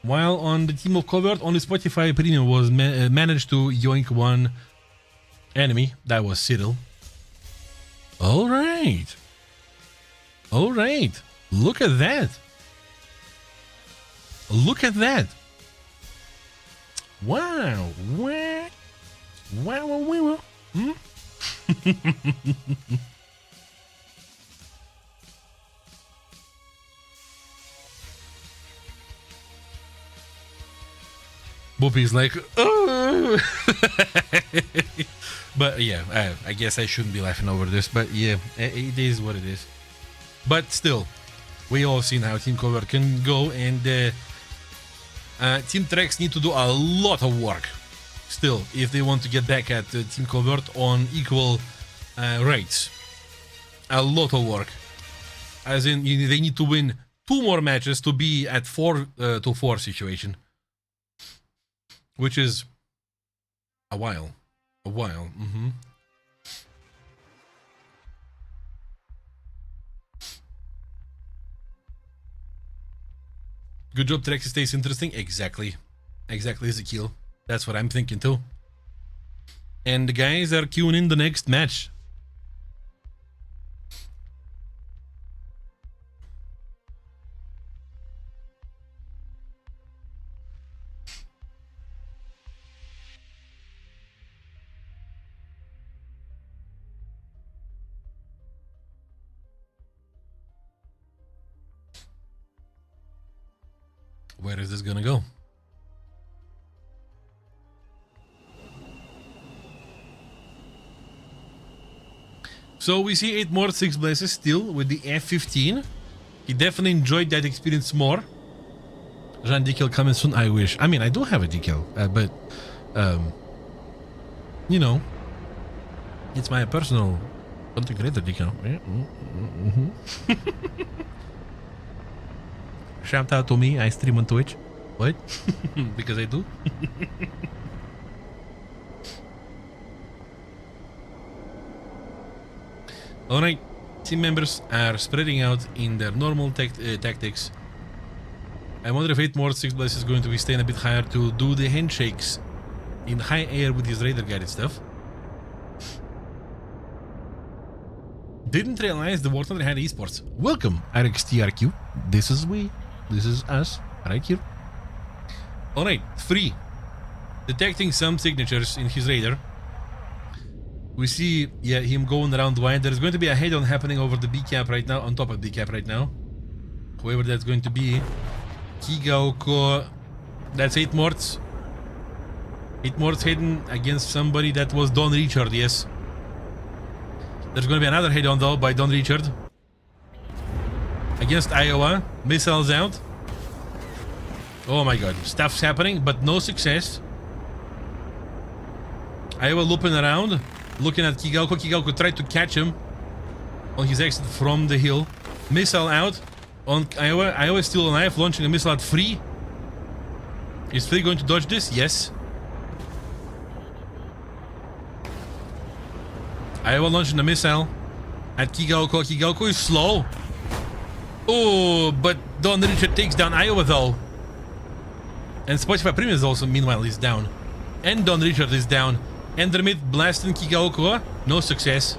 Speaker 1: While on the team of Covert, only Spotify Premium was managed to yoink 1 enemy. That was Cyril. Alright. Alright. Look at that. Look at that. Wow. Wow. Hmm? Boopy's like, oh. But yeah, I guess I shouldn't be laughing over this. But yeah, it is what it is. But still, we all seen how Team Covert can go, and Team Trex need to do a lot of work still if they want to get back at Team Covert on equal rates. A lot of work, as in they need to win 2 more matches to be at 4-4 situation, which is a while. Mm-hmm. Good job, Trex stays interesting. Exactly, Ezekiel. That's what I'm thinking too. And the guys are queuing in the next match. Where is this gonna go? So we see 8 more 6 blazes still with the F-15. He definitely enjoyed that experience more. Jean decal coming soon, I wish. I mean, I do have a decal, but you know, it's my personal content creator decal. Shout out to me, I stream on Twitch. What? Because I do. Alright, team members are spreading out in their normal tactics. I wonder if 8 more 6 blazes is going to be staying a bit higher to do the handshakes in high air with his radar guided stuff. Didn't realize the War Thunder had esports. Welcome, RxTRQ. This is we. This is us, right here. Alright, 3. Detecting some signatures in his radar. We see, yeah, him going around wide. There's going to be a head-on happening over the B cap right now, on top of B cap right now. Whoever that's going to be. Kigaoko. That's 8 morts. 8 morts hidden against somebody that was Don Richard, yes. There's going to be another head-on though by Don Richard. Against Iowa. Missiles out. Oh my god. Stuff's happening, but no success. Iowa looping around. Looking at Kigaoko. Kigaoko tried to catch him on his exit from the hill. Missile out on Iowa. Iowa is still alive, launching a missile at Free. Is Free going to dodge this? Yes. Iowa launching a missile at Kigaoko. Kigaoko is slow. Oh, but Don Richard takes down Iowa though. And Spotify Premium is also, meanwhile, is down. And Don Richard is down. Endermit blasting Kigaoko. No success.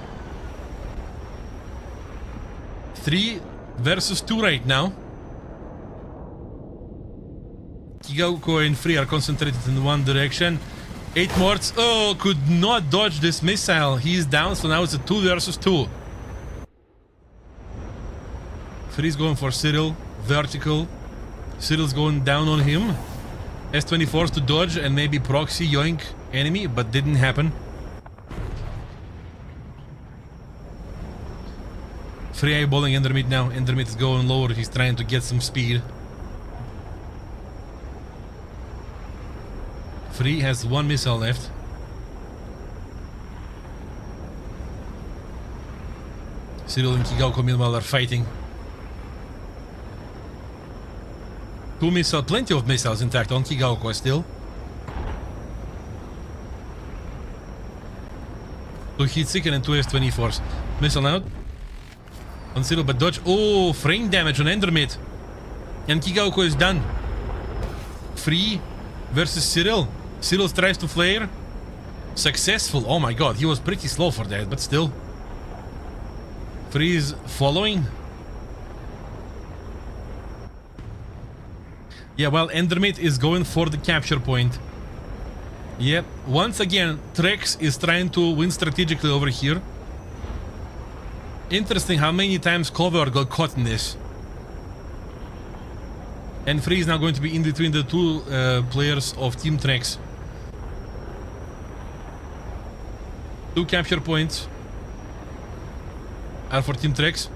Speaker 1: 3 versus 2 right now. Kigaoko and Free are concentrated in one direction. 8 morts. Oh, could not dodge this missile. He's down, so now it's a 2 versus 2. Free's going for Cyril. Vertical. Cyril's going down on him. S-24s to dodge and maybe proxy yoink enemy, but didn't happen. Free eyeballing Endermit now. Endermit is going lower. He's trying to get some speed. Free has 1 missile left. Cyril and Kigaoko meanwhile are fighting. 2 missiles, plenty of missiles in fact on Kigaoko still. 2 heat-seeker and 2 S-24s. Missile out. On Cyril, but dodge. Oh, frame damage on Endermit. And Kigaoko is done. Free versus Cyril. Cyril tries to flare. Successful. Oh my god, he was pretty slow for that, but still. Free is following. Yeah, well, Endermit is going for the capture point. Yep, once again, Trex is trying to win strategically over here. Interesting how many times Clover got caught in this. And Free is now going to be in between the two players of Team Trex. 2 capture points are for Team Trex.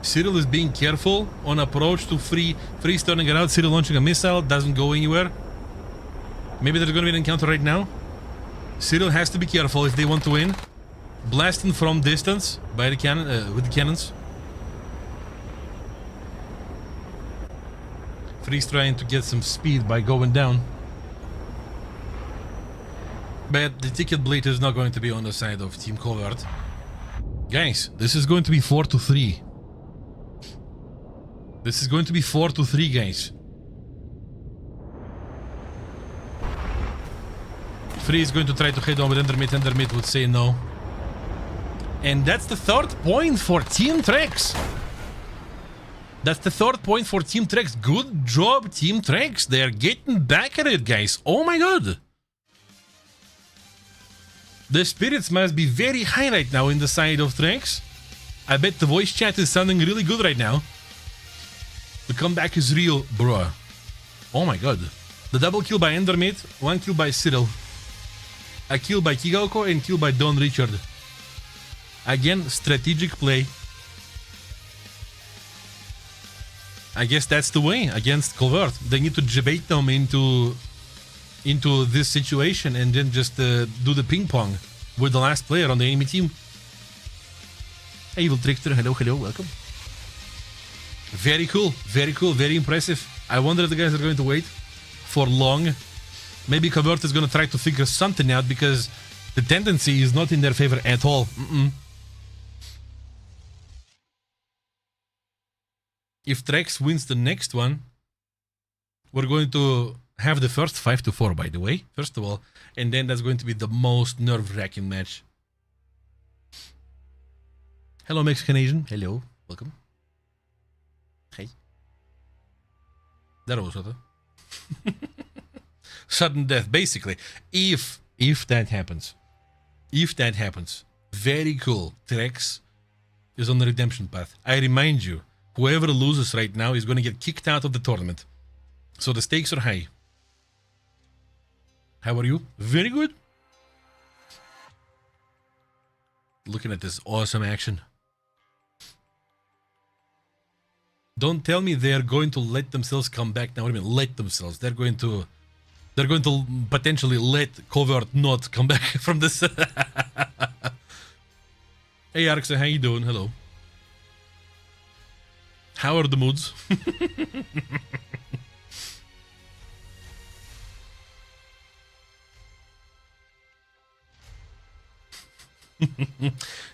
Speaker 1: Cyril is being careful on approach to Free. Free's turning it out. Cyril launching a missile. Doesn't go anywhere. Maybe there's going to be an encounter right now. Cyril has to be careful if they want to win. Blasting from distance by the cannon with the cannons. Free's trying to get some speed by going down. But the ticket blade is not going to be on the side of Team Covert. Guys, this is going to be 4-3. This is going to be 4-3, guys. Free is going to try to head on with Endermate. Endermate would say no. And that's the 3rd point for Team Trex. That's the 3rd point for Team Trex. Good job, Team Trex. They're getting back at it, guys. Oh my god. The spirits must be very high right now in the side of Trex. I bet the voice chat is sounding really good right now. The comeback is real, bruh. Oh my god. The double kill by Endermate, 1 kill by Cyril. A kill by Kigaoko and kill by Don Richard. Again, strategic play. I guess that's the way against Covert. They need to debate them into this situation and then just do the ping pong with the last player on the enemy team. Hey, Evil Trickster, hello, hello, welcome. Very cool, very impressive. I wonder if the guys are going to wait for long. Maybe Covert is going to try to figure something out because the tendency is not in their favor at all. If Trex wins the next one, we're going to have the first 5-4, by the way, first of all, and then that's going to be the most nerve-wracking match. Hello, Mexican Asian. Hello, welcome. Hey. That was what? Sudden death, basically. If that happens. If that happens. Very cool. Trex is on the redemption path. I remind you, whoever loses right now is going to get kicked out of the tournament. So the stakes are high. How are you? Very good. Looking at this awesome action. Don't tell me they're going to let themselves come back now. What do you mean, let themselves? They're going to potentially let Covert not come back from this. Hey Arxa, how you doing? Hello. How are the moods?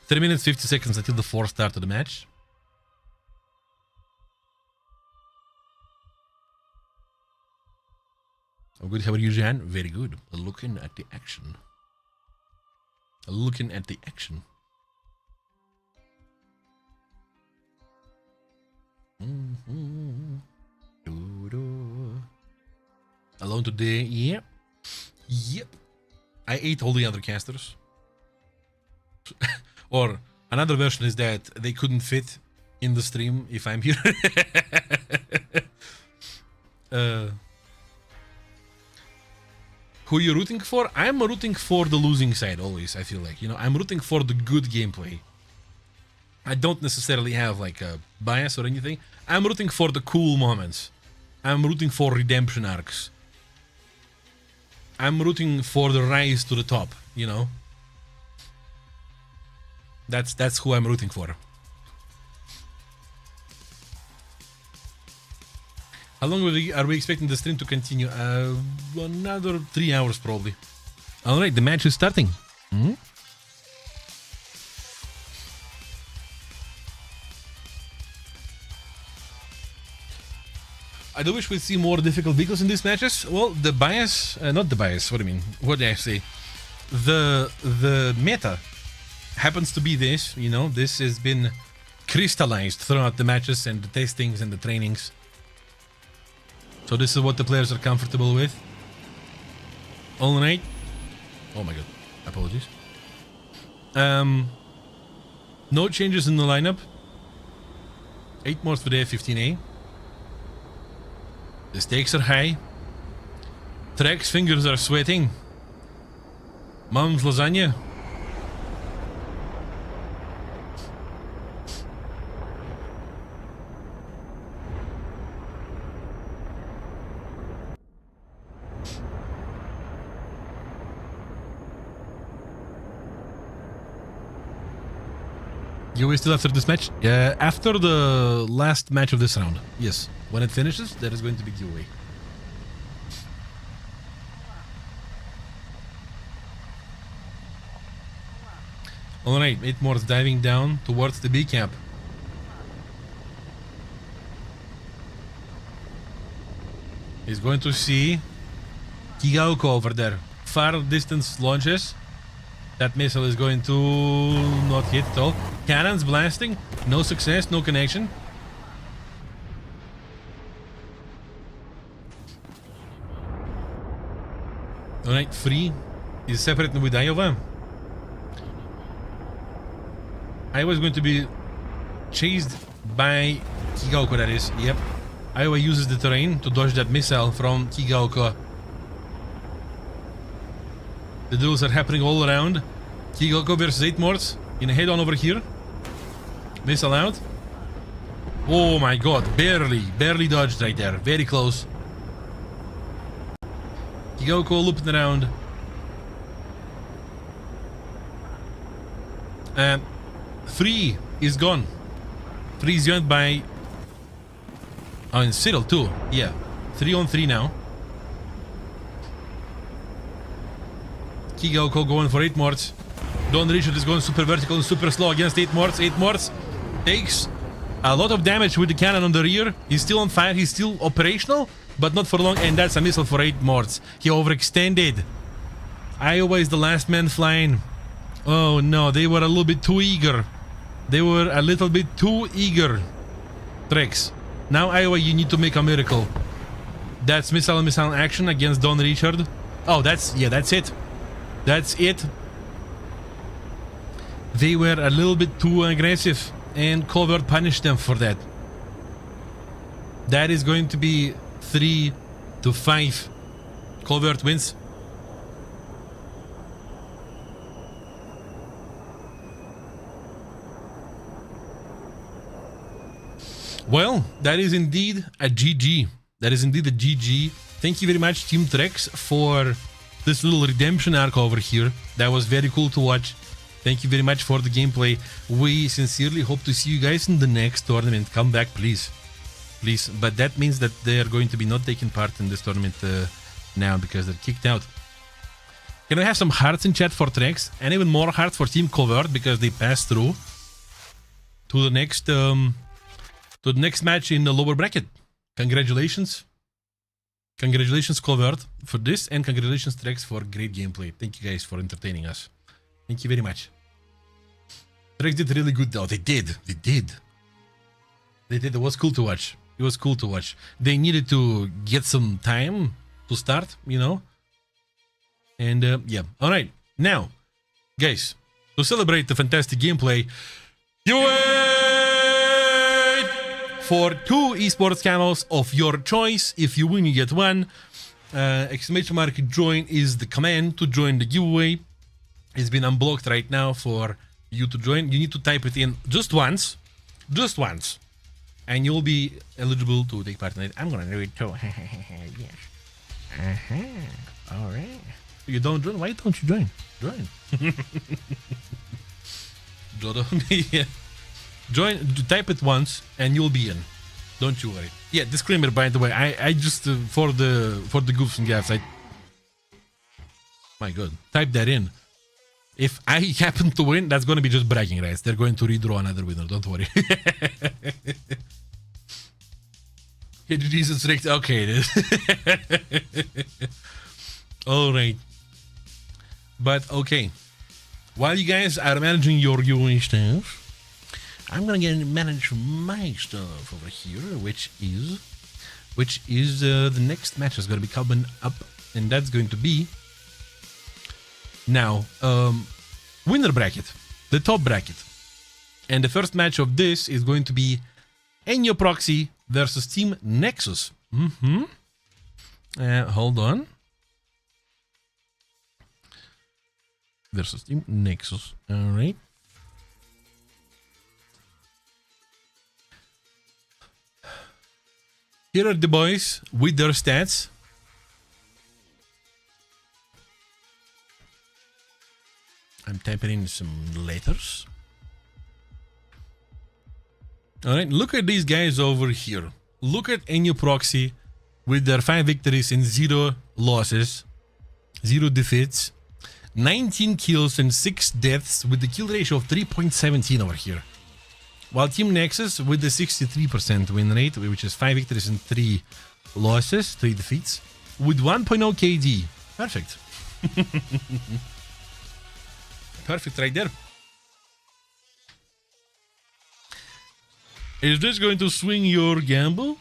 Speaker 1: 3 minutes 50 seconds until the 4th start of the match. Oh, good. How are you, Jan? Very good. Looking at the action. Looking at the action. Alone today? Yep. Yep. I ate all the other casters. Or another version is that they couldn't fit in the stream if I'm here. Who are you rooting for? I'm rooting for the losing side always, I feel like. You know, I'm rooting for the good gameplay. I don't necessarily have like a bias or anything. I'm rooting for the cool moments. I'm rooting for redemption arcs. I'm rooting for the rise to the top, you know? That's who I'm rooting for. How long are we expecting the stream to continue? Another 3 hours probably. Alright, the match is starting. I do wish we'd see more difficult vehicles in these matches. Well, the bias, not the bias, what do I mean? What did I say? The meta happens to be this, you know, this has been crystallized throughout the matches and the testings and the trainings. So this is what the players are comfortable with. All right. Oh my god. Apologies. No changes in the lineup. 8 more for the F-15A. The stakes are high. Trek's fingers are sweating. Mom's lasagna. You will still after this match? After the last match of this round. Yes. When it finishes, there is going to be giveaway. Alright, 8 more diving down towards the B camp. He's going to see Kigaoko over there. Far distance launches. That missile is going to not hit at all. Cannons blasting. No success, no connection. Alright, free is separating with Iowa. Iowa is going to be chased by Kigaoko, that is. Yep. Iowa uses the terrain to dodge that missile from Kigaoko. The duels are happening all around. Kigaoko versus 8 Morts in a head-on over here. Missile out. Oh my god, barely dodged right there. Very close. Kigaoko looping around. And 3 is gone. 3 is joined by... Oh, and Cyril too. Yeah. 3 on 3 now. Kigaoko going for 8 Morts. Don Richard is going super vertical and super slow against 8 Morts. 8 Morts takes a lot of damage with the cannon on the rear. He's still on fire. He's still operational, but not for long. And that's a missile for 8 Morts. He overextended. Iowa is the last man flying. Oh no, they were a little bit too eager. They were a little bit too eager. Trex. Now Iowa, you need to make a miracle. That's missile action against Don Richard. Oh, that's it. That's it. They were a little bit too aggressive, and Covert punished them for that. That is going to be 3-5. Covert wins. Well, that is indeed a GG. That is indeed a GG. Thank you very much, Team Trex, for this little redemption arc over here. That was very cool to watch. Thank you very much for the gameplay. We sincerely hope to see you guys in the next tournament. Come back, please. Please. But that means that they are going to be not taking part in this tournament now because they're kicked out. Can we have some hearts in chat for Trex? And even more hearts for Team Covert because they passed through to the next match in the lower bracket. Congratulations. Congratulations, Covert, for this, and congratulations, Trex, for great gameplay. Thank you guys for entertaining us. Thank you very much. Trex did really good though. They did. It was cool to watch. It was cool to watch. They needed to get some time to start, you know. And yeah. Alright. Now, guys, to celebrate the fantastic gameplay, you wait for 2 esports camos of your choice. If you win, you get 1. Exclamation mark join is the command to join the giveaway. It's been unblocked right now for you to join. You need to type it in just once, and you'll be eligible to take part in it. I'm gonna do it too. Yes. All right. You don't join? Why don't you join? Join. Yeah. Join. Type it once, and you'll be in. Don't you worry. Yeah. Disclaimer, by the way. I just for the goofs and gaffs. My God. Type that in. If I happen to win, that's going to be just bragging rights. They're going to redraw another winner. Don't worry. Jesus, okay, it is. All right. But okay. While you guys are managing your giveaway stuff, I'm going to manage my stuff over here, which is the next match is going to be coming up, and that's going to be Now, winner bracket, the top bracket. And the first match of this is going to be Enyo Proxy versus Team Nexus. Hold on. Versus Team Nexus. All right. Here are the boys with their stats. I'm typing in some letters. Alright, look at these guys over here. Look at Enyo Proxy with their 5 victories and 0 losses, 0 defeats, 19 kills and 6 deaths with the kill ratio of 3.17 over here. While Team Nexus with the 63% win rate, which is 5 victories and 3 losses, 3 defeats, with 1.0 KD. Perfect. Perfect right there. Is this going to swing your gamble?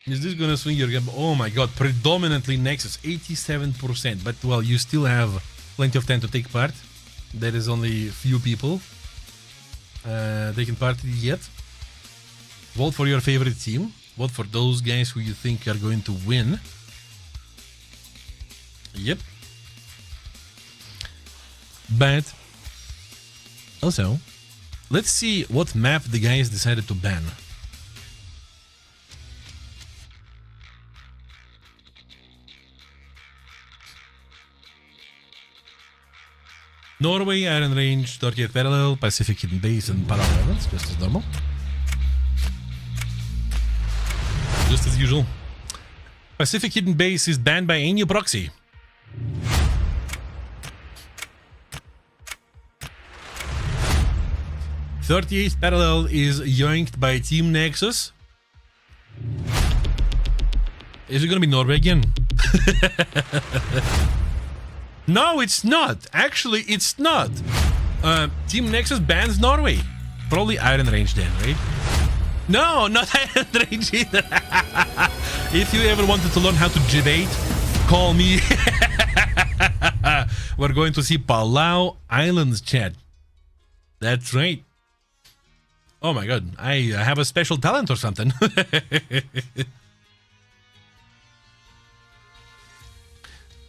Speaker 1: Is this going to swing your gamble? Oh my god, predominantly Nexus, 87%. But, well, you still have plenty of time to take part. There is only few people taking part yet. Vote for your favorite team. Vote for those guys who you think are going to win. Yep. But also, let's see what map the guys decided to ban. Norway, Iron Range, 30th Parallel, Pacific Hidden Base, and Parallel. Just as normal. Just as usual. Pacific Hidden Base is banned by Enyo Proxy. .38th Parallel is yoinked by Team Nexus. Is it gonna be Norway again? No, it's not. Actually, it's not. Team Nexus bans Norway. Probably Iron Range then, right? No, not Iron Range either. If you ever wanted to learn how to debate, call me. We're going to see Palau Islands, chat. That's right. Oh my god, I have a special talent or something.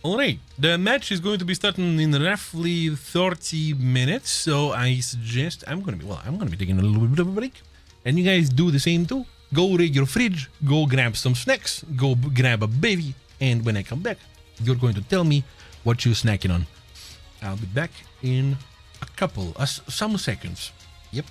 Speaker 1: Alright, the match is going to be starting in roughly 30 minutes, so I suggest I'm gonna be taking a little bit of a break. And you guys do the same too. Go raid your fridge, go grab some snacks, go grab a baby, and when I come back, you're going to tell me what you're snacking on. I'll be back in some seconds. Yep.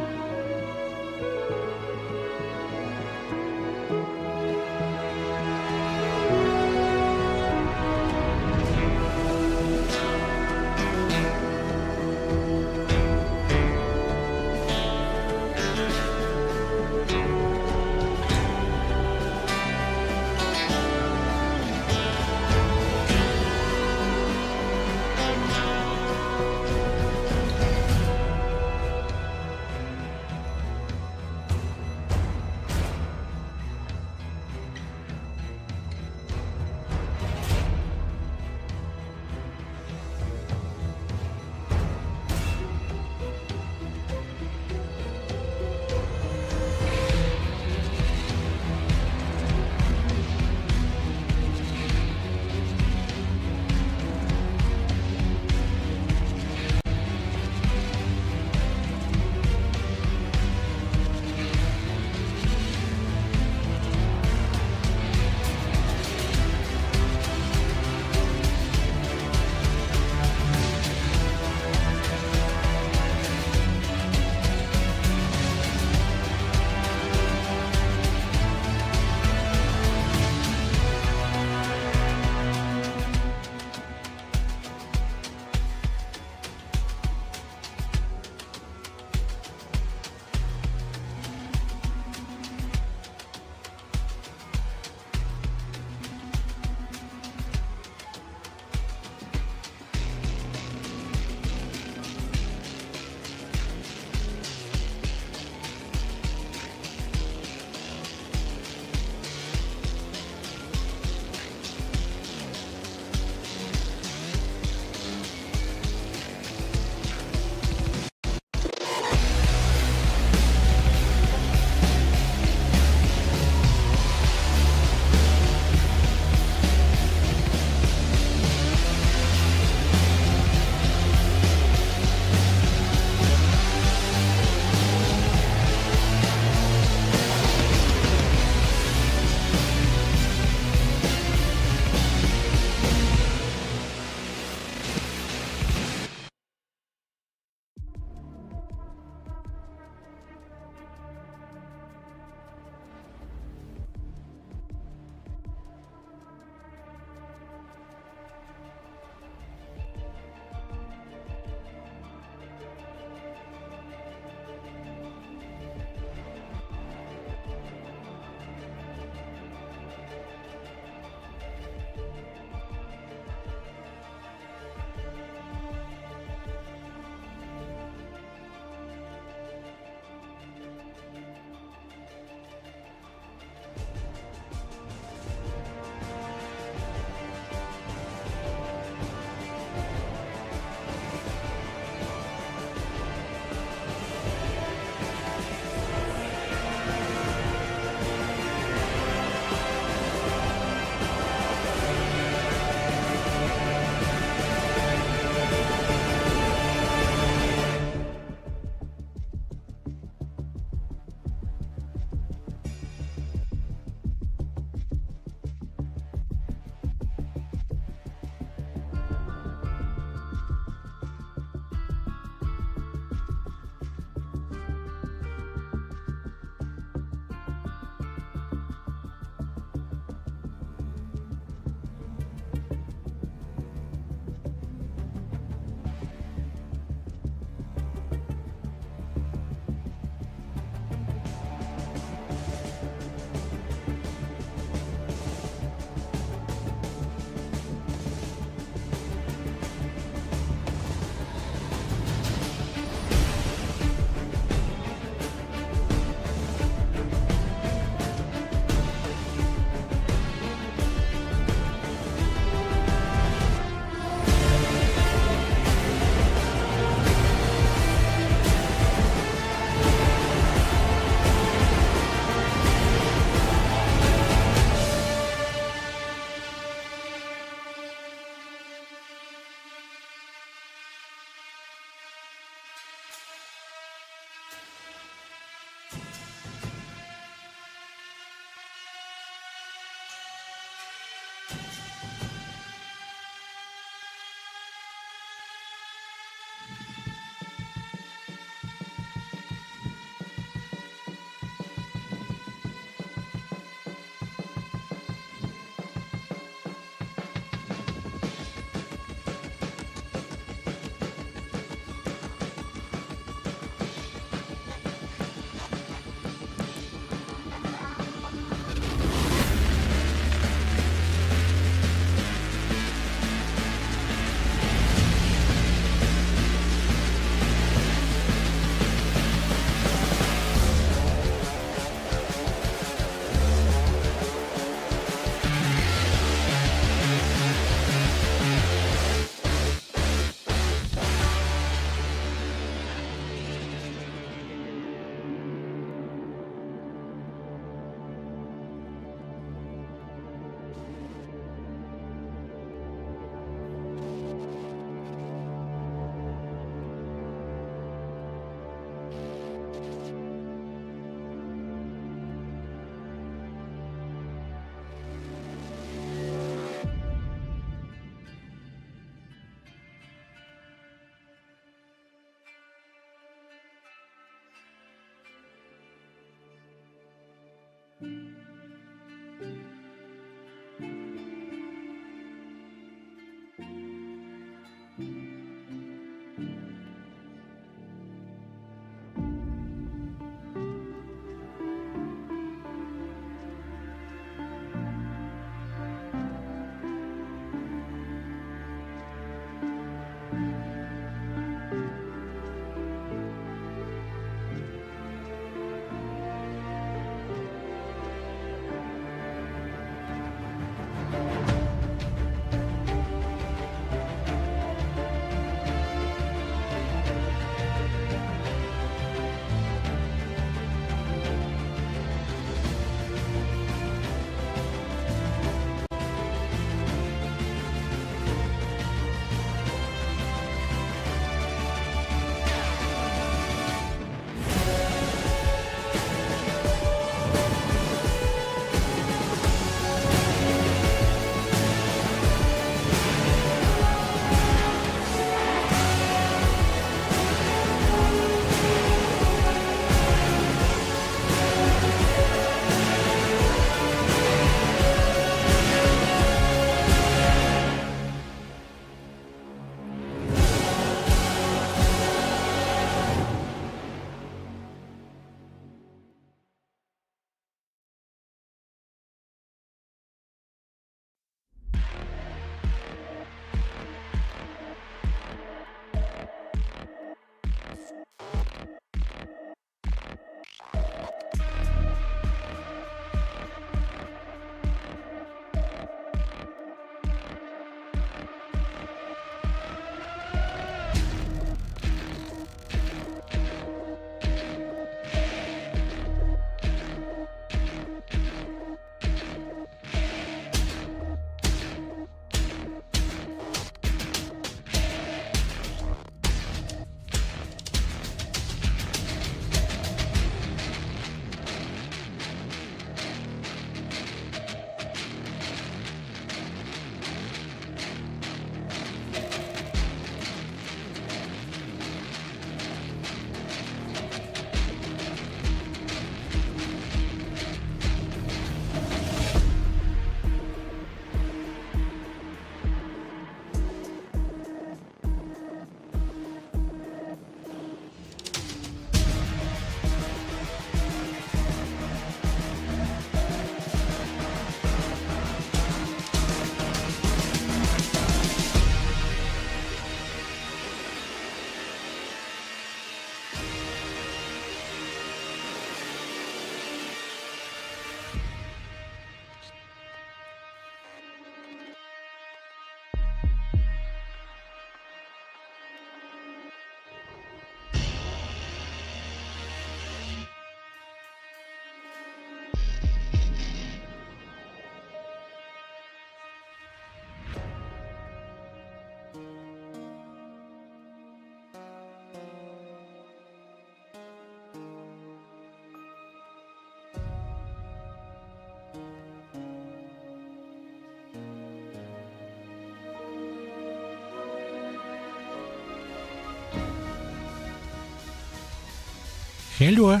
Speaker 1: Hello.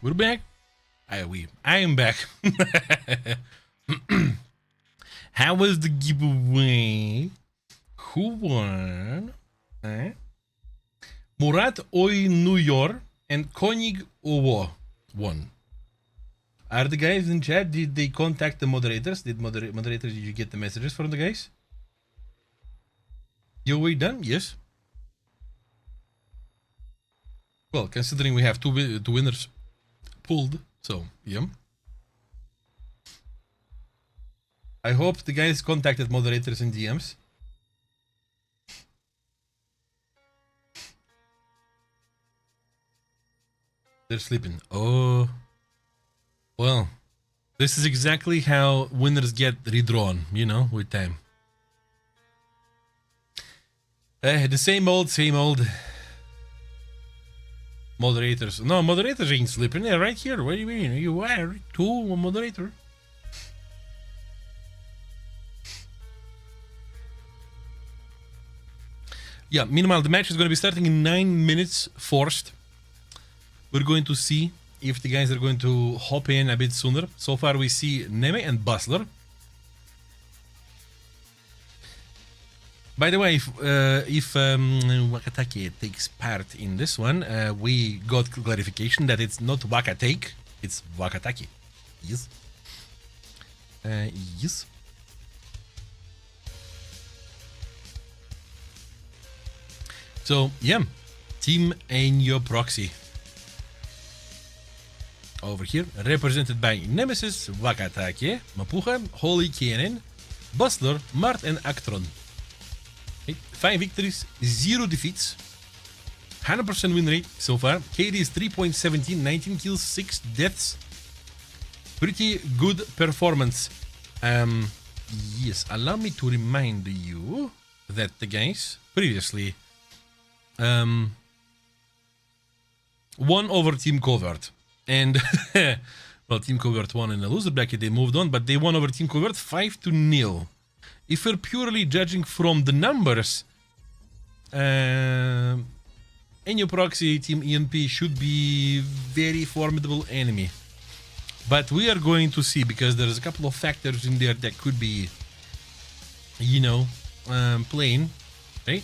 Speaker 1: We're back. I am back. How was the giveaway? Who won? Murat oynuyor and Konig Uwo won. Are the guys in chat? Did they contact the moderators? Did moderators? Did you get the messages from the guys? Giveaway done? Yes. Well, considering we have two winners pulled, so yeah. I hope the guys contacted moderators in DMs. They're sleeping. Oh. Well, this is exactly how winners get redrawn, you know, with time. The same old. Moderators. No, moderators ain't sleeping. They're right here. What do you mean? You are two moderator. Yeah, meanwhile, the match is going to be starting in 9 minutes forced. We're going to see if the guys are going to hop in a bit sooner. So far we see Neme and Bustler. By the way, if Wakatake takes part in this one, we got clarification that it's not Wakatake, it's Wakatake. Yes. Yes. So, yeah. Team Enyo Proxy. Over here, represented by Nemesis, Wakatake, Mapuja, Holy Cannon, Bustler, Mart, and Actron. 5 victories, 0 defeats, 100% win rate so far. KD is 3.17, 19 kills, 6 deaths. Pretty good performance. Yes, allow me to remind you that the guys previously won over Team Covert. And, well, Team Covert won in the loser bracket, they moved on, but they won over Team Covert 5-0. If we're purely judging from the numbers, Enyo Proxy, Team EMP should be very formidable enemy. But we are going to see, because there's a couple of factors in there that could be, you know, playing, right?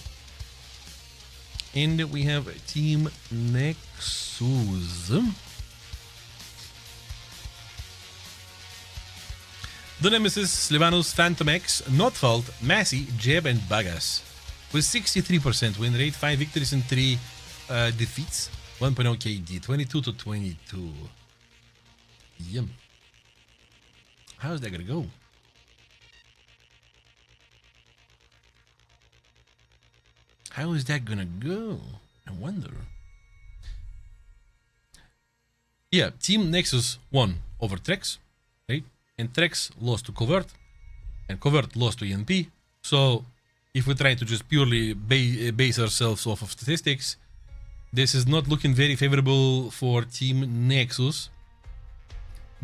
Speaker 1: And we have Team Nexus. The Nemesis, Slivanus, Phantom X, Notfault, Massey, Jeb, and Bagas. With 63% win rate, 5 victories and 3 defeats. 1.0 KD, 22-22. Yum. How's that gonna go? How is that gonna go? I wonder. Yeah, Team Nexus won over Trex, right? And Trex lost to Covert, and Covert lost to ENP. So, if we try to just purely base ourselves off of statistics, this is not looking very favorable for Team Nexus.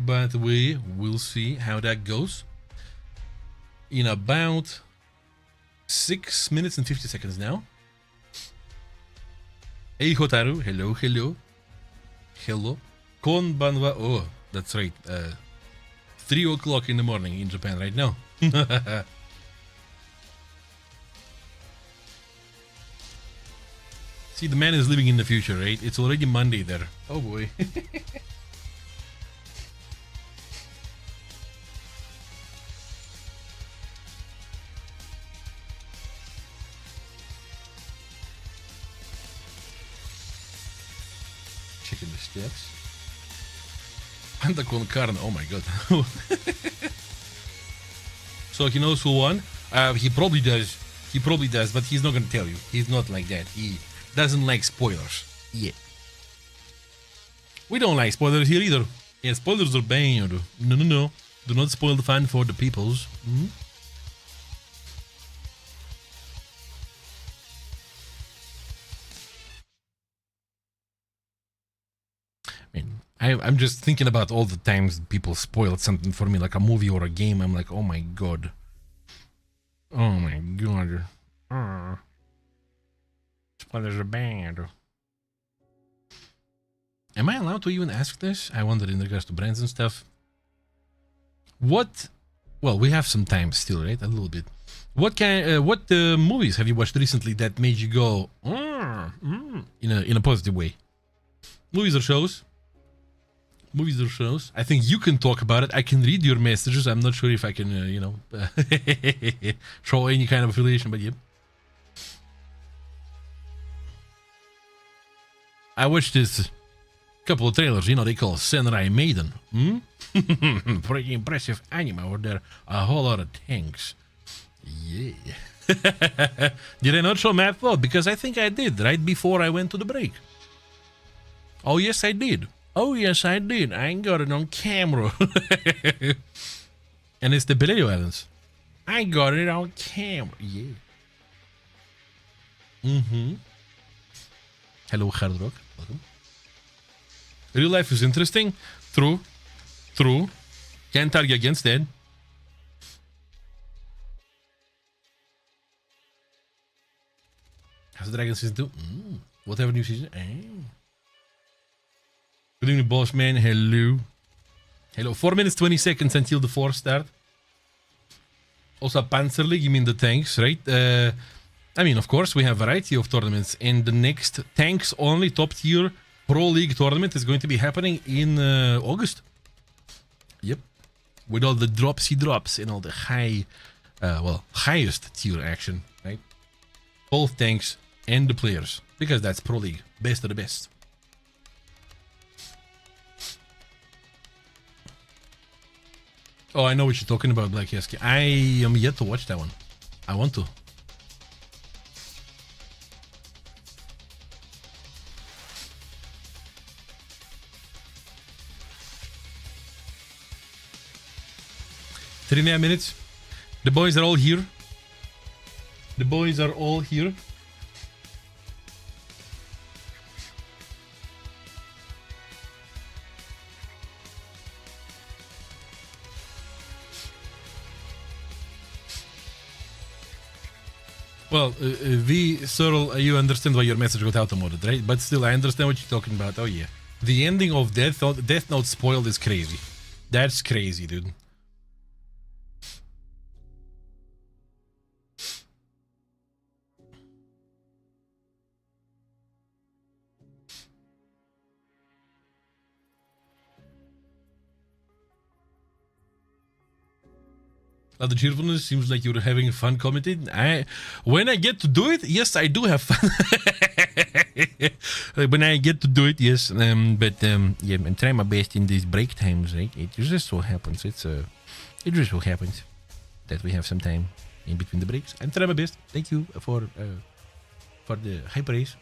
Speaker 1: But we will see how that goes in about 6 minutes and 50 seconds now. Hey Hotaru, hello, hello. Hello. Konbanwa. Oh, that's right. 3 o'clock in the morning in Japan right now. See, the man is living in the future, right? It's already Monday there. Oh boy. Checking the steps. Panda con carne. Oh my god. So he knows who won. He probably does. He probably does, but he's not gonna tell you. He's not like that. He doesn't like spoilers. Yeah. We don't like spoilers here either. Yeah, spoilers are banned. No, no, no. Do not spoil the fun for the peoples. Hmm? I'm just thinking about all the times people spoiled something for me, like a movie or a game. I'm like, oh my god. Oh my god. Spoilers are banned. Am I allowed to even ask this? I wonder in regards to brands and stuff. What? Well, we have some time still, right? A little bit. What movies have you watched recently that made you go in a positive way? Movies or shows? Movies or shows? I think you can talk about it. I can read your messages. I'm not sure if I can, show any kind of affiliation, but yeah. I watched this couple of trailers, they call Senrai Maiden. Pretty impressive anime over there. A whole lot of tanks. Yeah. Did I not show Matt Thought? Because I think I did, right before I went to the break. Oh, yes, I did. Oh, yes, I did. I got it on camera. And it's the Beleo Islands. I got it on camera. Yeah. Hello, Hard Rock. Welcome. Real life is interesting. True. True. Can't argue against that. House of the Dragon Season 2. Whatever new season. Good evening, boss man. Hello. Hello. 4 minutes, 20 seconds until the 4 start. Also, Panzer League, you mean the tanks, right? I mean, of course, we have a variety of tournaments. And the next tanks only top tier Pro League tournament is going to be happening in August. Yep. With all the drops and all the highest tier action, right? Both tanks and the players. Because that's Pro League. Best of the best. Oh, I know what you're talking about, Black Yaski. I am yet to watch that one. I want to. Three and a half minutes. The boys are all here. The boys are all here. Well, Cyril, you understand why your message got automoted, right? But still, I understand what you're talking about. Oh, yeah. The ending of Death Note spoiled is crazy. That's crazy, dude. The cheerfulness seems like you're having fun commenting. When I get to do it, yes, I do have fun. When I get to do it, yes. Yeah, I'm trying my best in these break times, right? It just so happens. It just so happens that we have some time in between the breaks. I'm trying my best. Thank you for the high praise.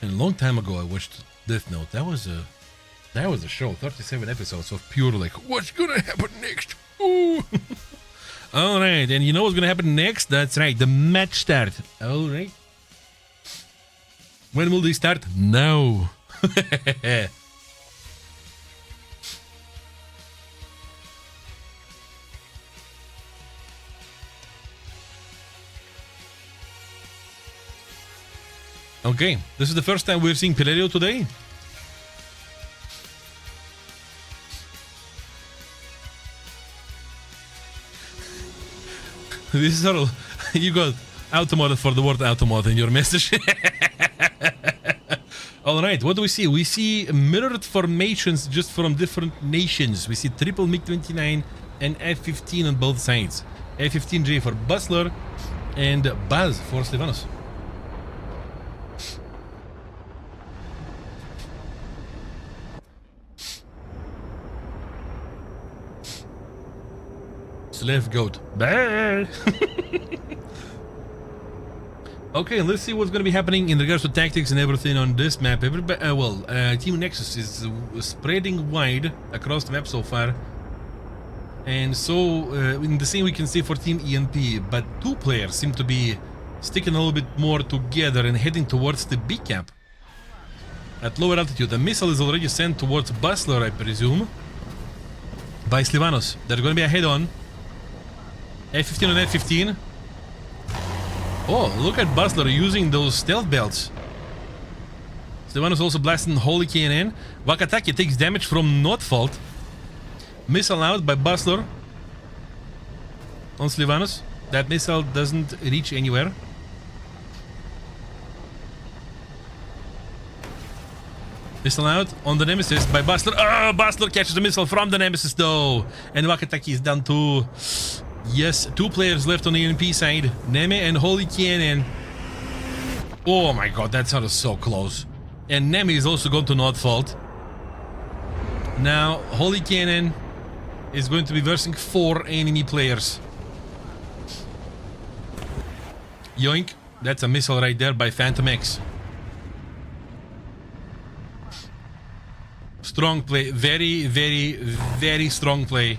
Speaker 1: And a long time ago, I watched Death Note. That was a show, 37 episodes of pure like, what's gonna happen next? Ooh. All right, and you know what's gonna happen next? That's right, the match start. All right. When will they start? Now. Okay, this is the first time we're seeing Pilerio today. This is all. You got automotive for the word automotive in your message. All right, what do we see? We see mirrored formations just from different nations. We see triple MiG-29 and F-15 on both sides. F-15J for Bustler and Baz for Slivanos. Slave goat. Bye. Okay, let's see what's going to be happening in regards to tactics and everything on this map. Team Nexus is spreading wide across the map so far. And so, in the same we can say for Team ENP, but two players seem to be sticking a little bit more together and heading towards the B cap. At lower altitude, a missile is already sent towards Bustler, I presume, by Slivanos. They're going to be a head-on. F-15 on F-15. Oh, look at Bustler using those stealth belts. Slivanos also blasting Holy KNN. Wakataki takes damage from Not Fault. Missile out by Bustler on Slivanos. That missile doesn't reach anywhere. Missile out on the Nemesis by Bustler. Oh, Bustler catches the missile from the Nemesis though. And Wakataki is down too. Yes, two players left on the ENP side. Neme and Holy KNN. Oh my god, that sounded so close. And Neme is also going to Not Fault. Now, Holy KNN is going to be versing 4 enemy players. Yoink. That's a missile right there by Phantom X. Strong play. Very, very, very strong play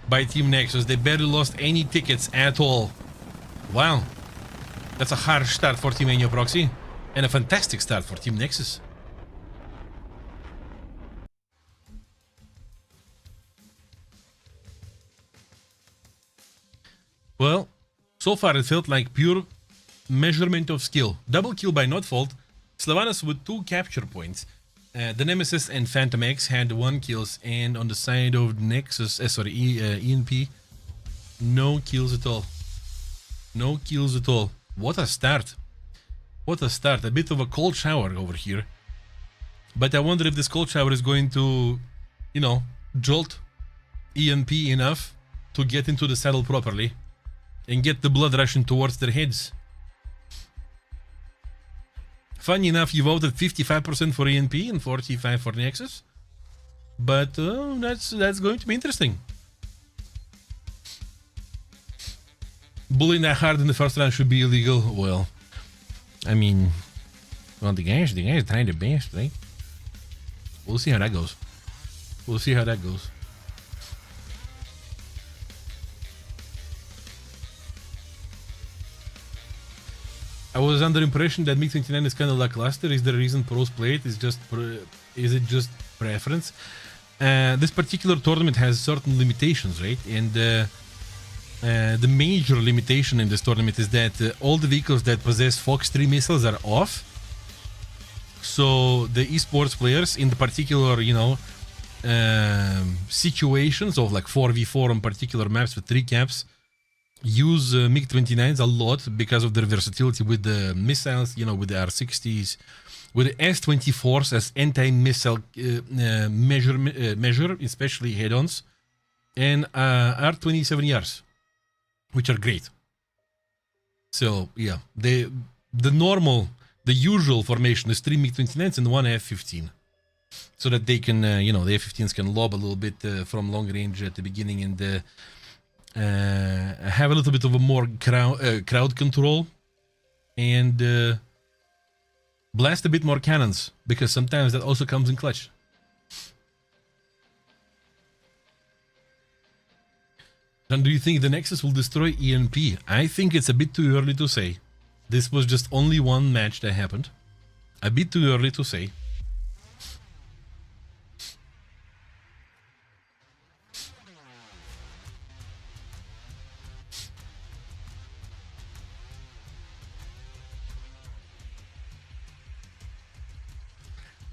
Speaker 1: by Team Nexus. They barely lost any tickets at all. Wow. That's a harsh start for Team Enyo Proxy. And a fantastic start for Team Nexus. Well, so far it felt like pure measurement of skill. Double kill by Not Fault Sylvanas with 2 capture points. The Nemesis and Phantom X had 1 kills, and on the side of Nexus, ENP, no kills at all. No kills at all. What a start. What a start. A bit of a cold shower over here. But I wonder if this cold shower is going to, you know, jolt ENP enough to get into the saddle properly and get the blood rushing towards their heads. Funny enough, you voted 55% for ENP and 45% for Nexus. But that's going to be interesting. Bullying that hard in the first round should be illegal. Well, I mean, well, the guys trying their best, right? We'll see how that goes. We'll see how that goes. I was under impression that MiG-29 is kind of lackluster. Is there a reason pros play it? Is it just preference? This particular tournament has certain limitations, right? And the major limitation in this tournament is that all the vehicles that possess Fox 3 missiles are off. So the esports players, in the particular, you know, situations of like 4v4 on particular maps with 3 caps, use MiG-29s a lot because of their versatility with the missiles, you know, with the R-60s, with the S-24s as anti-missile measure, especially head-ons, and R-27Rs, which are great. So yeah, the usual formation is 3 MiG-29s and 1 F-15, so that they can, you know, the F-15s can lob a little bit from long range at the beginning and have a little bit of a more crowd control and blast a bit more cannons, because sometimes that also comes in clutch. And do you think the Nexus will destroy ENP? I think it's a bit too early to say. This was just only one match that happened. A bit too early to say.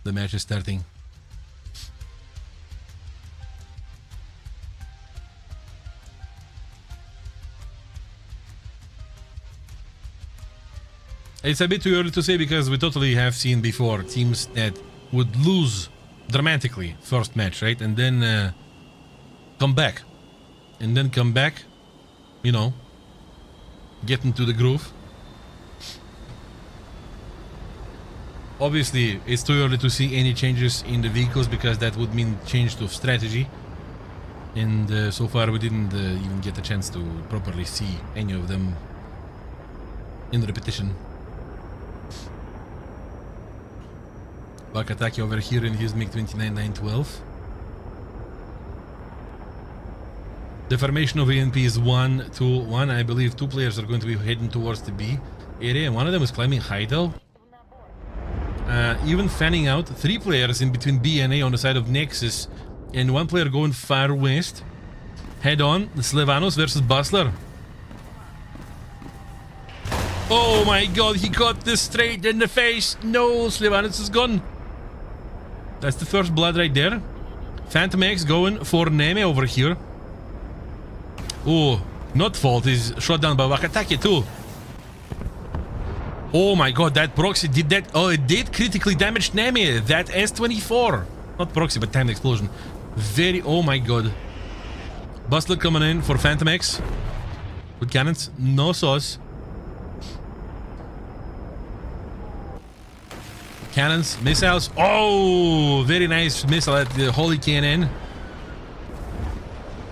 Speaker 1: The match is starting. It's a bit too early to say because we totally have seen before teams that would lose dramatically first match, right? And then come back. And then come back, you know, get into the groove. Obviously, it's too early to see any changes in the vehicles because that would mean change to strategy. And so far we didn't even get a chance to properly see any of them in repetition. Bakataki over here in his MiG-29 912. The formation of ENP is 1-2-1. I believe 2 players are going to be heading towards the B area, and one of them is climbing Heidel. Even fanning out 3 players in between B and A on the side of Nexus, and 1 player going far west. Head on, Slevanos versus Bustler. Oh my god, he got this straight in the face. No, Slevanos is gone. That's the first blood right there. Phantom X going for Neme over here. Oh, not fault, he's shot down by Wakatake too. Oh my god, that proxy did that. Oh, it did critically damage Neme. That S-24. Not proxy, but timed explosion. Very, oh my god. Bustler coming in for Phantom X. With cannons. No sauce. Cannons, missiles. Oh, very nice missile at the Holy Cannon.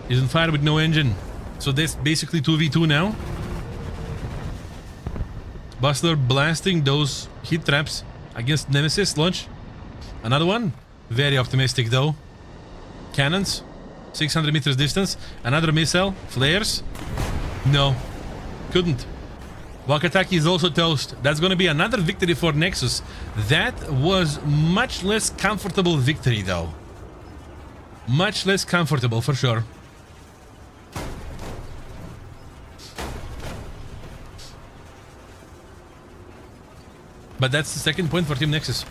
Speaker 1: He's on fire with no engine. So that's basically 2v2 now. Bustler blasting those heat traps against Nemesis. Launch. Another one. Very optimistic though. Cannons. 600 meters distance. Another missile. Flares. No. Couldn't. Wakataki is also toast. That's going to be another victory for Nexus. That was much less comfortable victory though. Much less comfortable for sure. But that's the second point for Team Nexus.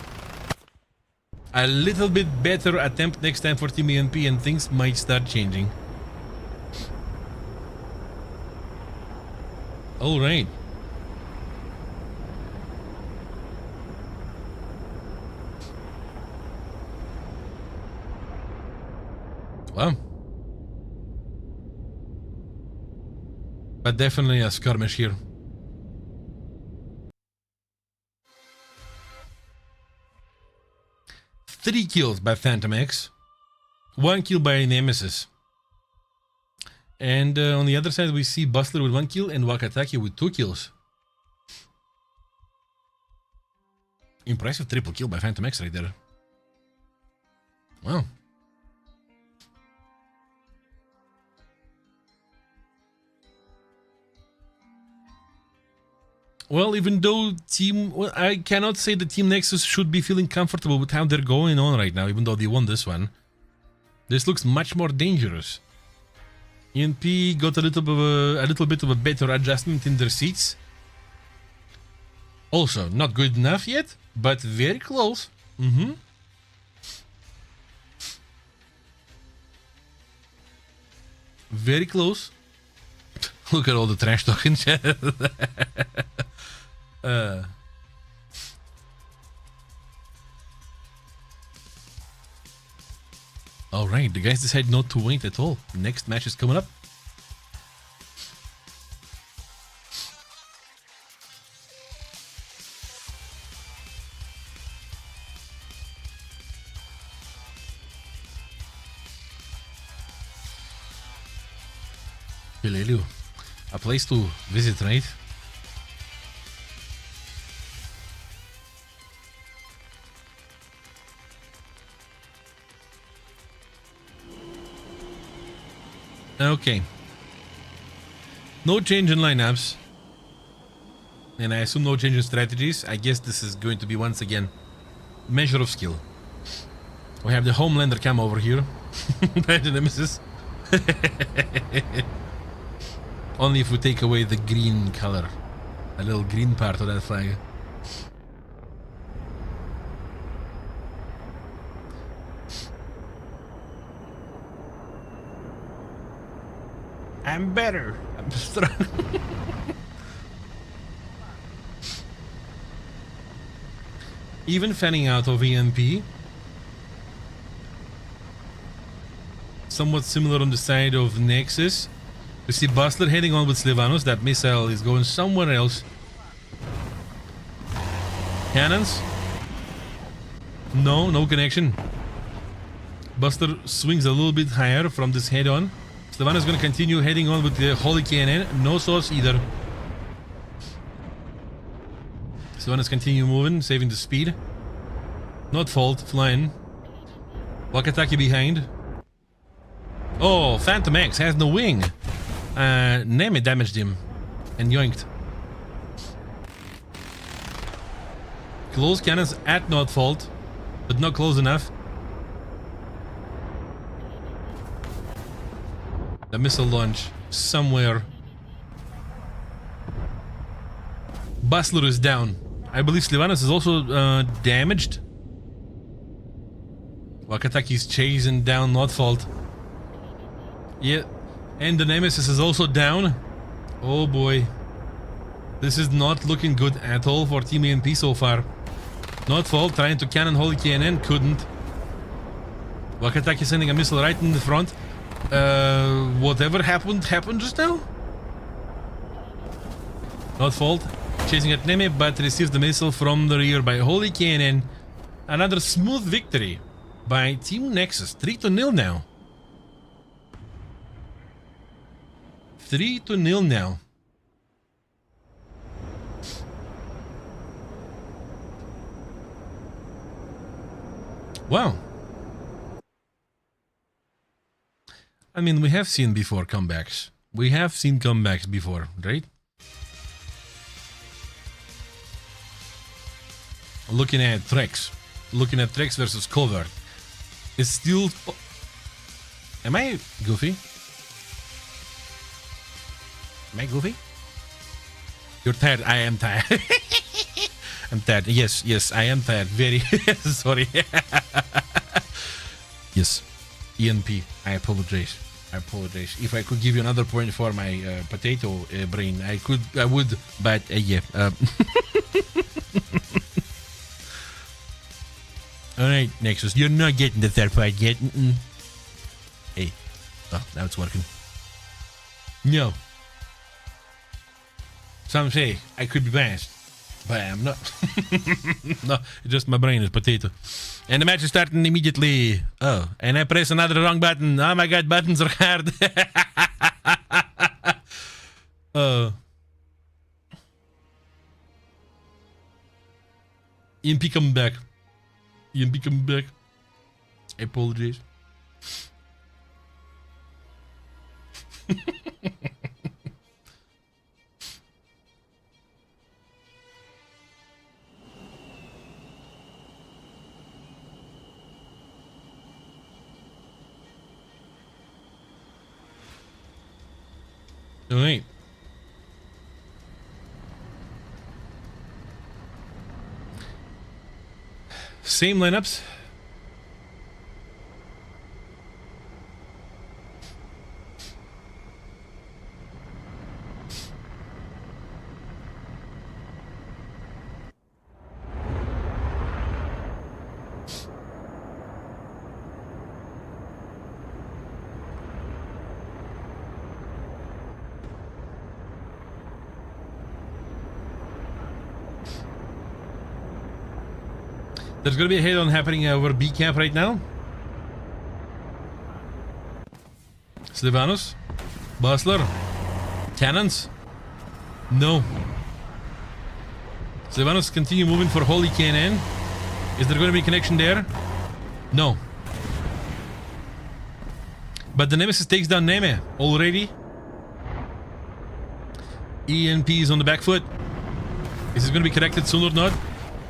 Speaker 1: A little bit better attempt next time for Team ENP and things might start changing. Alright. Well. But definitely a skirmish here. Three kills by Phantom X. 1 kill by Nemesis. And on the other side we see Bustler with 1 kill and Wakataki with 2 kills. Impressive triple kill by Phantom X right there. Wow. Well, even though I cannot say the Team Nexus should be feeling comfortable with how they're going on right now, even though they won this one. This looks much more dangerous. ENP got a little bit of a better adjustment in their seats. Also, not good enough yet, but very close. Very close. Look at all the trash talk in chat. Alright, the guys decide not to wait at all. Next match is coming up. Pilelio. A place to visit, right? Okay. No change in lineups. And I assume no change in strategies. I guess this is going to be once again measure of skill. We have the Homelander cam over here. By the Nemesis. Only if we take away the green color. A little green part of that flag. I'm better. I'm strong. Even fanning out of EMP. Somewhat similar on the side of Nexus. We see Bustler heading on with Slivanos. That missile is going somewhere else. Cannons. No connection. Buster swings a little bit higher from this head-on. Slivanos is going to continue heading on with the Holy Cannon. No source either. Slivanos continue moving, saving the speed. Not fault, flying. Wakataki behind. Oh, Phantom X has no wing. Neme damaged him and yoinked. Close cannons at not fault, but not close enough. The missile launch somewhere. Bustler is down. I believe Slivanos is also damaged. Wakataki's chasing down not fault. Yeah. And the Nemesis is also down. Oh boy. This is not looking good at all for Team ENP so far. Not fault trying to cannon Holy Cannon, couldn't. Wakataki sending a missile right in the front. Whatever happened just now. Not fault. Chasing at Neme, but receives the missile from the rear by Holy Cannon. Another smooth victory by Team Nexus. 3-0 now. 3-0 now. Wow. I mean, we have seen before comebacks. We have seen comebacks before, right? Looking at Trex. Looking at Trex versus Covert. It's still... Am I goofy? Am I goofy? You're tired. I am tired. I'm tired. Yes, I am tired. Very sorry. Yes, ENP. I apologize. If I could give you another point for my potato brain, I would. But yeah. All right, Nexus. You're not getting the third part yet. Hey. Oh, now it's working. No. Some say I could be best, but I am not. No, just my brain is potato. And the match is starting immediately. Oh, and I press another wrong button. Oh my god, buttons are hard. EMP coming back. EMP coming back. I apologize. All right. Same lineups. There's gonna be a head-on happening over B camp right now. Slivanos? Bustler? Cannons? No. Slivanos continue moving for Holy Cannon. Is there gonna be a connection there? No. But the Nemesis takes down Neme already. ENP is on the back foot. Is it gonna be connected soon or not?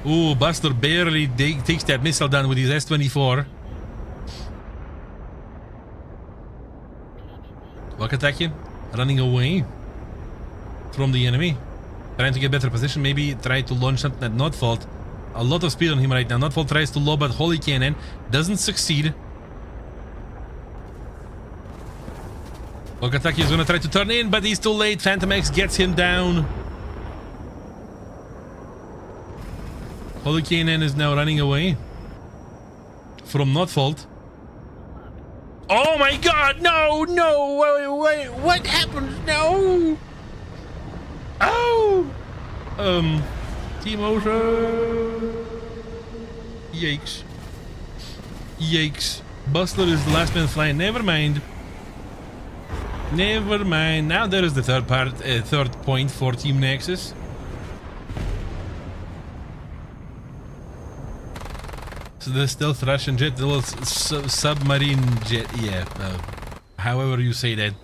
Speaker 1: Ooh, Buster barely takes that missile down with his S-24. Wakataki running away from the enemy. Trying to get better position. Maybe try to launch something at Notfault. A lot of speed on him right now. Notfault tries to lob at Holy Cannon. Doesn't succeed. Wakataki is gonna try to turn in, but he's too late. Phantom X gets him down. Holy Cannon is now running away from Notfault. Oh my god, no, wait, what happened? No! Oh! Team Ocean. Yikes. Yikes. Bustler is the last man flying, never mind. Never mind. Now there is the third point for Team Nexus. So the stealth Russian jet, the little submarine jet, yeah, however you say that.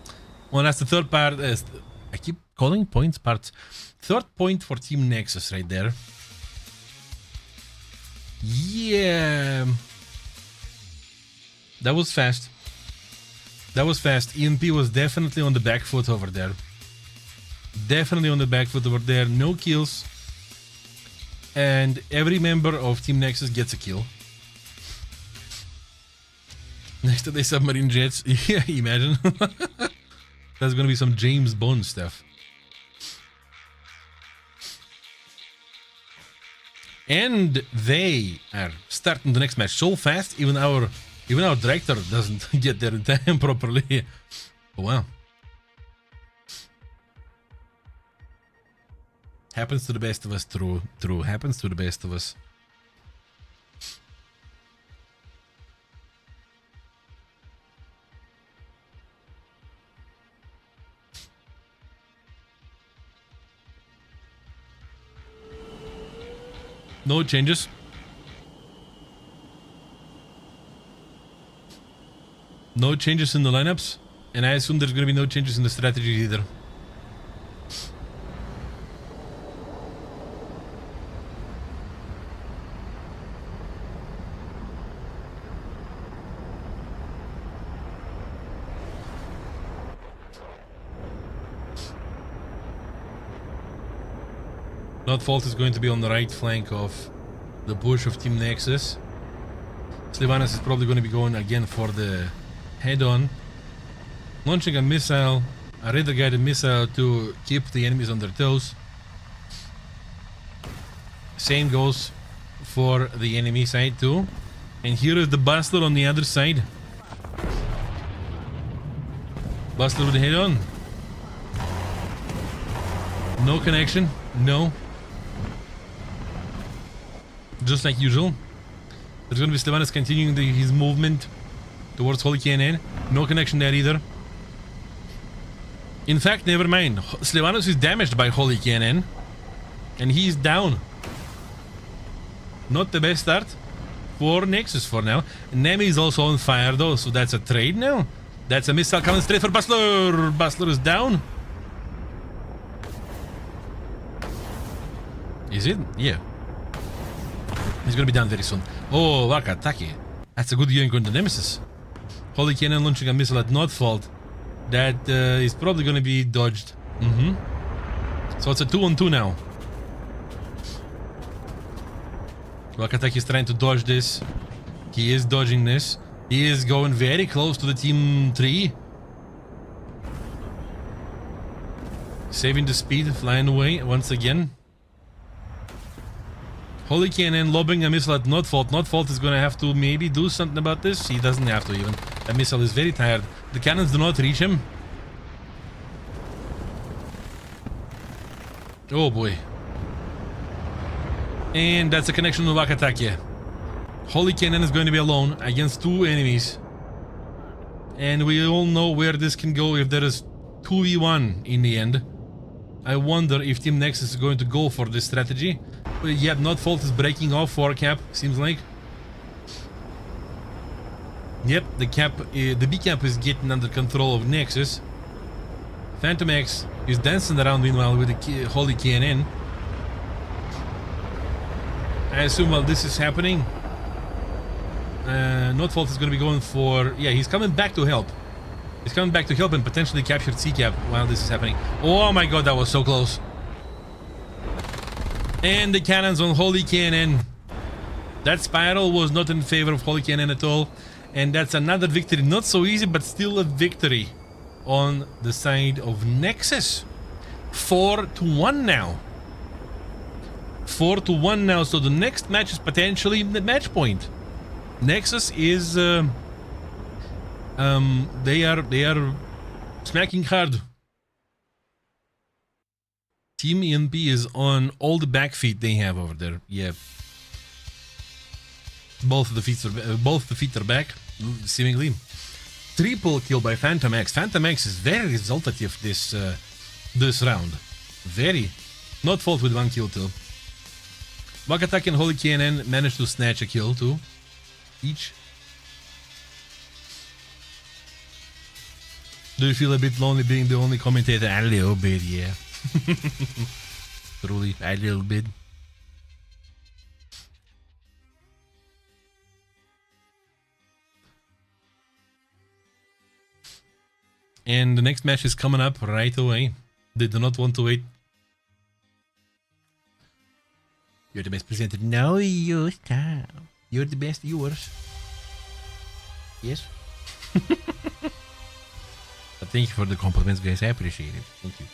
Speaker 1: Well, that's the third part. I keep calling points parts. Third point for Team Nexus right there. Yeah. That was fast. That was fast. EMP was definitely on the back foot over there. Definitely on the back foot over there. No kills. And every member of Team Nexus gets a kill. Next to the submarine jets. Yeah, imagine. That's gonna be some James Bond stuff. And they are starting the next match so fast, even our director doesn't get there in time properly. Oh, wow. Happens to the best of us, true. Happens to the best of us. No changes. No changes in the lineups, and I assume there's going to be no changes in the strategy either. Not Fault is going to be on the right flank of the push of Team Nexus. Slivanas is probably going to be going again for the head-on. Launching a missile, a radar-guided missile to keep the enemies on their toes. Same goes for the enemy side too. And here is the Bustler on the other side. Bustler with the head-on. No connection. No. Just like usual. There's going to be Slivanas continuing his movement towards Holy KNN. No connection there either. In fact, never mind. Slivanas is damaged by Holy KNN. And he's down. Not the best start for Nexus for now. Nemi is also on fire though, so that's a trade now. That's a missile coming straight for Bustler. Bustler is down. Is it? Yeah. He's gonna be down very soon. Oh, Wakatake. That's a good yoink on the Nemesis. Holy Cannon launching a missile at Not Fault. That is probably gonna be dodged. So it's a 2-on-2 now. Wakatake is trying to dodge this. He is dodging this. He is going very close to the Team 3. Saving the speed, flying away once again. Holy Cannon lobbing a missile at Not Fault. Not Fault is gonna have to maybe do something about this. He doesn't have to even. That missile is very tired. The cannons do not reach him. Oh boy. And that's a connection with Wakatake. Holy Cannon is going to be alone against 2 enemies. And we all know where this can go if there is 2v1 in the end. I wonder if Team Nexus is going to go for this strategy. But yeah, Not Fault is breaking off for cap, seems like. Yep, the B cap is getting under control of Nexus. Phantom X is dancing around meanwhile with the Holy KNN. I assume while this is happening, Not Fault is going to be going for... Yeah, he's coming back to help. He's coming back to help and potentially capture C-Cap while this is happening. Oh my god, that was so close. And the cannons on Holy KNN. That spiral was not in favor of Holy KNN at all. And that's another victory. Not so easy, but still a victory on the side of Nexus. 4-1 now. 4-1 now, so the next match is potentially the match point. Nexus is they are smacking hard. Team EMP is on all the back feet they have over there. Yeah, both the feet are back, seemingly. Triple kill by Phantom X. Phantom X is very resultative this round. Very. Not Fault with 1 kill too. Wakatake and Holy KNN managed to snatch a kill too, each. Do you feel a bit lonely being the only commentator? A little bit, yeah. Truly, a little bit. And the next match is coming up right away. They do not want to wait. You're the best presenter. No, you stop. You're the best viewers. Yes. But thank you for the compliments, guys. I appreciate it. Thank you.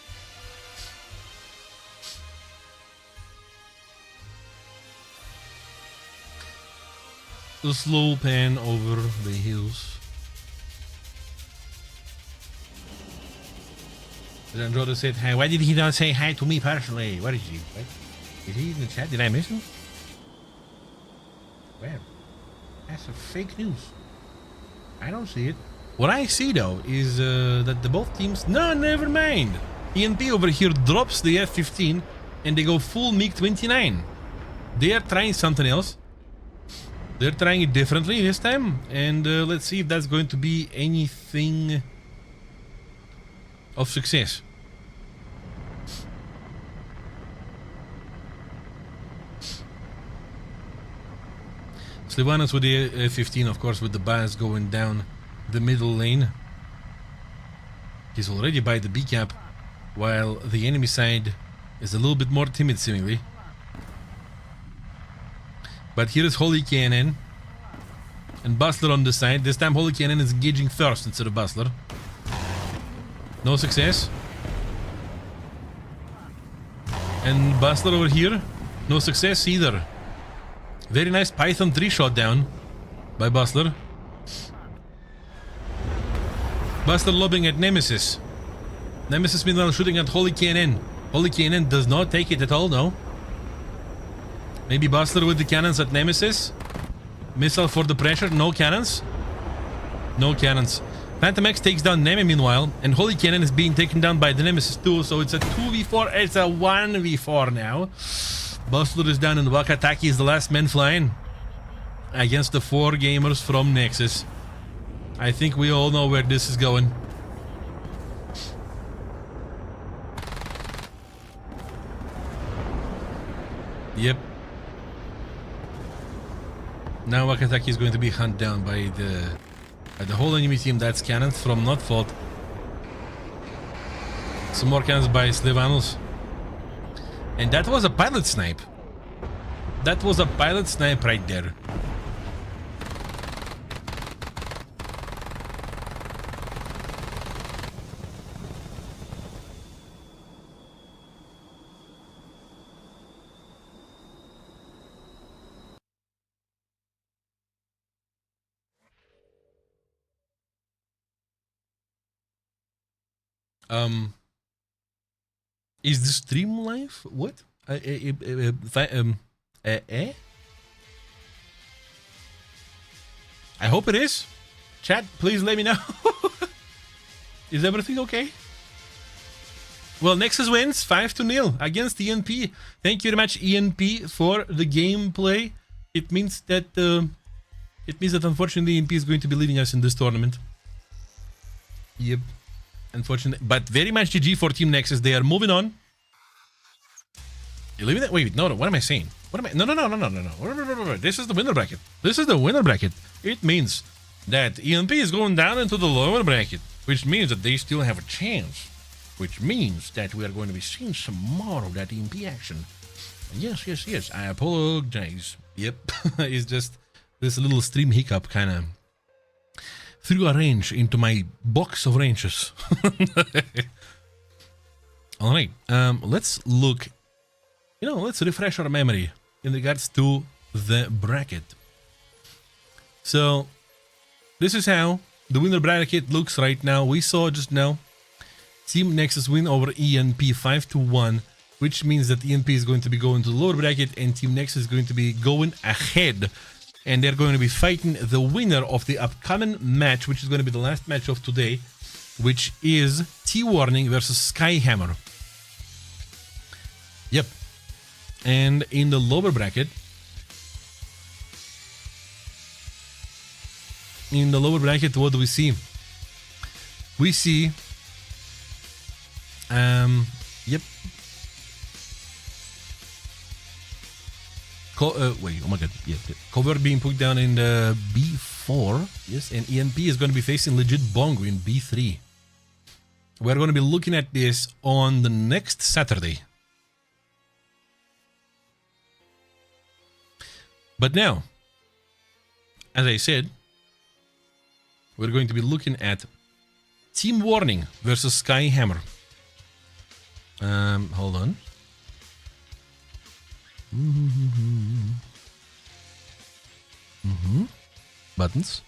Speaker 1: A slow pan over the hills. Androda said hi. Why did he not say hi to me personally? What is he? What? Is he in the chat? Did I miss him? Where? That's a fake news. I don't see it. What I see though is that the both teams... No, never mind. ENP over here drops the F-15 and they go full MiG-29. They are trying something else. They're trying it differently this time. And let's see if that's going to be anything of success. Slivanas with the F-15, of course, with the Baz going down the middle lane. He's already by the B cap, while the enemy side is a little bit more timid seemingly. But here is Holy Cannon and Bustler on the side. This time Holy Cannon is engaging first instead of Bustler. No success. And Bustler over here, no success either. Very nice Python 3 shot down by Bustler. Bustler lobbing at Nemesis. Nemesis meanwhile shooting at Holy Cannon. Holy Cannon does not take it at all, no. Maybe Bustler with the cannons at Nemesis. Missile for the pressure, no cannons. No cannons. Phantom X takes down Neme meanwhile, and Holy Cannon is being taken down by the Nemesis too, so it's a 2v4, it's a 1v4 now. Bustler is down and Wakataki is the last man flying against the 4 gamers from Nexus. I think we all know where this is going. Yep. Now Wakataki is going to be hunted down by the whole enemy team. That's cannons from Not Fault. Some more cannons by Slivanos. And that was a pilot snipe. That was a pilot snipe right there. Is the stream live? What? I hope it is. Chat, please let me know. Is everything okay? Well, Nexus wins 5-0 against ENP. Thank you very much, ENP, for the gameplay. It means that unfortunately ENP is going to be leaving us in this tournament. Yep. Unfortunately, but very much GG for Team Nexus. They are moving on. You leaving that? Wait, no. What am I saying? What am I? No. This is the winner bracket. This is the winner bracket. It means that EMP is going down into the lower bracket, which means that they still have a chance. Which means that we are going to be seeing some more of that EMP action. Yes. I apologize. Yep, it's just this little stream hiccup kind of threw a wrench into my box of wrenches. All right, let's look. Let's refresh our memory in regards to the bracket. So, this is how the winner bracket looks right now. We saw just now Team Nexus win over ENP 5-1, which means that ENP is going to be going to the lower bracket and Team Nexus is going to be going ahead. And they're going to be fighting the winner of the upcoming match, which is going to be the last match of today, which is T-Warning versus Skyhammer. Yep. And in the lower bracket, what do we see? We see, yep. Wait, oh my god, yeah. Cover being put down in the B4, yes, and ENP is going to be facing legit Bongo in B3. We're going to be looking at this on the next Saturday. But now, as I said, we're going to be looking at Team Warning versus Skyhammer. Hold on. Buttons.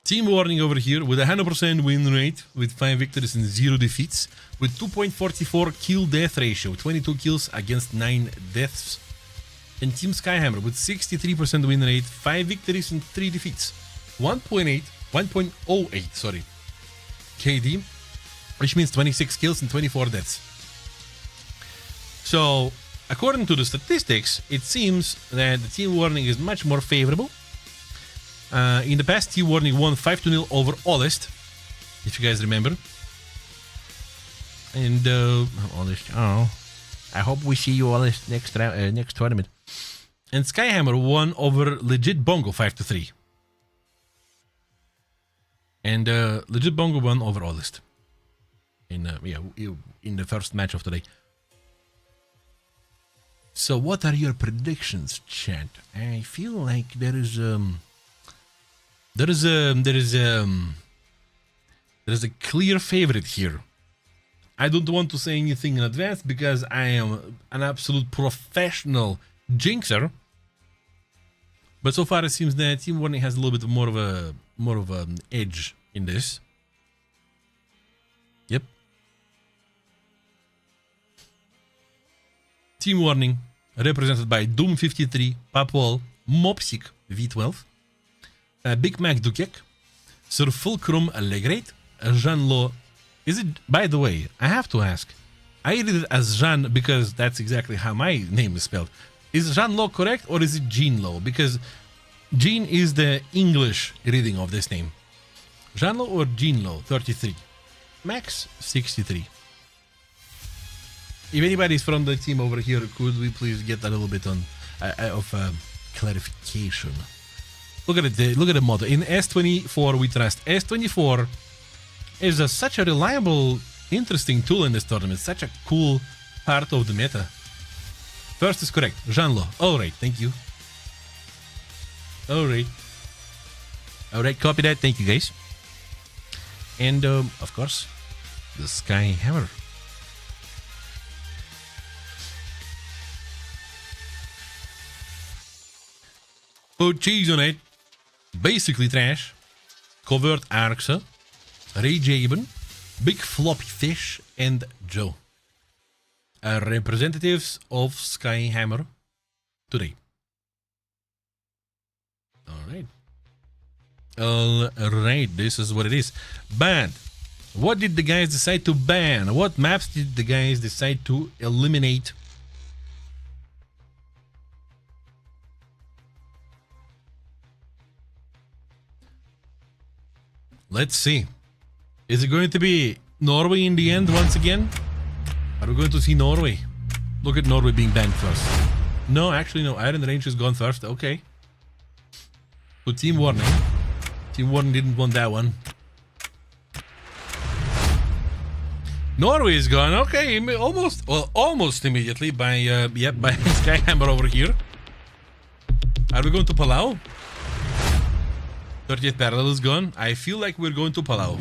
Speaker 1: Team Warning over here with a 100% win rate, with 5 victories and 0 defeats, with 2.44 kill-death ratio, 22 kills against 9 deaths. And Team Skyhammer with 63% win rate, 5 victories and 3 defeats, 1.08 KD, which means 26 kills and 24 deaths. So, according to the statistics, it seems that the Team Warning is much more favorable. In the past, T-Warning won 5-0 over Olist, if you guys remember. And Olist, I hope we see you Olist next tournament. And Skyhammer won over legit Bongo 5-3. And legit Bongo won overall list. In the first match of the day. So what are your predictions, chat? I feel like there is a clear favorite here. I don't want to say anything in advance because I am an absolute professional jinxer. But so far it seems that Team Warning has a little bit more of an edge in this. Yep. Team Warning, represented by Doom53, Papwall, Mopsik V12, Big Mac Dukek, Sir Fulcrum Allegrate, Jean-Lo. Is it, by the way, I have to ask, I read it as Jean because that's exactly how my name is spelled. Is Jean-Lo correct or is it Jean-Lo? Because Jean is the English reading of this name. Jean-Lo or Jean-Lo, 33. Max, 63. If anybody's from the team over here, could we please get a little bit of clarification? Look at the model. In S24 we trust. S24 is such a reliable, interesting tool in this tournament. Such a cool part of the meta. First is correct. Jean-Lo. Alright, thank you. Alright. Alright, copy that. Thank you, guys. And, of course, the Sky Hammer. Put cheese on it. Basically trash. Covert Arxa. Ray Jaben. Big Floppy Fish. And Joe. Representatives of Skyhammer today. Alright, this is what it is. Banned. What did the guys decide to ban? What maps did the guys decide to eliminate? Let's see. Is it going to be Norway in the end once again? Are we going to see Norway? Look at Norway being banned first. No, actually no. Iron Range has gone first. Okay. So Team Warning. Team Warning didn't want that one. Norway is gone. Okay, almost immediately by by Skyhammer over here. Are we going to Palau? 30th parallel is gone. I feel like we're going to Palau.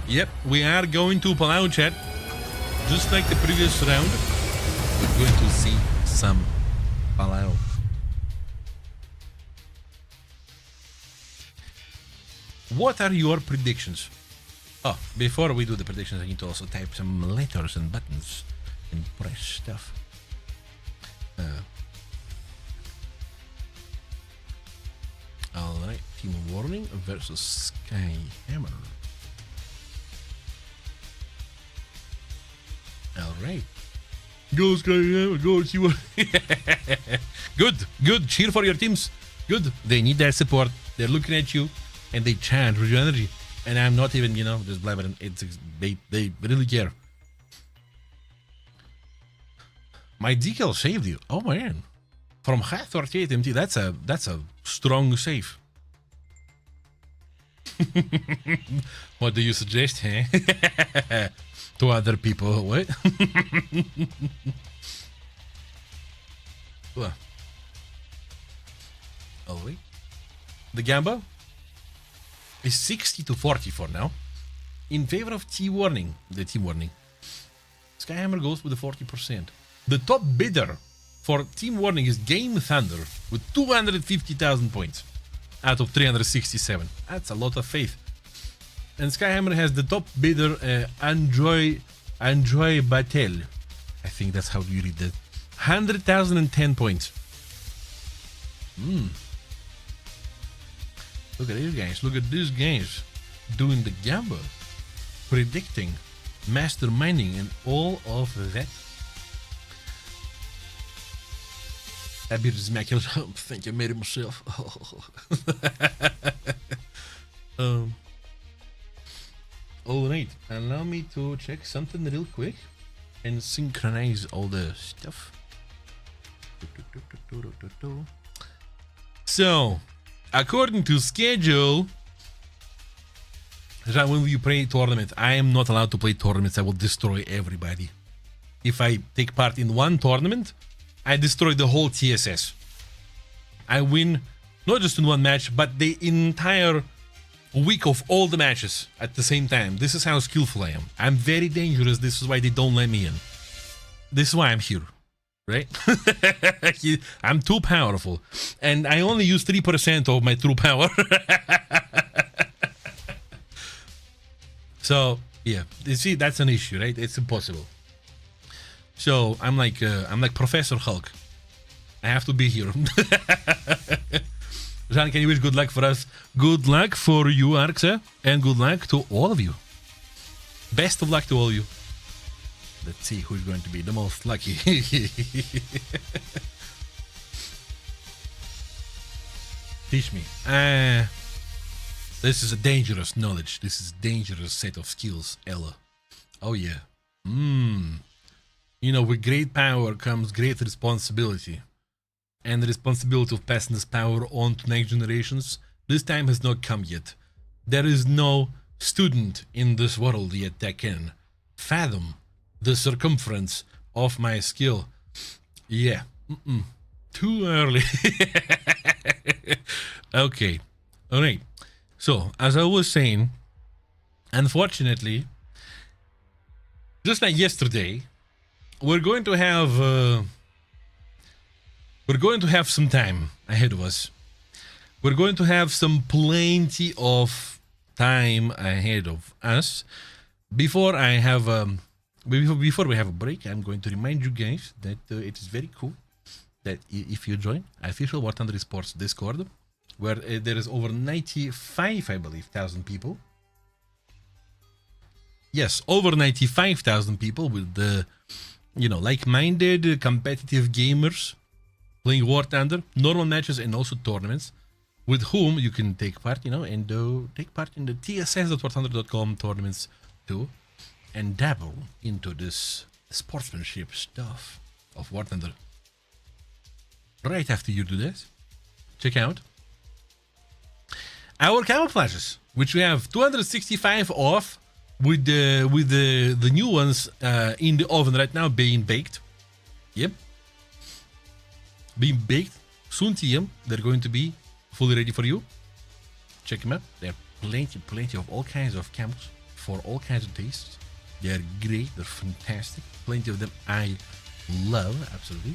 Speaker 1: Yep, we are going to Palau, chat. Just like the previous round, we're going to see some Palau. What are your predictions? Oh, before we do the predictions, I need to also type some letters and buttons and press stuff. Alright, Team Warning versus Skyhammer. Alright. Go Skyhammer, go see what. Good. Cheer for your teams. Good. They need that support. They're looking at you and they chant with your energy. And I'm not even, just blabbering. They really care. My decal saved you. Oh man. From high 38 MT, that's a strong save. What do you suggest, huh? To other people, what? Oh wait. The Gamba is 60-40 for now. In favor of Team Warning. The Team Warning. Skyhammer goes with the 40%. The top bidder for Team Warning is Game Thunder with 250,000 points out of 367. That's a lot of faith. And Skyhammer has the top bidder, Enjoy Batel. I think that's how you read that. 100,010 points. Look at these guys. Look at these guys doing the gamble, predicting, masterminding, and all of that. That beer is immaculate. I think I made it myself. Alright, allow me to check something real quick and synchronize all the stuff. So, according to schedule, Jean, when you play tournaments, I am not allowed to play tournaments. I will destroy everybody. If I take part in one tournament, I destroy the whole TSS. I win not just in one match, but the entire week of all the matches at the same time. This is how skillful I am. I'm very dangerous. This is why they don't let me in. This is why I'm here, right? I'm too powerful. And I only use 3% of my true power. So, yeah, you see, that's an issue, right? It's impossible. So, I'm like Professor Hulk. I have to be here. Jean, can you wish good luck for us? Good luck for you, Arxa, and good luck to all of you. Best of luck to all of you. Let's see who's going to be the most lucky. Teach me. This is a dangerous knowledge. This is a dangerous set of skills, Ella. Oh, yeah. You know, with great power comes great responsibility. And the responsibility of passing this power on to next generations, this time has not come yet. There is no student in this world yet that can fathom the circumference of my skill. Yeah. Too early. Okay. All right. So, as I was saying, unfortunately, just like yesterday, we're going to have some time ahead of us. We're going to have some plenty of time ahead of us. Before we have a break, I'm going to remind you guys that it is very cool that if you join official War Thunder Esports Discord, where there is over 95, I believe, thousand people. Yes, over 95,000 people with the, like-minded competitive gamers playing War Thunder, normal matches and also tournaments, with whom you can take part, and take part in the tss.warthunder.com tournaments too, and dabble into this sportsmanship stuff of War Thunder. Right after you do this, check out our camouflages, which we have 265 off, with the new ones in the oven right now being baked. Yep, being baked. Soon to them, they're going to be fully ready for you. Check them out. There are plenty of all kinds of camos for all kinds of tastes. They're great. They're fantastic. Plenty of them I love, absolutely.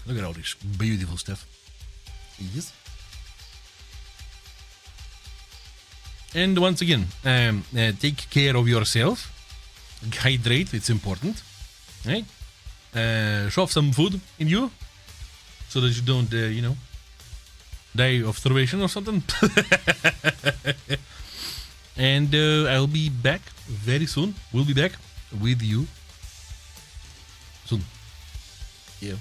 Speaker 1: Look at all this beautiful stuff. Yes. And once again, take care of yourself. Hydrate, it's important. Right? Shove some food in you so that you don't, die of starvation or something. And I'll be back very soon. We'll be back with you soon. Yeah.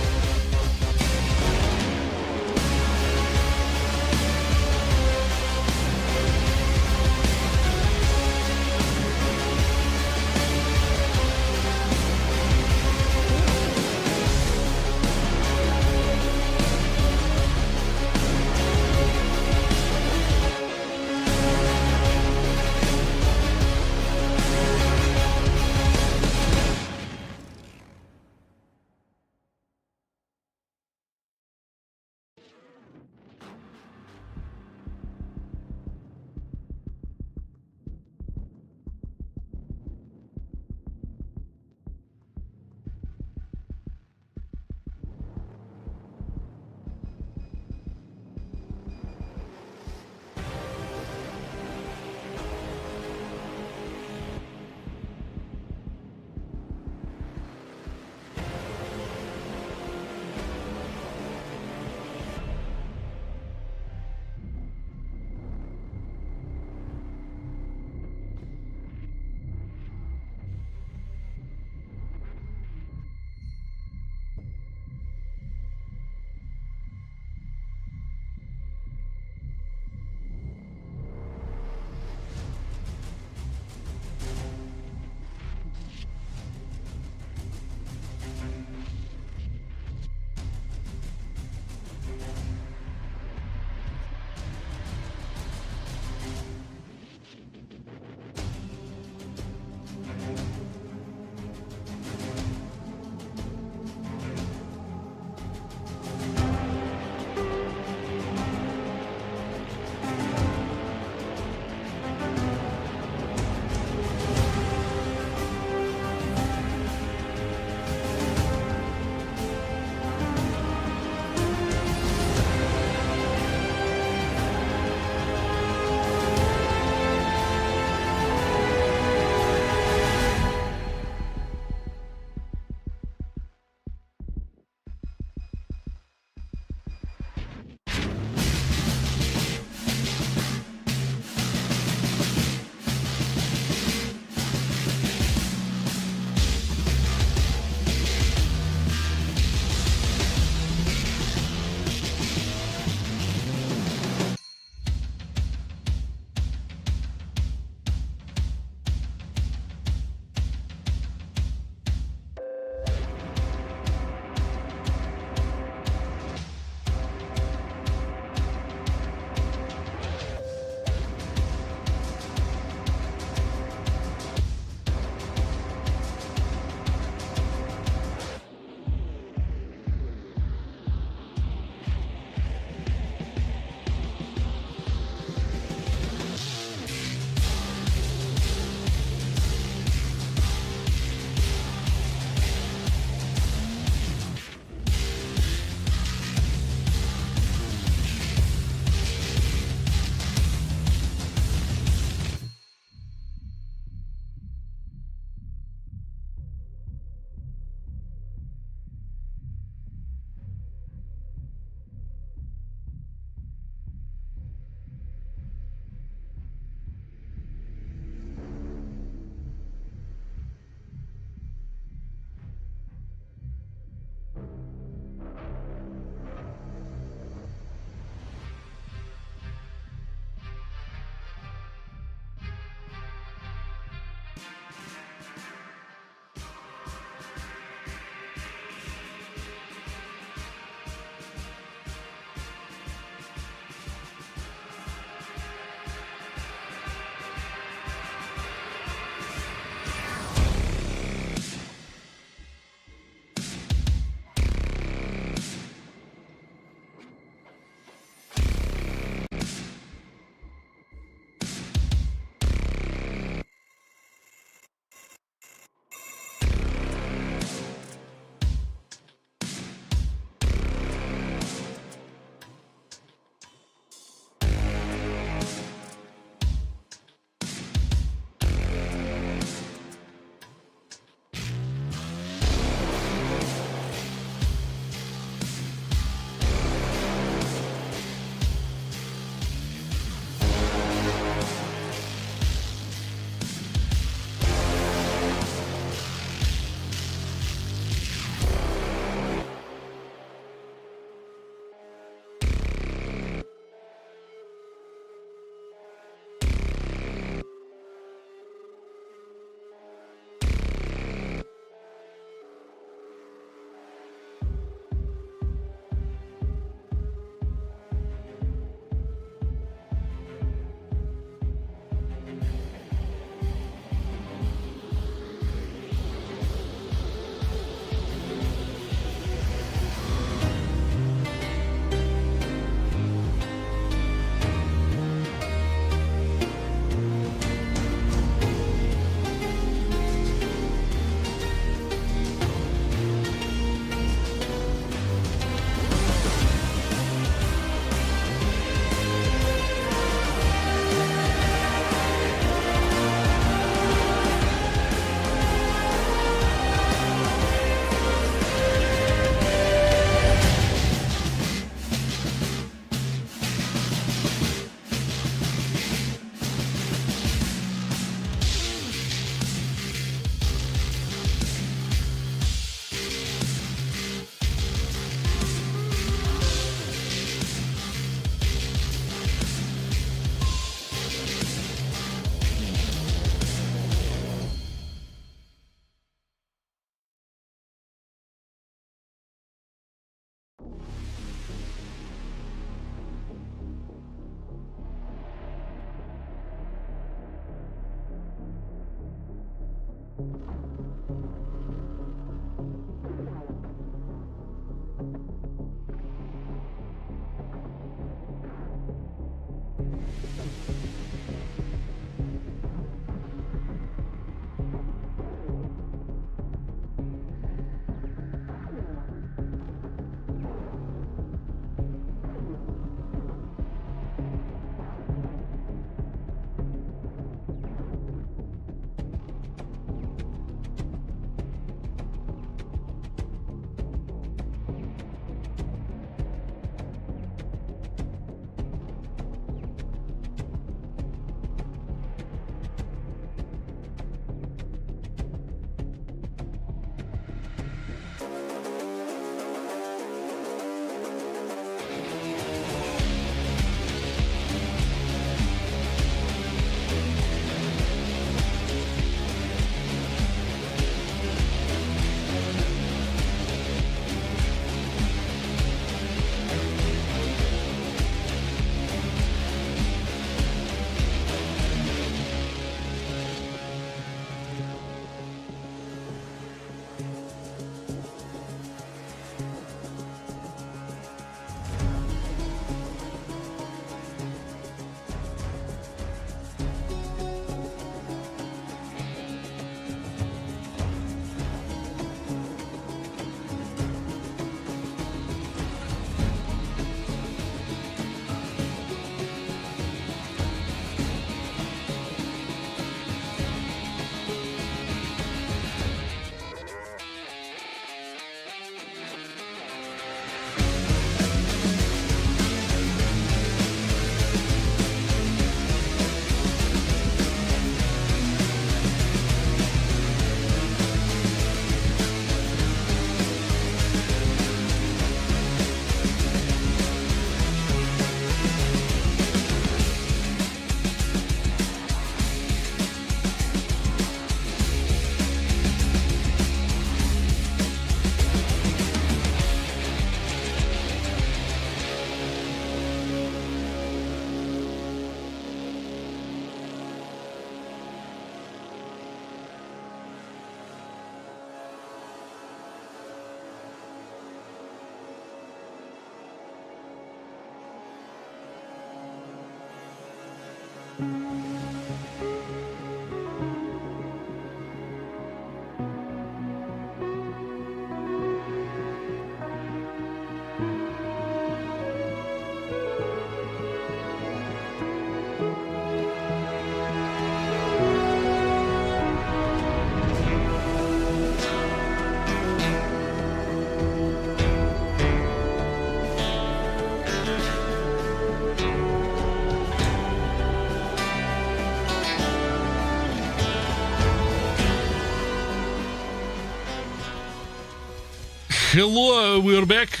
Speaker 1: Hello, we're back.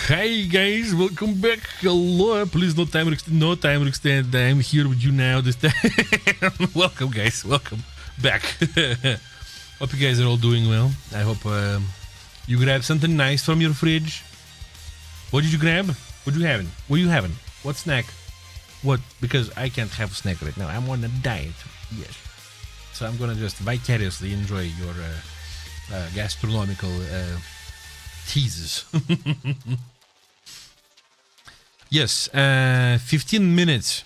Speaker 1: Hi guys, welcome back. Hello, please no time extend. I'm here with you now this time. Welcome guys, welcome back. Hope you guys are all doing well. I hope you grabbed something nice from your fridge. What did you grab? What you having? What are you having? What snack? What? Because I can't have a snack right now. I'm on a diet. Yes. So I'm gonna just vicariously enjoy your gastronomical teases. Yes, 15 minutes,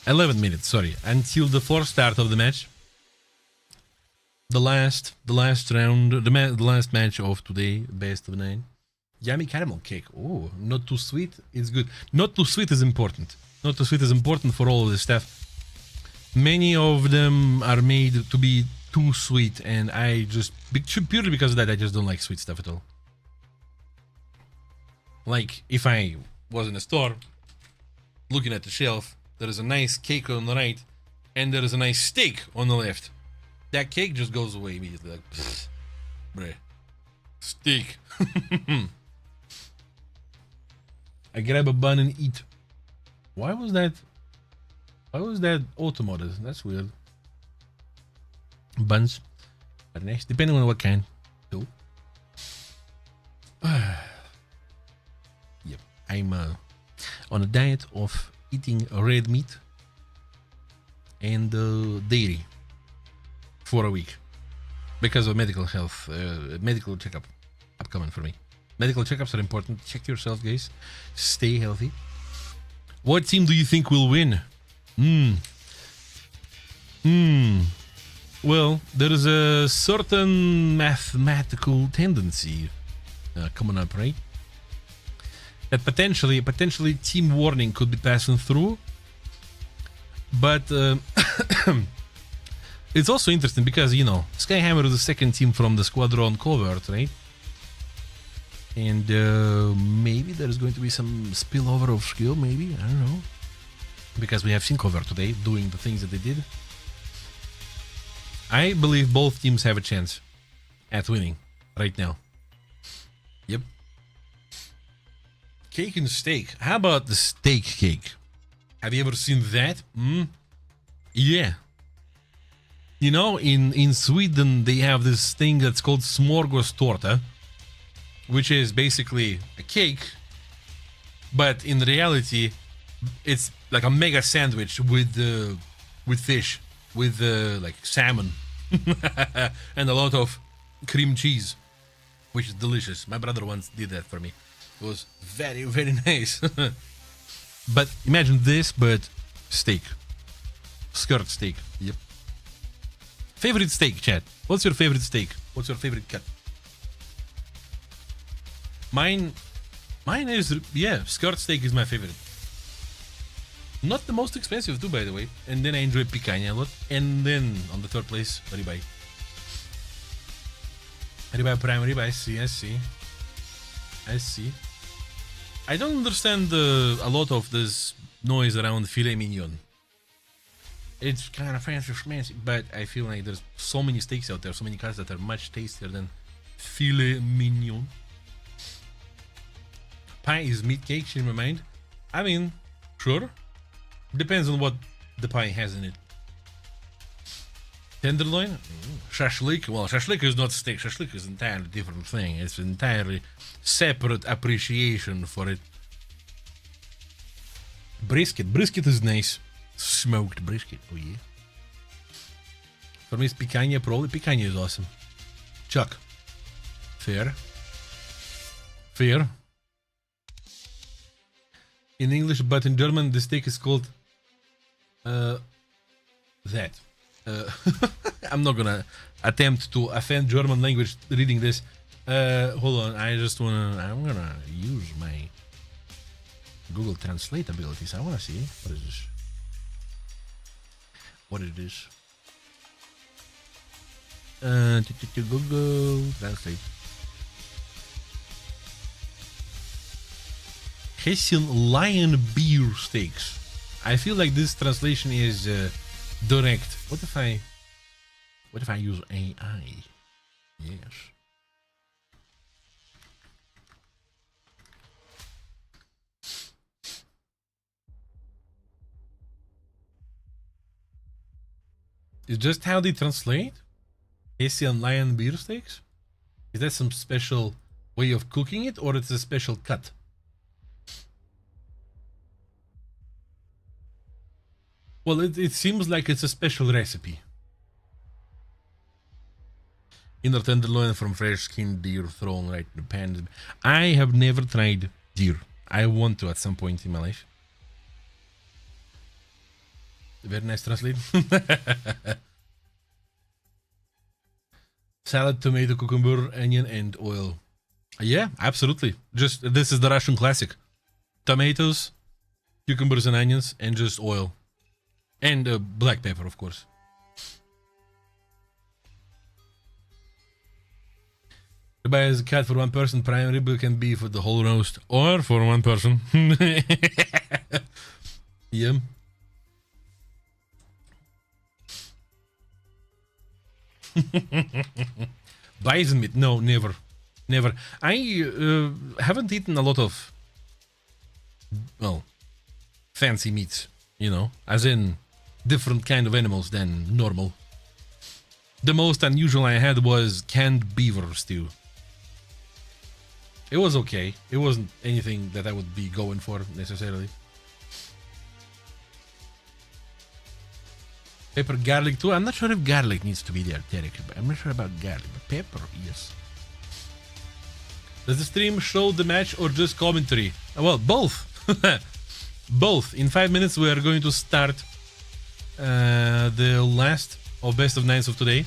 Speaker 1: 11 minutes, sorry, until the fourth start of the match. The last round, the last match of today, best of 9. Yummy caramel cake. Oh, not too sweet. It's good. Not too sweet is important. Not too sweet is important for all of this stuff. Many of them are made to be too sweet, and I just, purely because of that, I just don't like sweet stuff at all. Like, if I was in a store, looking at the shelf, there is a nice cake on the right, and there is a nice steak on the left. That cake just goes away immediately, like, pfft, bruh, steak. I grab a bun and eat. Why was that auto-modded? That's weird. Buns are nice, depending on what kind, too. Yep, I'm on a diet of eating red meat and dairy for a week. because of medical health, medical checkup upcoming for me. Medical checkups are important. Check yourself, guys. Stay healthy. What team do you think will win? Well, there is a certain mathematical tendency coming up, right? That potentially Team Warning could be passing through. But it's also interesting because, you know, Skyhammer is the second team from the squadron covert, right? And maybe there's going to be some spillover of skill, maybe, I don't know. Because we have seen Covert today doing the things that they did. I believe both teams have a chance at winning right now. Yep. Cake and steak. How about the steak cake? Have you ever seen that? Yeah. You know, in Sweden, they have this thing that's called smörgåstårta, which is basically a cake, but in reality, it's like a mega sandwich with fish, with like salmon, and a lot of cream cheese, which is delicious. My brother once did that for me. It was very, very nice. But imagine this, but steak. Skirt steak. Yep. Favorite steak, chat. What's your favorite steak? What's your favorite cut? Mine is, yeah, skirt steak is my favorite. Not the most expensive too, by the way. And then I enjoy picanha a lot. And then on the third place, ribeye. Ribeye prime ribeye, I see. I don't understand a lot of this noise around filet mignon. It's kind of fancy, but I feel like there's so many steaks out there, so many cuts that are much tastier than filet mignon. Pie is meat cake in my mind. I mean, sure. Depends on what the pie has in it. Tenderloin? Shashlik? Well, shashlik is not steak. Shashlik is an entirely different thing. It's an entirely separate appreciation for it. Brisket. Brisket is nice. Smoked brisket. Oh, yeah. For me, it's picanha, probably. Picanha is awesome. Chuck. Fair. In English, but in German, the steak is called that. I'm not gonna attempt to offend German language reading this. Hold on, I'm gonna use my Google Translate abilities. I wanna see what is this. What it is. Google Translate. Hessian lion beer steaks. I feel like this translation is direct. What if I use AI? Yes. Is just how they translate? Hessian lion beer steaks? Is that some special way of cooking it, or it's a special cut? Well, it seems like it's a special recipe. Inner tenderloin from fresh-skinned deer thrown right in the pan. I have never tried deer. I want to at some point in my life. Very nice translate. Salad, tomato, cucumber, onion, and oil. Yeah, absolutely. Just this is the Russian classic. Tomatoes, cucumbers, and onions, and just oil. And black pepper, of course. Ribeye is a cut for one person. Prime rib can be for the whole roast or for one person. Yeah. Bison meat? No, never. I haven't eaten a lot of, well, fancy meats, you know, as in different kind of animals than normal. The most unusual I had was canned beaver stew. It was okay. It wasn't anything that I would be going for necessarily. Pepper, garlic too. I'm not sure if garlic needs to be there, Derek. I'm not sure about garlic, but pepper, yes. Does the stream show the match or just commentary? Well, both. Both. In 5 minutes, we are going to start the last of best of 9s of today.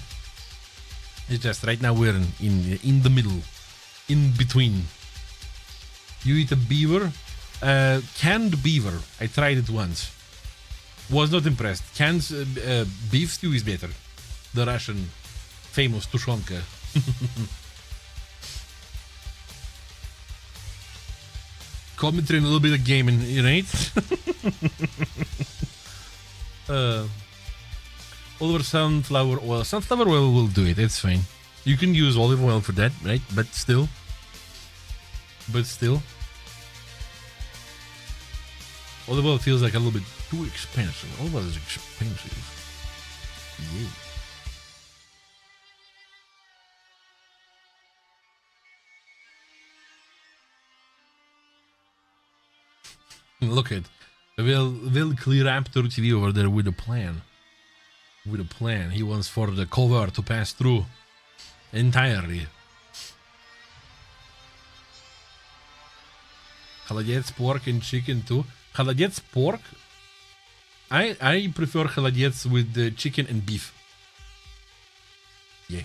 Speaker 1: It's just right now we're in the middle, in between. You eat a beaver, canned beaver. I tried it once. Was not impressed. Canned beef stew is better. The Russian famous tushonka. Commentary and a little bit of gaming, right? Oliver sunflower oil. Sunflower oil will do it. It's fine. You can use olive oil for that, right? But still. Olive oil feels like a little bit too expensive. Olive oil is expensive. Yeah. Look at Will Clear Raptor TV over there with a plan. With a plan. He wants for the cover to pass through entirely. Холодец, pork and chicken too. Холодец, pork. I prefer холодец with the chicken and beef. Yeah.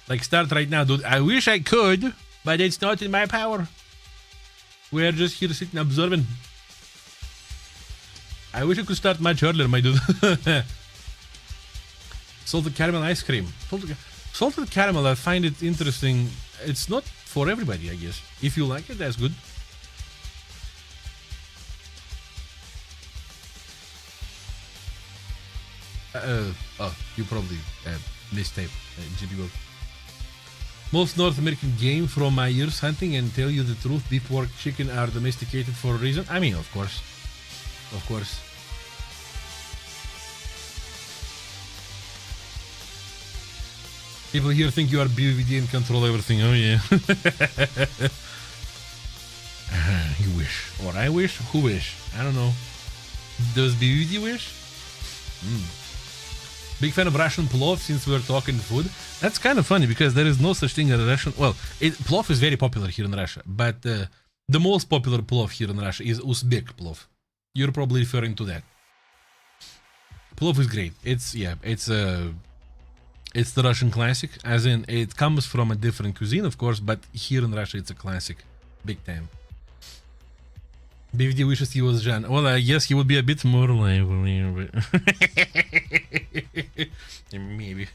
Speaker 1: Like start right now, dude. I wish I could, but it's not in my power. We're just here sitting observing. I wish I could start much earlier, my dude. Salted caramel ice cream. Salted caramel, I find it interesting. It's not for everybody, I guess. If you like it, that's good. Oh, you probably mistyped GBO. Most North American game from my years hunting, and tell you the truth, beef, pork, chicken are domesticated for a reason. I mean, of course. Of course. People here think you are BVD and control everything. Oh yeah. You wish. Or I wish? Who wish? I don't know. Does BVD wish? Big fan of Russian plov since we're talking food. That's kind of funny because there is no such thing as a Russian. Well, plov is very popular here in Russia, but the most popular plov here in Russia is Uzbek plov. You're probably referring to that. Plov is great. It's the Russian classic, as in it comes from a different cuisine, of course, but here in Russia it's a classic, big time. BVD wishes he was Jan. Well, I guess he would be a bit more lively, but maybe.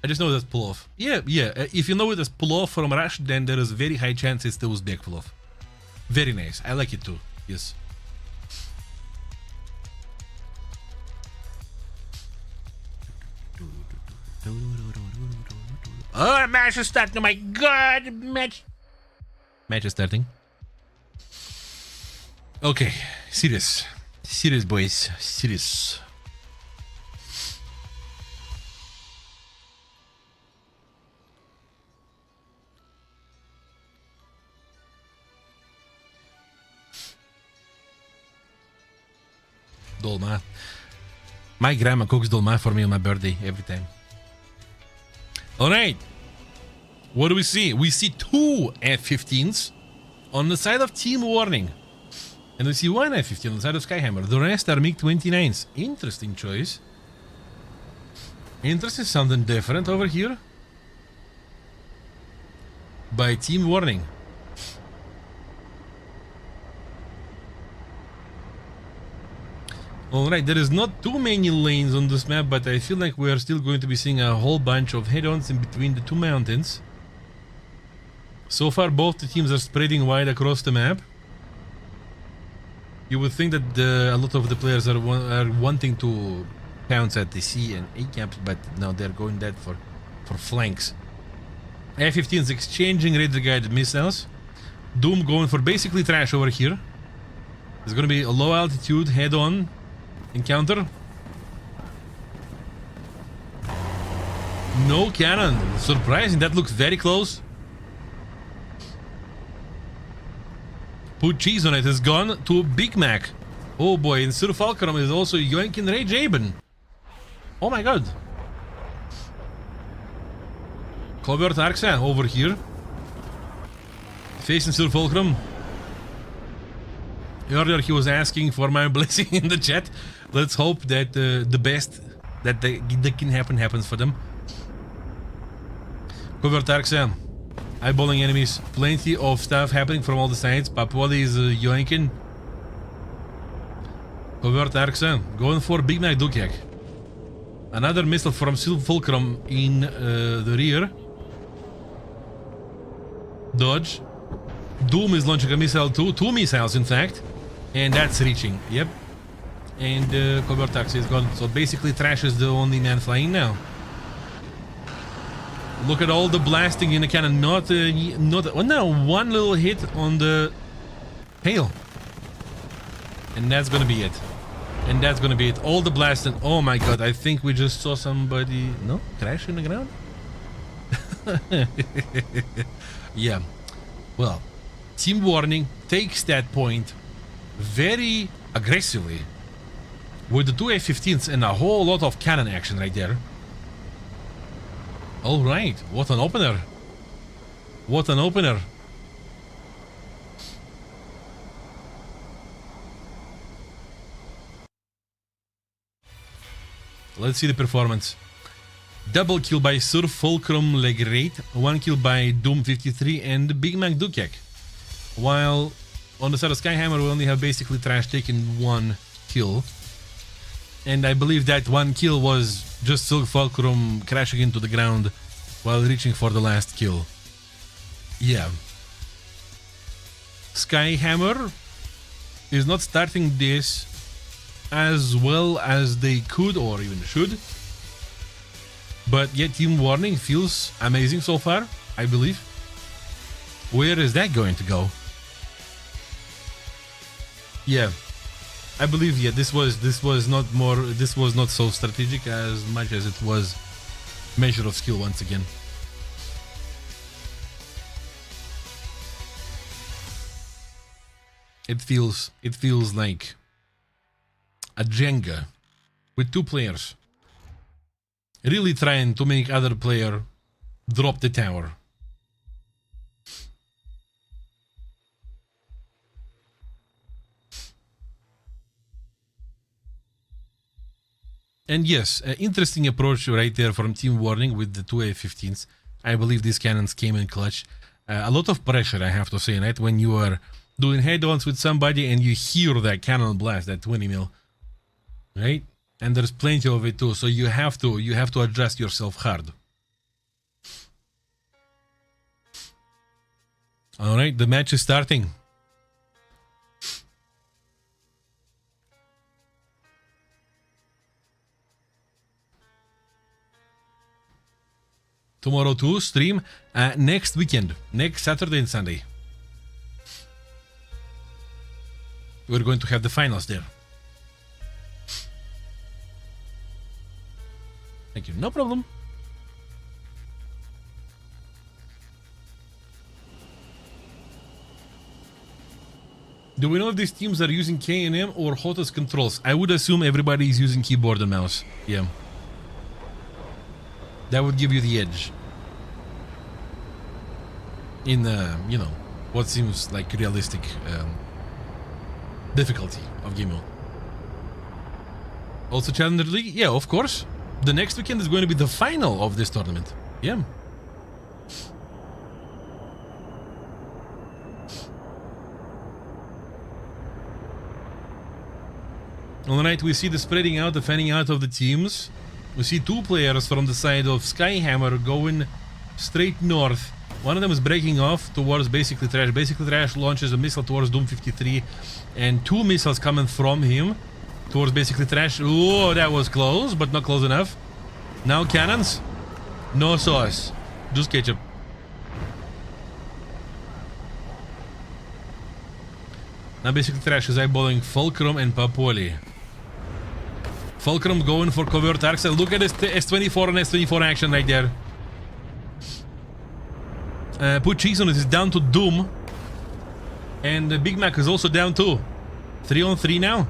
Speaker 1: I just know that's plov. Yeah. If you know it as plov from Russia, then there is a very high chance it's the Uzbek plov. Very nice. I like it too. Yes. Oh, match is starting! Oh my god, match is starting. Okay, serious boys, serious. Dolma. My grandma cooks dolma for me on my birthday every time. Alright. What do we see? We see two F-15s on the side of Team Warning. And we see one F-15 on the side of Skyhammer. The rest are MiG-29s. Interesting choice. Interesting, something different over here. By Team Warning. Alright, there is not too many lanes on this map, but I feel like we are still going to be seeing a whole bunch of head-ons in between the two mountains. So far, both the teams are spreading wide across the map. You would think that a lot of the players are wanting to pounce at the C and A camps, but no, they're going that for flanks. F-15s exchanging radar-guided missiles. Doom going for basically trash over here. There's going to be a low-altitude head-on encounter. No cannon. Surprising. That looks very close. Put cheese on it. Has gone to Big Mac. Oh boy, and Sir Falcrum is also yoinking Rage Aben. Oh my god. Covert Arxa over here. Facing Sir Fulcrum. Earlier he was asking for my blessing in the chat. Let's hope that the best that can happen happens for them. Covert Arxa. Eyeballing enemies. Plenty of stuff happening from all the sides. Papwadi is yoinking. Covert Arxa. Going for Big Mac Dukiak. Another missile from Sir Fulcrum in the rear. Dodge. Doom is launching a missile too. 2 missiles in fact. And that's reaching. Yep. And Covert Arxa is gone. So basically Trash is the only man flying now. Look at all the blasting in the cannon. Not one little hit on the hail. And that's gonna be it. And that's gonna be it. All the blasting. Oh my god, I think we just saw somebody... No? Crash in the ground? Yeah. Well, Team Warning takes that point very aggressively with the 2 F-15s and a whole lot of cannon action right there. Alright, what an opener. What an opener. Let's see the performance. Double kill by Sir Fulcrum Legrate, 1 kill by Doom 53 and Big Mac Dukiak. While on the side of Skyhammer we only have basically Trash taking 1 kill. And I believe that 1 kill was just Sir Fulcrum crashing into the ground while reaching for the last kill. Yeah. Skyhammer is not starting this as well as they could or even should. But yet Team Warning feels amazing so far, I believe. Where is that going to go? Yeah. I believe this was not so strategic as much as it was measure of skill once again. It feels like a Jenga with 2 players really trying to make other player drop the tower. And yes, an interesting approach right there from Team Warning with the 2 F-15s. I believe these cannons came in clutch. A lot of pressure, I have to say, right? When you are doing head-ons with somebody and you hear that cannon blast, that 20 mil, right? And there's plenty of it too, so you have to adjust yourself hard. All right, the match is starting. Tomorrow too, stream next weekend, next Saturday and Sunday. We're going to have the finals there. Thank you, no problem. Do we know if these teams are using K&M or hottest controls? I would assume everybody is using keyboard and mouse. Yeah. That would give you the edge in, you know, what seems like realistic difficulty of game mode. Also Challenger League? Yeah, of course. The next weekend is going to be the final of this tournament. Yeah. Alright, we see the spreading out, the fanning out of the teams. We see 2 players from the side of Skyhammer going straight north. One of them is breaking off towards basically Trash. Basically Trash launches a missile towards Doom 53 and 2 missiles coming from him towards basically Trash. Oh, that was close, but not close enough. Now cannons. No sauce. Just ketchup. Now basically Trash is eyeballing Fulcrum and Papoli. Fulcrum going for covert Arxa. Look at this S24 and S24 action right there. Put cheese on it is down to Doom. And Big Mac is also down too. 3 on 3 now.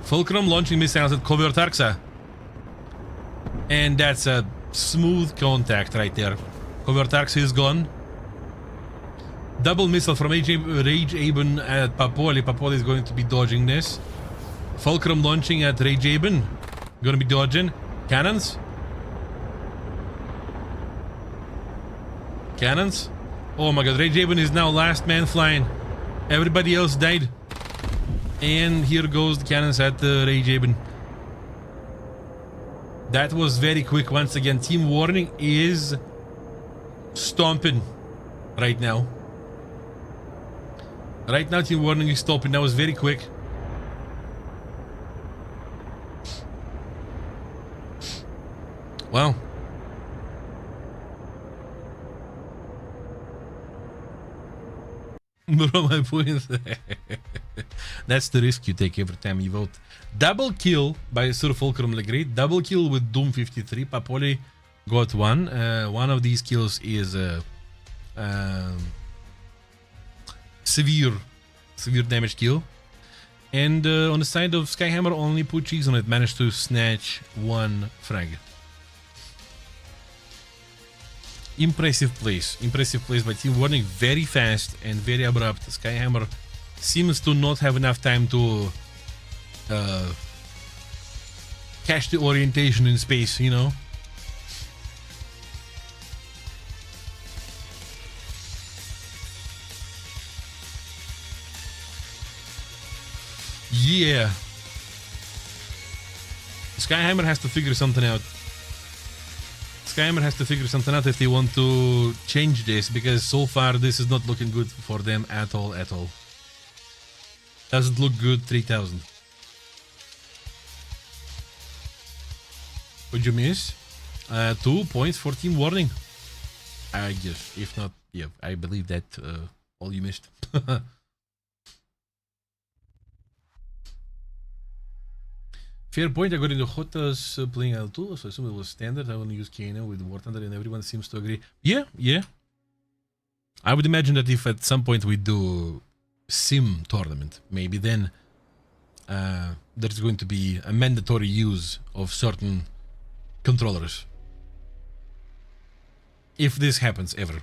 Speaker 1: Fulcrum launching missiles at Covert Arxa. And that's a smooth contact right there. Covert Arxa is gone. Double missile from Rage Aben at Papoli. Papoli is going to be dodging this. Fulcrum launching at Rage Aben. Gonna be dodging. Cannons. Cannons. Oh my god, Rage Aben is now last man flying. Everybody else died. And here goes the cannons at the Rage Aben. That was very quick once again. Team Warning is stomping right now. Right now, Team Warning is stopping. That was very quick. Wow. Bro, my point. That's the risk you take every time you vote. Double kill by Sir Fulcrum Legree. Double kill with Doom 53. Papoli got one. One of these kills is severe damage kill. And on the side of Skyhammer, only put cheese on it. Managed to snatch one frag. Impressive plays by Team Warning. Very fast and very abrupt. Skyhammer seems to not have enough time to catch the orientation in space, you know. Yeah. Skyhammer has to figure something out. Skyhammer has to figure something out if they want to change this, because so far this is not looking good for them at all. Doesn't look good. 3000. What'd you miss? 2 points for Team Warning. I guess. If not, yeah, I believe that all you missed. Fair point. I got into Hotas playing L2, so I assume it was standard. I only use KNO with War Thunder, and everyone seems to agree. Yeah. I would imagine that if at some point we do sim tournament, maybe then there's going to be a mandatory use of certain controllers. If this happens ever.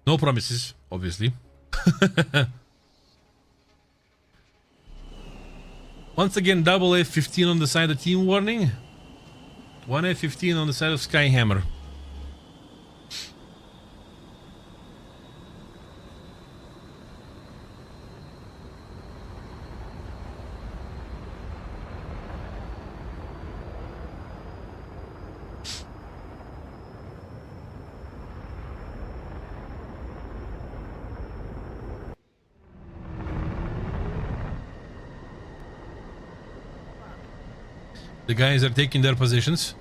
Speaker 1: No promises, obviously. Once again, double F15 on the side of Team Warning. One F15 on the side of Skyhammer. The guys are taking their positions.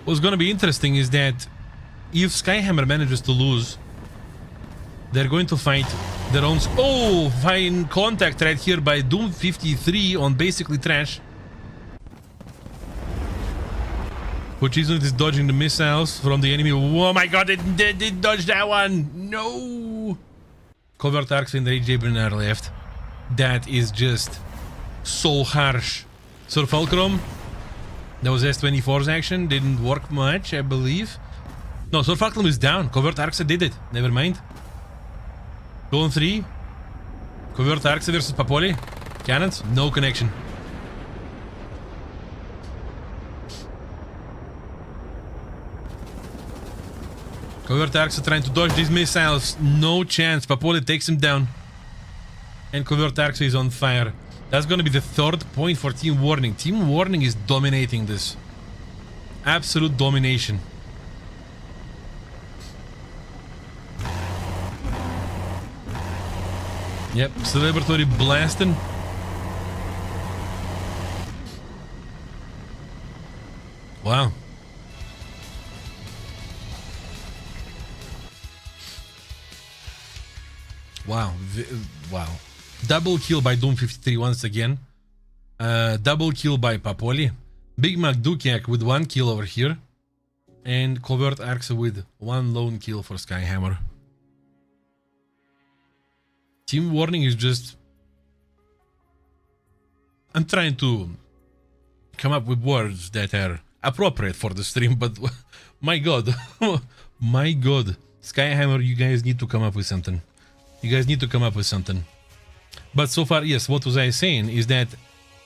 Speaker 1: What's going to be interesting is that if Skyhammer manages to lose, they're going to fight their own... Oh, fine contact right here by Doom 53 on basically trash. Puchizun is dodging the missiles from the enemy. Oh my god, it dodged that one. No. Covert Arxa and Rage Aben are left. That is just so harsh. Sir Fulcrum, that was S24's action. Didn't work much, I believe. No, Sir Fulcrum is down. Covert Arxa did it. Never mind. 2 on 3. Covert Arxa versus Papoli. Cannons, no connection. Covert Arxa trying to dodge these missiles. No chance. Papoli takes him down. And Covert Arxa is on fire. That's going to be the 3rd point for Team Warning. Team Warning is dominating this. Absolute domination. Yep, Celebratory blasting. Wow. Wow. Wow. Double kill by Doom 53 once again. Double kill by Papoli. Big Mac Dukiak with 1 kill over here. And Covert Arxa with 1 lone kill for Skyhammer. Team Warning is just... I'm trying to come up with words that are appropriate for the stream, but my god. My god. Skyhammer, you guys need to come up with something. You guys need to come up with something. But so far, yes, what was I saying is that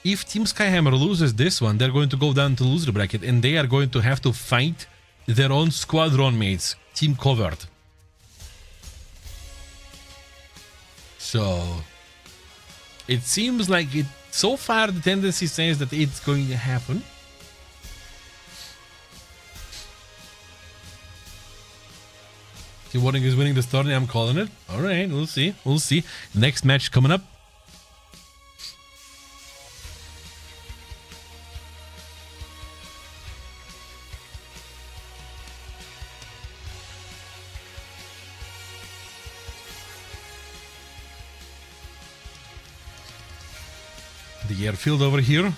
Speaker 1: if Team Skyhammer loses this one, they're going to go down to loser bracket and they are going to have to fight their own squadron mates, Team Covert. So it seems like it so far the tendency says that it's going to happen. Team Warning is winning this tournament, I'm calling it. Alright, we'll see. We'll see. Next match coming up. The airfield over here.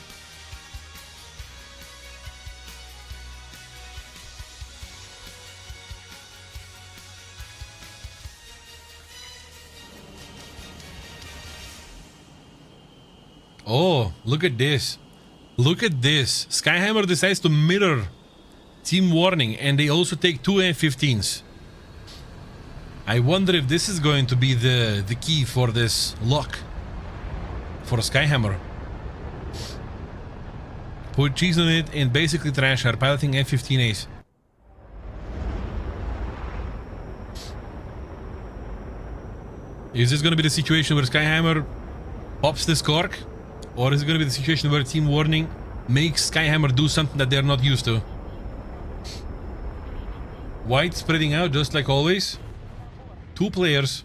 Speaker 1: Oh, look at this. Look at this. Skyhammer decides to mirror Team Warning and they also take 2 F-15s. I wonder if this is going to be the key for this lock for Skyhammer. Put cheese on it and basically trash her piloting F-15As. Is this going to be the situation where Skyhammer pops this cork? Or is it going to be the situation where Team Warning makes Skyhammer do something that they're not used to? White spreading out just like always. 2 players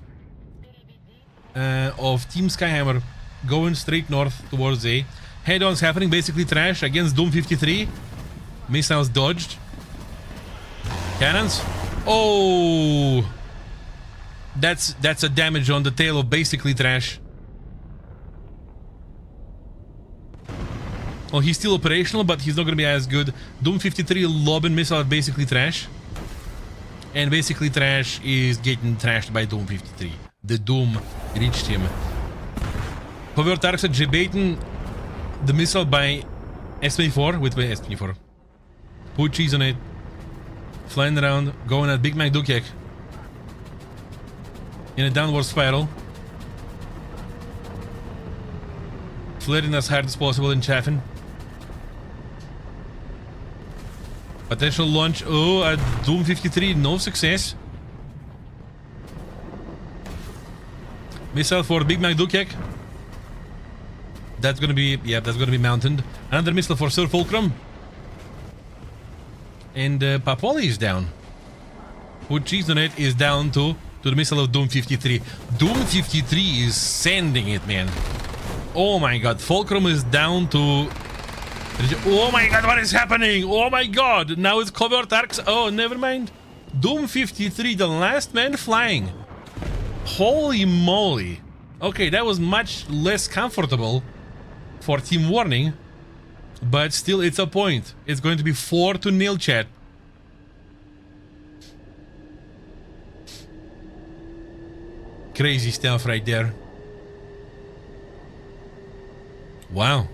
Speaker 1: of Team Skyhammer going straight north towards A. Head-ons happening, basically trash against Doom 53. Missiles dodged. Cannons. Oh! That's a damage on the tail of basically trash. Well, he's still operational, but he's not going to be as good. Doom 53 lobbing missile at basically trash. And basically trash is getting trashed by Doom 53. The Doom reached him. Covert Arxa debating the missile by S24 with S24. Put cheese on it. Flying around, going at Big Mac Dukiak. In a downward spiral. Flaring as hard as possible in chaffing. Potential launch. Oh, at Doom 53, no success. Missile for Big Mac Dukiak. That's gonna be, yeah, that's gonna be mounted. Another missile for Sir Fulcrum. And Papoli is down. Put cheese on it is down to the missile of Doom 53. Doom 53 is sending it, man. Oh my god, Fulcrum is down to... Oh my god, what is happening? Oh my god, now it's Covert Arxa. Oh, never mind. Doom 53, the last man flying. Holy moly. Okay, that was much less comfortable for Team Warning, but still it's a point. It's going to be 4-0, chat. Crazy stuff right there. Wow.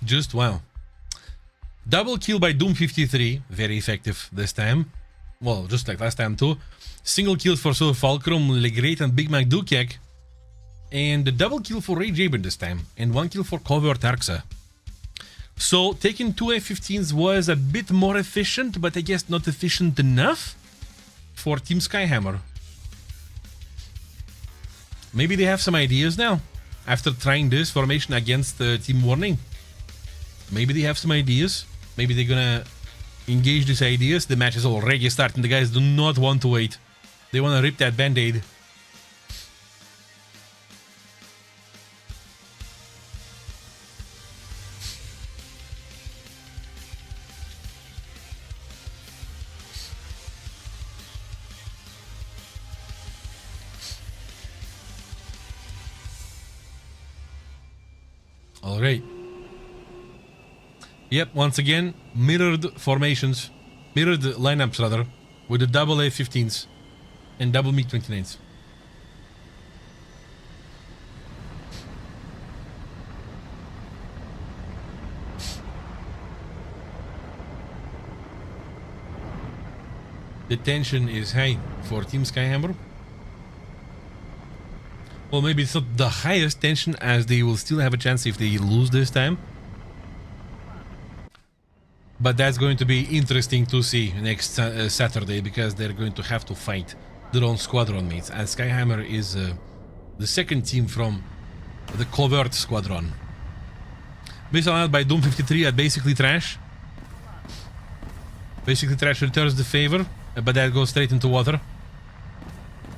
Speaker 1: Just wow. Double kill by Doom 53, very effective this time. Well, just like last time too. Single kill for Sir Fulcrum, Legrate and Big Mac Dukiak. And the double kill for Rage Aben this time. And 1 kill for Covert Arxa. So taking 2 F-15s was a bit more efficient, but I guess not efficient enough for Team Skyhammer. Maybe they have some ideas now after trying this formation against Team Warning. Maybe they have some ideas. Maybe they're gonna engage these ideas. The match is already starting. The guys do not want to wait. They want to rip that band-aid. All right. Yep, once again, mirrored formations, mirrored lineups rather, with the double A15s and double MiG-29s. The tension is high for Team Skyhammer. Well, maybe it's not the highest tension, as they will still have a chance if they lose this time. But that's going to be interesting to see next Saturday, because they're going to have to fight their own squadron mates. And Skyhammer is the second team from the covert squadron. Missile out by Doom 53 at basically trash. Basically trash returns the favor, but that goes straight into water.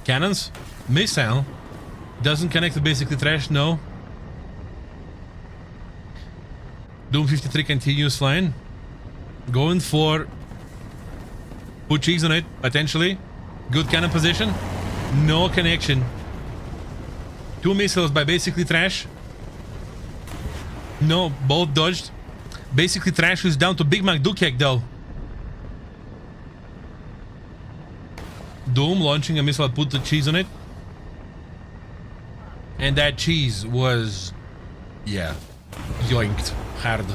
Speaker 1: Cannons. Missile. Doesn't connect to basically trash, no. Doom 53 continues flying. Going for... put cheese on it, potentially. Good cannon position. No connection. 2 missiles by basically trash. No, both dodged. Basically trash is down to Big Mac Dukek though. Doom launching a missile, put the cheese on it. And that cheese was... yeah, yoinked hard.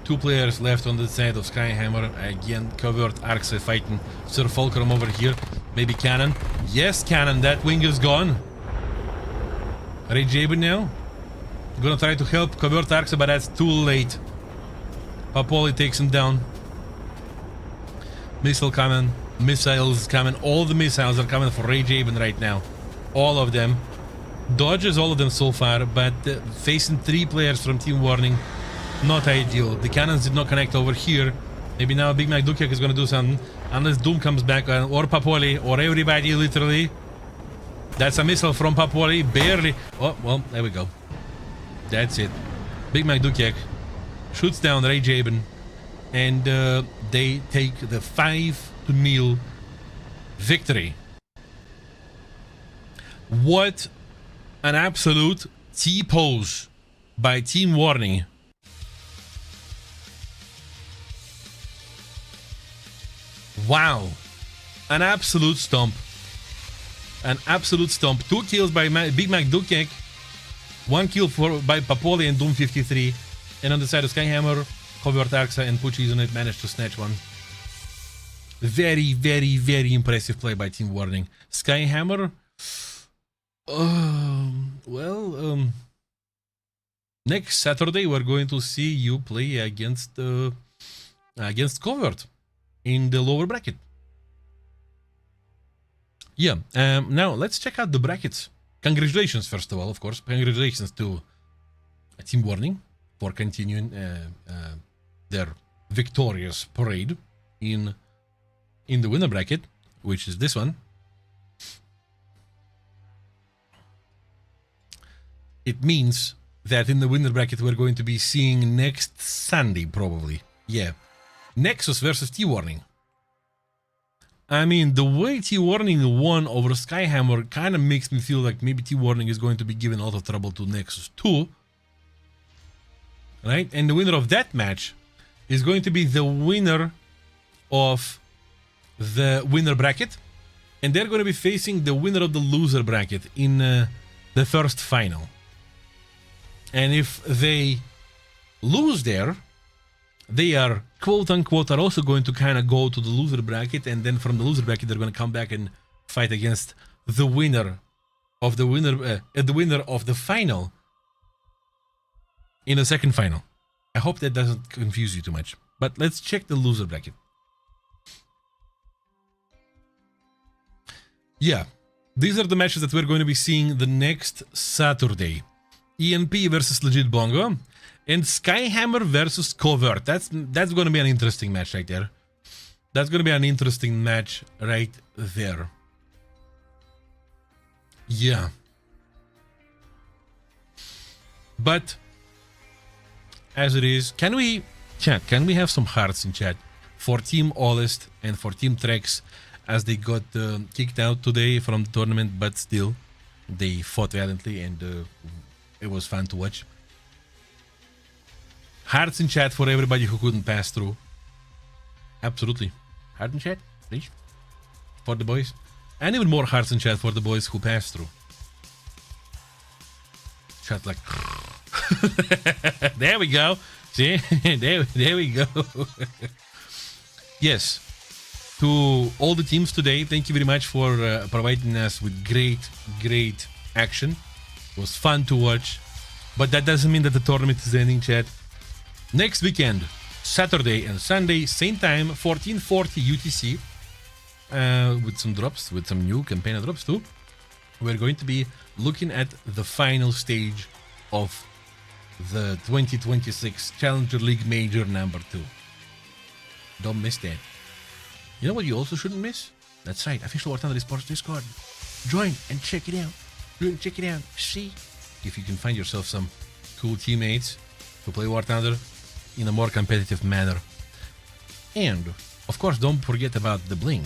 Speaker 1: 2 players left on the side of Skyhammer. Again, covert arcs are fighting Sir Fulcrum over here. Maybe cannon. Yes, cannon. That wing is gone. Ray Jaber now. Gonna try to help covert arcs, but that's too late. Papoli takes him down. Missile coming. Missiles coming. All the missiles are coming for Ray Jaben right now. All of them. Dodges all of them so far, but facing 3 players from Team Warning, not ideal. The cannons did not connect over here. Maybe now Big Mac Dukek is going to do something, unless Doom comes back, or Papoli, or everybody literally. That's a missile from Papoli, barely. Oh, well, there we go. That's it. Big Mac Dukek shoots down Ray Jaben, and they take the 5-0 victory. What an absolute T-pose by Team Warning. Wow. An absolute stomp. An absolute stomp. 2 kills by Big Mac Dukek. 1 kill by Papoli and Doom 53. And on the side of Skyhammer, Covert Arxa and Pucci's on it managed to snatch one. Very, very, very impressive play by Team Warning. Skyhammer... next Saturday we're going to see you play against Covert in the lower bracket. Yeah, now let's check out the brackets. Congratulations, first of all, of course. Congratulations to Team Warning for continuing their victorious parade in the winner bracket, which is this one. It means that in the winner bracket we're going to be seeing next Sunday, probably. Yeah. Nexus versus T-Warning. I mean, the way T-Warning won over Skyhammer kind of makes me feel like maybe T-Warning is going to be giving a lot of trouble to Nexus too. Right? And the winner of that match is going to be the winner of the winner bracket. And they're going to be facing the winner of the loser bracket in the first final. And if they lose there, they are, quote-unquote, are also going to kind of go to the loser bracket, and then from the loser bracket, they're going to come back and fight against the winner of the winner of the final in the second final. I hope that doesn't confuse you too much. But let's check the loser bracket. Yeah, these are the matches that we're going to be seeing the next Saturday. ENP versus Legit Bongo, and Skyhammer versus Covert. That's going to be an interesting match right there. That's going to be an interesting match right there. Yeah. But as it is, can we have some hearts in chat for Team Olist and for Team Trex, as they got kicked out today from the tournament, but still they fought valiantly, and it was fun to watch. Hearts in chat for everybody who couldn't pass through. Absolutely. Heart in chat, please. For the boys. And even more hearts in chat for the boys who passed through. Chat like... There we go. See? there we go. Yes. To all the teams today, thank you very much for providing us with great action. It was fun to watch. But that doesn't mean that the tournament is ending, chat. Next weekend, Saturday and Sunday, same time, 14:40 UTC. With some drops, with some new campaign drops too. We're going to be looking at the final stage of the 2026 Challenger League Major number 2. Don't miss that. You know what you also shouldn't miss? That's right, official War Thunder Esports Discord. Join and check it out. Join, check it out. See if you can find yourself some cool teammates to play War Thunder in a more competitive manner. And, of course, don't forget about the bling.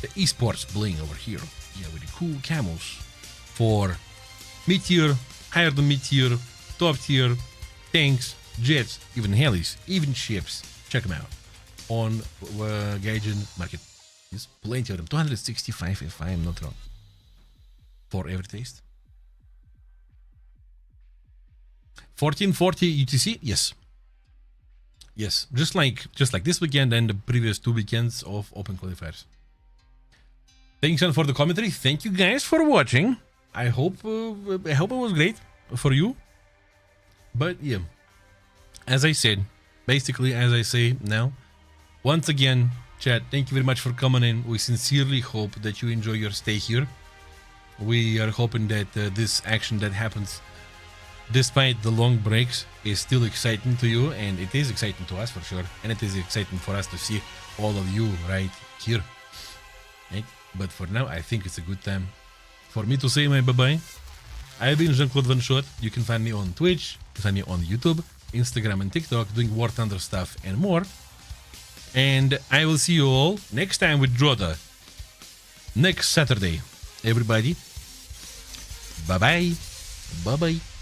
Speaker 1: The esports bling over here. Yeah, with the cool camels for mid-tier, higher than mid-tier, top tier, tanks, jets, even helis, even ships. Check them out on Gaijin Market. There's plenty of them. 265 if I am not wrong. For every taste. 1440 UTC, yes. Yes, just like this weekend and the previous 2 weekends of open qualifiers. Thanks for the commentary. Thank you guys for watching. I hope it was great for you. But yeah, as I said, basically as I say now, once again, chat, thank you very much for coming in. We sincerely hope that you enjoy your stay here. We are hoping that this action that happens despite the long breaks is still exciting to you, and it is exciting to us for sure, and it is exciting for us to see all of you right here. Right? But for now, I think it's a good time for me to say my bye-bye. I've been Jean-Claude Van Schot. You can find me on Twitch, you can find me on YouTube, Instagram and TikTok doing War Thunder stuff and more. And I will see you all next time with Drota. Next Saturday. Everybody, bye-bye. Bye-bye.